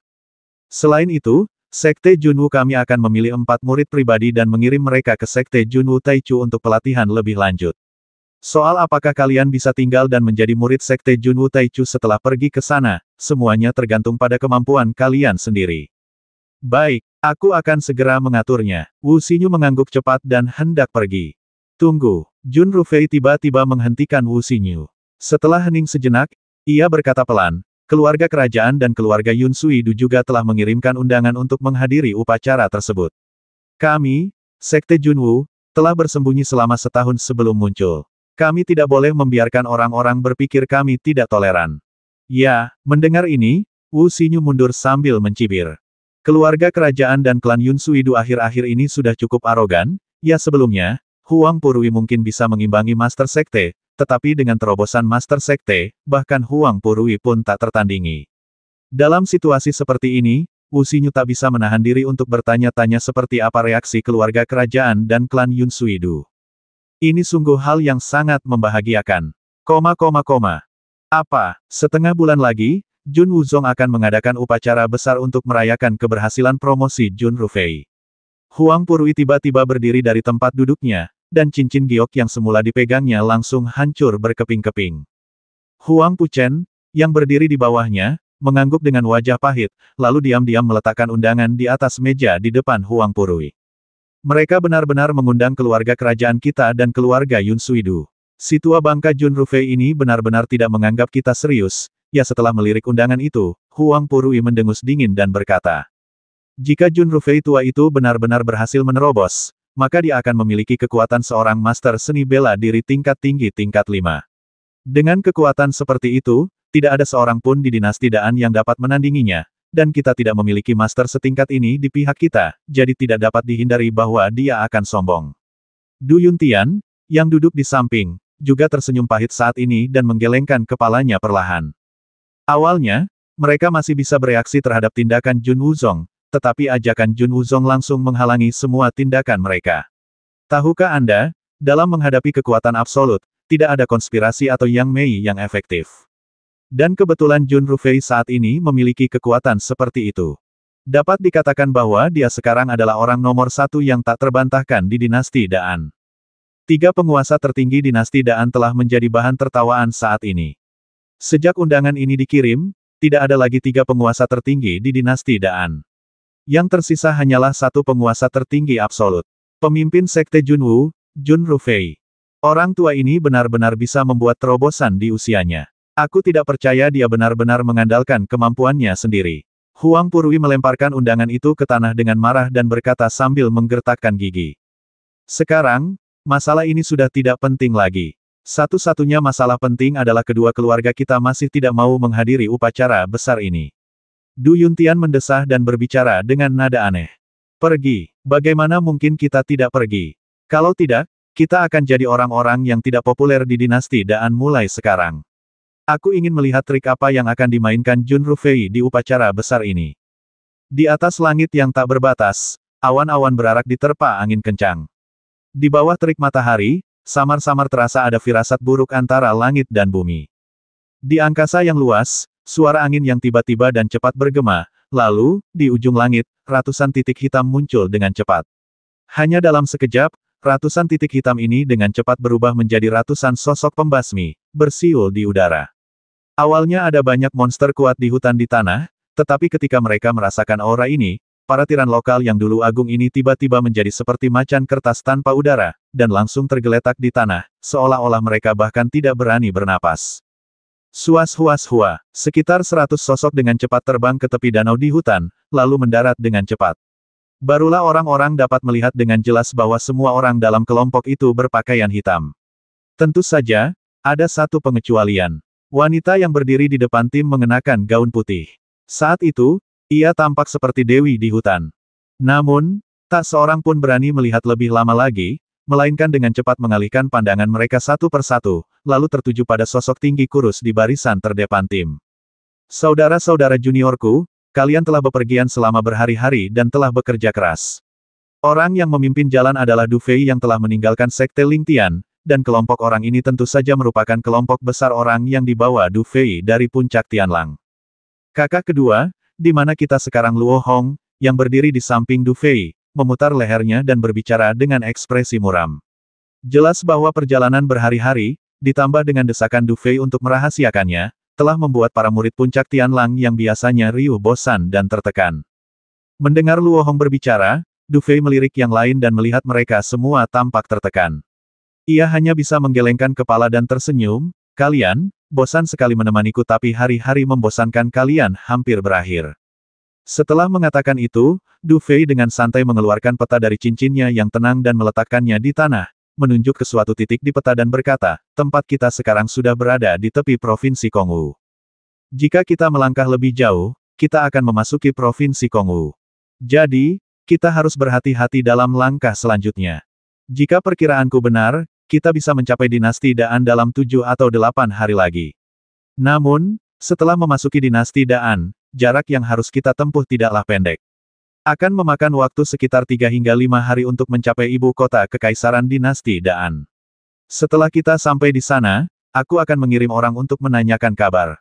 Selain itu, Sekte Junwu kami akan memilih 4 murid pribadi dan mengirim mereka ke Sekte Junwu Taichu untuk pelatihan lebih lanjut. Soal apakah kalian bisa tinggal dan menjadi murid Sekte Junwu Taichu setelah pergi ke sana, semuanya tergantung pada kemampuan kalian sendiri. Baik, aku akan segera mengaturnya. Wu Xinyu mengangguk cepat dan hendak pergi. Tunggu, Jun Rufei tiba-tiba menghentikan Wu Xinyu. Setelah hening sejenak, ia berkata pelan, keluarga kerajaan dan keluarga Yun Suidu juga telah mengirimkan undangan untuk menghadiri upacara tersebut. Kami, Sekte Junwu, telah bersembunyi selama setahun sebelum muncul. Kami tidak boleh membiarkan orang-orang berpikir kami tidak toleran. Ya, mendengar ini, Wu Xinyu mundur sambil mencibir. Keluarga kerajaan dan klan Yun Suidu akhir-akhir ini sudah cukup arogan, ya sebelumnya, Huang Purui mungkin bisa mengimbangi Master Sekte, tetapi dengan terobosan Master Sekte, bahkan Huang Purui pun tak tertandingi. Dalam situasi seperti ini, Wu Xinyu tak bisa menahan diri untuk bertanya-tanya seperti apa reaksi keluarga kerajaan dan klan Yun Suidu. Ini sungguh hal yang sangat membahagiakan. Apa, setengah bulan lagi, Jun Wuzong akan mengadakan upacara besar untuk merayakan keberhasilan promosi Jun Rufei. Huang Purui tiba-tiba berdiri dari tempat duduknya, dan cincin giok yang semula dipegangnya langsung hancur berkeping-keping. Huang Puchen, yang berdiri di bawahnya, mengangguk dengan wajah pahit, lalu diam-diam meletakkan undangan di atas meja di depan Huang Purui. Mereka benar-benar mengundang keluarga kerajaan kita dan keluarga Yun Suidu. Si tua bangka Jun Rufei ini benar-benar tidak menganggap kita serius, ya setelah melirik undangan itu, Huang Purui mendengus dingin dan berkata, jika Jun Rufei tua itu benar-benar berhasil menerobos, maka dia akan memiliki kekuatan seorang master seni bela diri tingkat tinggi tingkat 5. Dengan kekuatan seperti itu, tidak ada seorang pun di dinasti Daan yang dapat menandinginya, dan kita tidak memiliki master setingkat ini di pihak kita, jadi tidak dapat dihindari bahwa dia akan sombong. Du Yuntian, yang duduk di samping, juga tersenyum pahit saat ini dan menggelengkan kepalanya perlahan. Awalnya, mereka masih bisa bereaksi terhadap tindakan Jun Wuzong, tetapi ajakan Jun Wuzong langsung menghalangi semua tindakan mereka. Tahukah Anda, dalam menghadapi kekuatan absolut, tidak ada konspirasi atau Yang Mei yang efektif. Dan kebetulan Jun Rufei saat ini memiliki kekuatan seperti itu. Dapat dikatakan bahwa dia sekarang adalah orang nomor satu yang tak terbantahkan di dinasti Daan. 3 penguasa tertinggi dinasti Daan telah menjadi bahan tertawaan saat ini. Sejak undangan ini dikirim, tidak ada lagi 3 penguasa tertinggi di dinasti Daan. Yang tersisa hanyalah 1 penguasa tertinggi absolut. Pemimpin Sekte Junwu, Jun Rufei. Orang tua ini benar-benar bisa membuat terobosan di usianya. Aku tidak percaya dia benar-benar mengandalkan kemampuannya sendiri. Huang Purui melemparkan undangan itu ke tanah dengan marah dan berkata sambil menggertakkan gigi. Sekarang, masalah ini sudah tidak penting lagi. Satu-satunya masalah penting adalah kedua keluarga kita masih tidak mau menghadiri upacara besar ini. Du Yuntian mendesah dan berbicara dengan nada aneh. Pergi, bagaimana mungkin kita tidak pergi? Kalau tidak, kita akan jadi orang-orang yang tidak populer di dinasti Daan mulai sekarang. Aku ingin melihat trik apa yang akan dimainkan Jun Rufei di upacara besar ini. Di atas langit yang tak berbatas, awan-awan berarak diterpa angin kencang. Di bawah terik matahari, samar-samar terasa ada firasat buruk antara langit dan bumi. Di angkasa yang luas, suara angin yang tiba-tiba dan cepat bergema, lalu, di ujung langit, ratusan titik hitam muncul dengan cepat. Hanya dalam sekejap, ratusan titik hitam ini dengan cepat berubah menjadi ratusan sosok pembasmi, bersiul di udara. Awalnya ada banyak monster kuat di hutan di tanah, tetapi ketika mereka merasakan aura ini, para tiran lokal yang dulu agung ini tiba-tiba menjadi seperti macan kertas tanpa udara, dan langsung tergeletak di tanah, seolah-olah mereka bahkan tidak berani bernapas. Suas-huas-hua, sekitar 100 sosok dengan cepat terbang ke tepi danau di hutan, lalu mendarat dengan cepat. Barulah orang-orang dapat melihat dengan jelas bahwa semua orang dalam kelompok itu berpakaian hitam. Tentu saja, ada satu pengecualian. Wanita yang berdiri di depan tim mengenakan gaun putih. Saat itu, ia tampak seperti dewi di hutan. Namun, tak seorang pun berani melihat lebih lama lagi, melainkan dengan cepat mengalihkan pandangan mereka satu persatu, lalu tertuju pada sosok tinggi kurus di barisan terdepan tim. Saudara-saudara juniorku, kalian telah bepergian selama berhari-hari dan telah bekerja keras. Orang yang memimpin jalan adalah Du Fei yang telah meninggalkan Sekte Lingtian, dan kelompok orang ini tentu saja merupakan kelompok besar orang yang dibawa Du Fei dari puncak Tianlang. Kakak kedua, di mana kita sekarang? Luo Hong, yang berdiri di samping Du Fei, memutar lehernya dan berbicara dengan ekspresi muram. Jelas bahwa perjalanan berhari-hari, ditambah dengan desakan Du Fei untuk merahasiakannya, telah membuat para murid puncak Tianlang yang biasanya riuh bosan dan tertekan. Mendengar Luo Hong berbicara, Du Fei melirik yang lain dan melihat mereka semua tampak tertekan. Ia hanya bisa menggelengkan kepala dan tersenyum, kalian, bosan sekali menemaniku tapi hari-hari membosankan kalian hampir berakhir. Setelah mengatakan itu, Du Fei dengan santai mengeluarkan peta dari cincinnya yang tenang dan meletakkannya di tanah, menunjuk ke suatu titik di peta dan berkata, tempat kita sekarang sudah berada di tepi Provinsi Kongwu. Jika kita melangkah lebih jauh, kita akan memasuki Provinsi Kongwu. Jadi, kita harus berhati-hati dalam langkah selanjutnya. Jika perkiraanku benar, kita bisa mencapai dinasti Daan dalam 7 atau 8 hari lagi. Namun, setelah memasuki dinasti Daan, jarak yang harus kita tempuh tidaklah pendek. Akan memakan waktu sekitar 3 hingga 5 hari untuk mencapai ibu kota kekaisaran dinasti Daan. Setelah kita sampai di sana, aku akan mengirim orang untuk menanyakan kabar.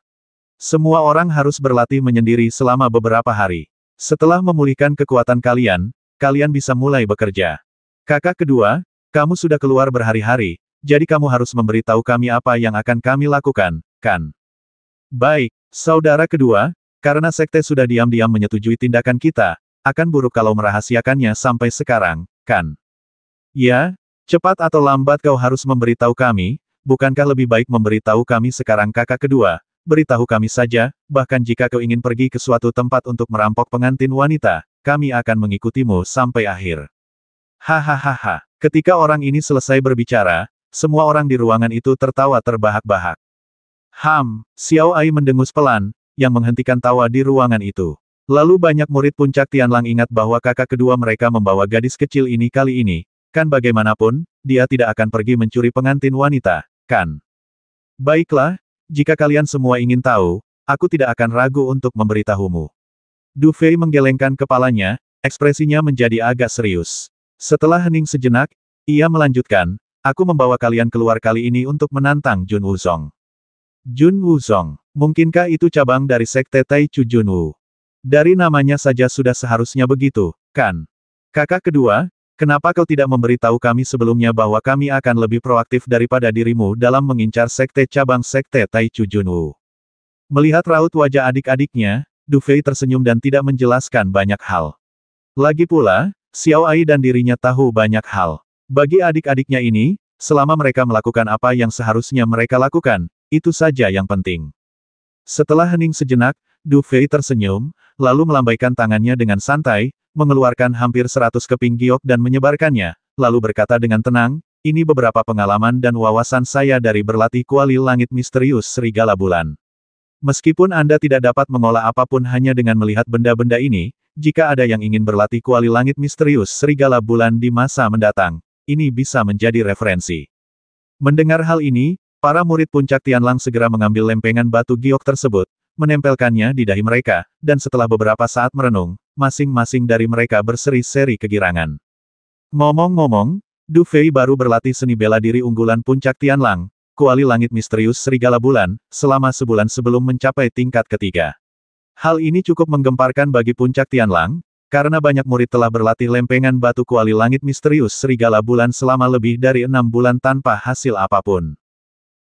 Semua orang harus berlatih menyendiri selama beberapa hari. Setelah memulihkan kekuatan kalian, kalian bisa mulai bekerja. Kakak kedua, kamu sudah keluar berhari-hari, jadi kamu harus memberitahu kami apa yang akan kami lakukan, kan? Baik, saudara kedua, karena sekte sudah diam-diam menyetujui tindakan kita, akan buruk kalau merahasiakannya sampai sekarang, kan? Ya, cepat atau lambat kau harus memberitahu kami, bukankah lebih baik memberitahu kami sekarang kakak kedua, beritahu kami saja, bahkan jika kau ingin pergi ke suatu tempat untuk merampok pengantin wanita, kami akan mengikutimu sampai akhir. Hahaha, ketika orang ini selesai berbicara, semua orang di ruangan itu tertawa terbahak-bahak. Xiao Ai mendengus pelan, yang menghentikan tawa di ruangan itu. Lalu banyak murid puncak Tianlang ingat bahwa kakak kedua mereka membawa gadis kecil ini kali ini, kan bagaimanapun, dia tidak akan pergi mencuri pengantin wanita, kan? Baiklah, jika kalian semua ingin tahu, aku tidak akan ragu untuk memberitahumu. Du Fei menggelengkan kepalanya, ekspresinya menjadi agak serius. Setelah hening sejenak, ia melanjutkan, aku membawa kalian keluar kali ini untuk menantang Jun Wuzong. Jun Wuzong, mungkinkah itu cabang dari sekte Taichu Junwu? Dari namanya saja sudah seharusnya begitu, kan? Kakak kedua, kenapa kau tidak memberitahu kami sebelumnya bahwa kami akan lebih proaktif daripada dirimu dalam mengincar sekte cabang sekte Taichu Junwu? Melihat raut wajah adik-adiknya, Du Fei tersenyum dan tidak menjelaskan banyak hal. Lagi pula, Xiao Ai dan dirinya tahu banyak hal. Bagi adik-adiknya ini, selama mereka melakukan apa yang seharusnya mereka lakukan, itu saja yang penting. Setelah hening sejenak, Du Fei tersenyum, lalu melambaikan tangannya dengan santai, mengeluarkan hampir 100 keping giok dan menyebarkannya, lalu berkata dengan tenang, ini beberapa pengalaman dan wawasan saya dari berlatih kuali langit misterius Serigala Bulan. Meskipun Anda tidak dapat mengolah apapun hanya dengan melihat benda-benda ini, jika ada yang ingin berlatih kuali langit misterius Serigala Bulan di masa mendatang, ini bisa menjadi referensi. Mendengar hal ini, para murid puncak Tianlang segera mengambil lempengan batu giok tersebut, menempelkannya di dahi mereka, dan setelah beberapa saat merenung, masing-masing dari mereka berseri-seri kegirangan. Ngomong-ngomong, Du Fei baru berlatih seni bela diri unggulan puncak Tianlang, kuali langit misterius Serigala Bulan, selama sebulan sebelum mencapai tingkat ketiga. Hal ini cukup menggemparkan bagi puncak Tianlang, karena banyak murid telah berlatih lempengan batu kuali langit misterius Serigala Bulan selama lebih dari 6 bulan tanpa hasil apapun.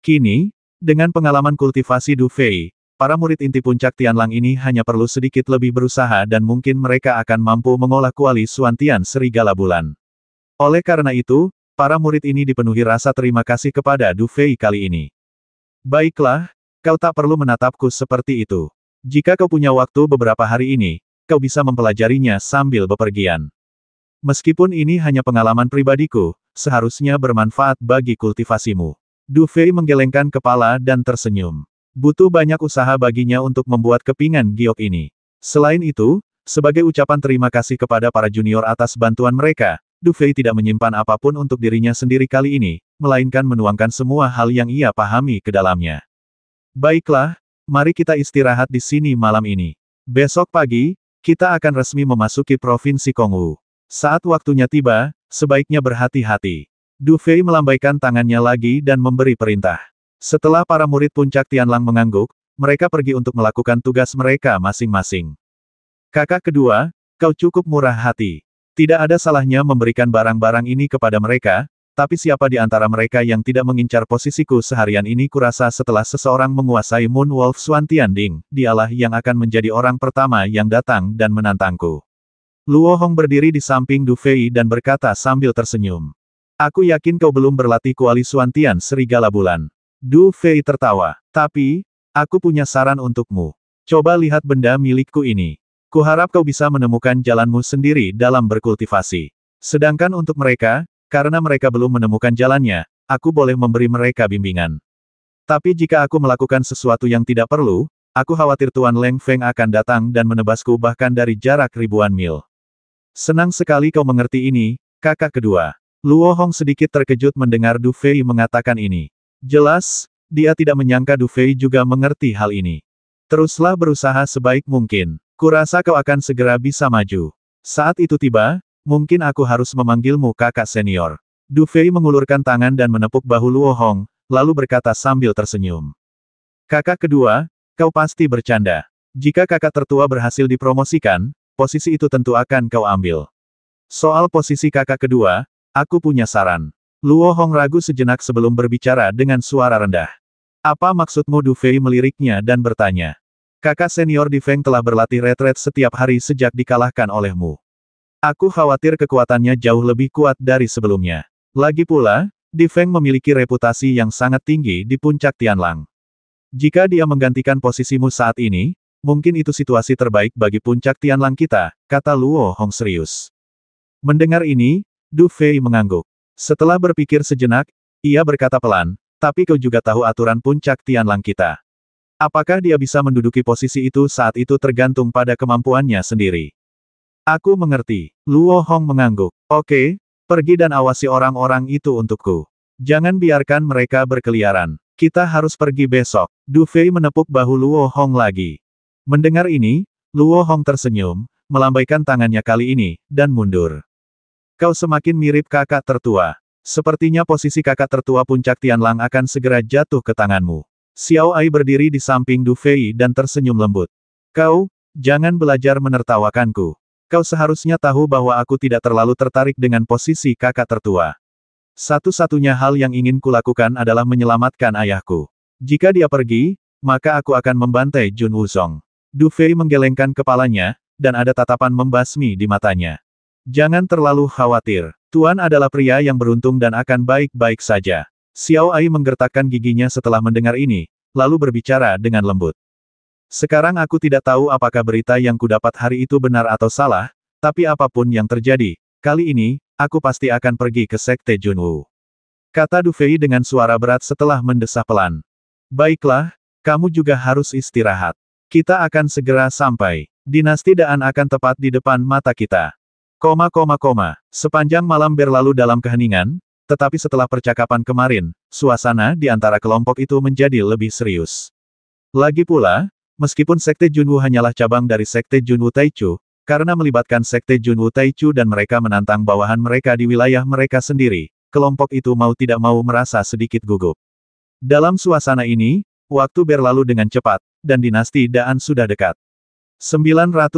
Kini, dengan pengalaman kultivasi Du Fei, para murid inti puncak Tianlang ini hanya perlu sedikit lebih berusaha dan mungkin mereka akan mampu mengolah kuali Suantian Serigala Bulan. Oleh karena itu, para murid ini dipenuhi rasa terima kasih kepada Du Fei kali ini. Baiklah, kau tak perlu menatapku seperti itu. Jika kau punya waktu beberapa hari ini, kau bisa mempelajarinya sambil bepergian. Meskipun ini hanya pengalaman pribadiku, seharusnya bermanfaat bagi kultivasimu. Du Fei menggelengkan kepala dan tersenyum. Butuh banyak usaha baginya untuk membuat kepingan giok ini. Selain itu, sebagai ucapan terima kasih kepada para junior atas bantuan mereka, Du Fei tidak menyimpan apapun untuk dirinya sendiri kali ini, melainkan menuangkan semua hal yang ia pahami ke dalamnya. Baiklah, mari kita istirahat di sini malam ini. Besok pagi, kita akan resmi memasuki Provinsi Kongwu. Saat waktunya tiba, sebaiknya berhati-hati. Du Fei melambaikan tangannya lagi dan memberi perintah. Setelah para murid puncak Tianlang mengangguk, mereka pergi untuk melakukan tugas mereka masing-masing. Kakak kedua, kau cukup murah hati. Tidak ada salahnya memberikan barang-barang ini kepada mereka, tapi siapa di antara mereka yang tidak mengincar posisiku seharian ini kurasa setelah seseorang menguasai Moon Wolf Suantian Ding, dialah yang akan menjadi orang pertama yang datang dan menantangku. Luo Hong berdiri di samping Du Fei dan berkata sambil tersenyum. Aku yakin kau belum berlatih kuali Suantian Serigala Bulan. Du Fei tertawa. Tapi, aku punya saran untukmu. Coba lihat benda milikku ini. Kuharap kau bisa menemukan jalanmu sendiri dalam berkultivasi. Sedangkan untuk mereka, karena mereka belum menemukan jalannya, aku boleh memberi mereka bimbingan. Tapi jika aku melakukan sesuatu yang tidak perlu, aku khawatir Tuan Leng Feng akan datang dan menebasku bahkan dari jarak ribuan mil. Senang sekali kau mengerti ini, kakak kedua. Luo Hong sedikit terkejut mendengar Du Fei mengatakan ini. Jelas, dia tidak menyangka Du Fei juga mengerti hal ini. Teruslah berusaha sebaik mungkin. Kurasa kau akan segera bisa maju. Saat itu tiba, mungkin aku harus memanggilmu kakak senior. Du Fei mengulurkan tangan dan menepuk bahu Luo Hong, lalu berkata sambil tersenyum. Kakak kedua, kau pasti bercanda. Jika kakak tertua berhasil dipromosikan, posisi itu tentu akan kau ambil. Soal posisi kakak kedua, aku punya saran. Luo Hong ragu sejenak sebelum berbicara dengan suara rendah. Apa maksudmu? Du Fei meliriknya dan bertanya. Kakak senior Di Feng telah berlatih retret setiap hari sejak dikalahkan olehmu. Aku khawatir kekuatannya jauh lebih kuat dari sebelumnya. Lagi pula, Di Feng memiliki reputasi yang sangat tinggi di puncak Tianlang. Jika dia menggantikan posisimu saat ini, mungkin itu situasi terbaik bagi puncak Tianlang kita, kata Luo Hong serius. Mendengar ini, Du Fei mengangguk. Setelah berpikir sejenak, ia berkata pelan, tapi kau juga tahu aturan puncak Tianlang kita. Apakah dia bisa menduduki posisi itu saat itu tergantung pada kemampuannya sendiri. Aku mengerti. Luo Hong mengangguk. Oke, pergi dan awasi orang-orang itu untukku. Jangan biarkan mereka berkeliaran. Kita harus pergi besok. Du Fei menepuk bahu Luo Hong lagi. Mendengar ini, Luo Hong tersenyum, melambaikan tangannya kali ini, dan mundur. Kau semakin mirip kakak tertua. Sepertinya posisi kakak tertua puncak Tianlang akan segera jatuh ke tanganmu. Xiao Ai berdiri di samping Du Fei dan tersenyum lembut. Kau, jangan belajar menertawakanku. Kau seharusnya tahu bahwa aku tidak terlalu tertarik dengan posisi kakak tertua. Satu-satunya hal yang ingin kulakukan adalah menyelamatkan ayahku. Jika dia pergi, maka aku akan membantai Jun Wuzong. Du Fei menggelengkan kepalanya, dan ada tatapan membasmi di matanya. Jangan terlalu khawatir. Tuan adalah pria yang beruntung dan akan baik-baik saja. Xiao Ai menggertakkan giginya setelah mendengar ini, lalu berbicara dengan lembut. Sekarang aku tidak tahu apakah berita yang kudapat hari itu benar atau salah, tapi apapun yang terjadi, kali ini, aku pasti akan pergi ke Sekte Junwu. Kata Du Fei dengan suara berat setelah mendesah pelan. Baiklah, kamu juga harus istirahat. Kita akan segera sampai. Dinasti Daan akan tepat di depan mata kita. Sepanjang malam berlalu dalam keheningan, tetapi setelah percakapan kemarin, suasana di antara kelompok itu menjadi lebih serius. Lagi pula, meskipun Sekte Junwu hanyalah cabang dari Sekte Junwu Taichu, karena melibatkan Sekte Junwu Taichu dan mereka menantang bawahan mereka di wilayah mereka sendiri, kelompok itu mau tidak mau merasa sedikit gugup. Dalam suasana ini, waktu berlalu dengan cepat, dan dinasti Daan sudah dekat. 910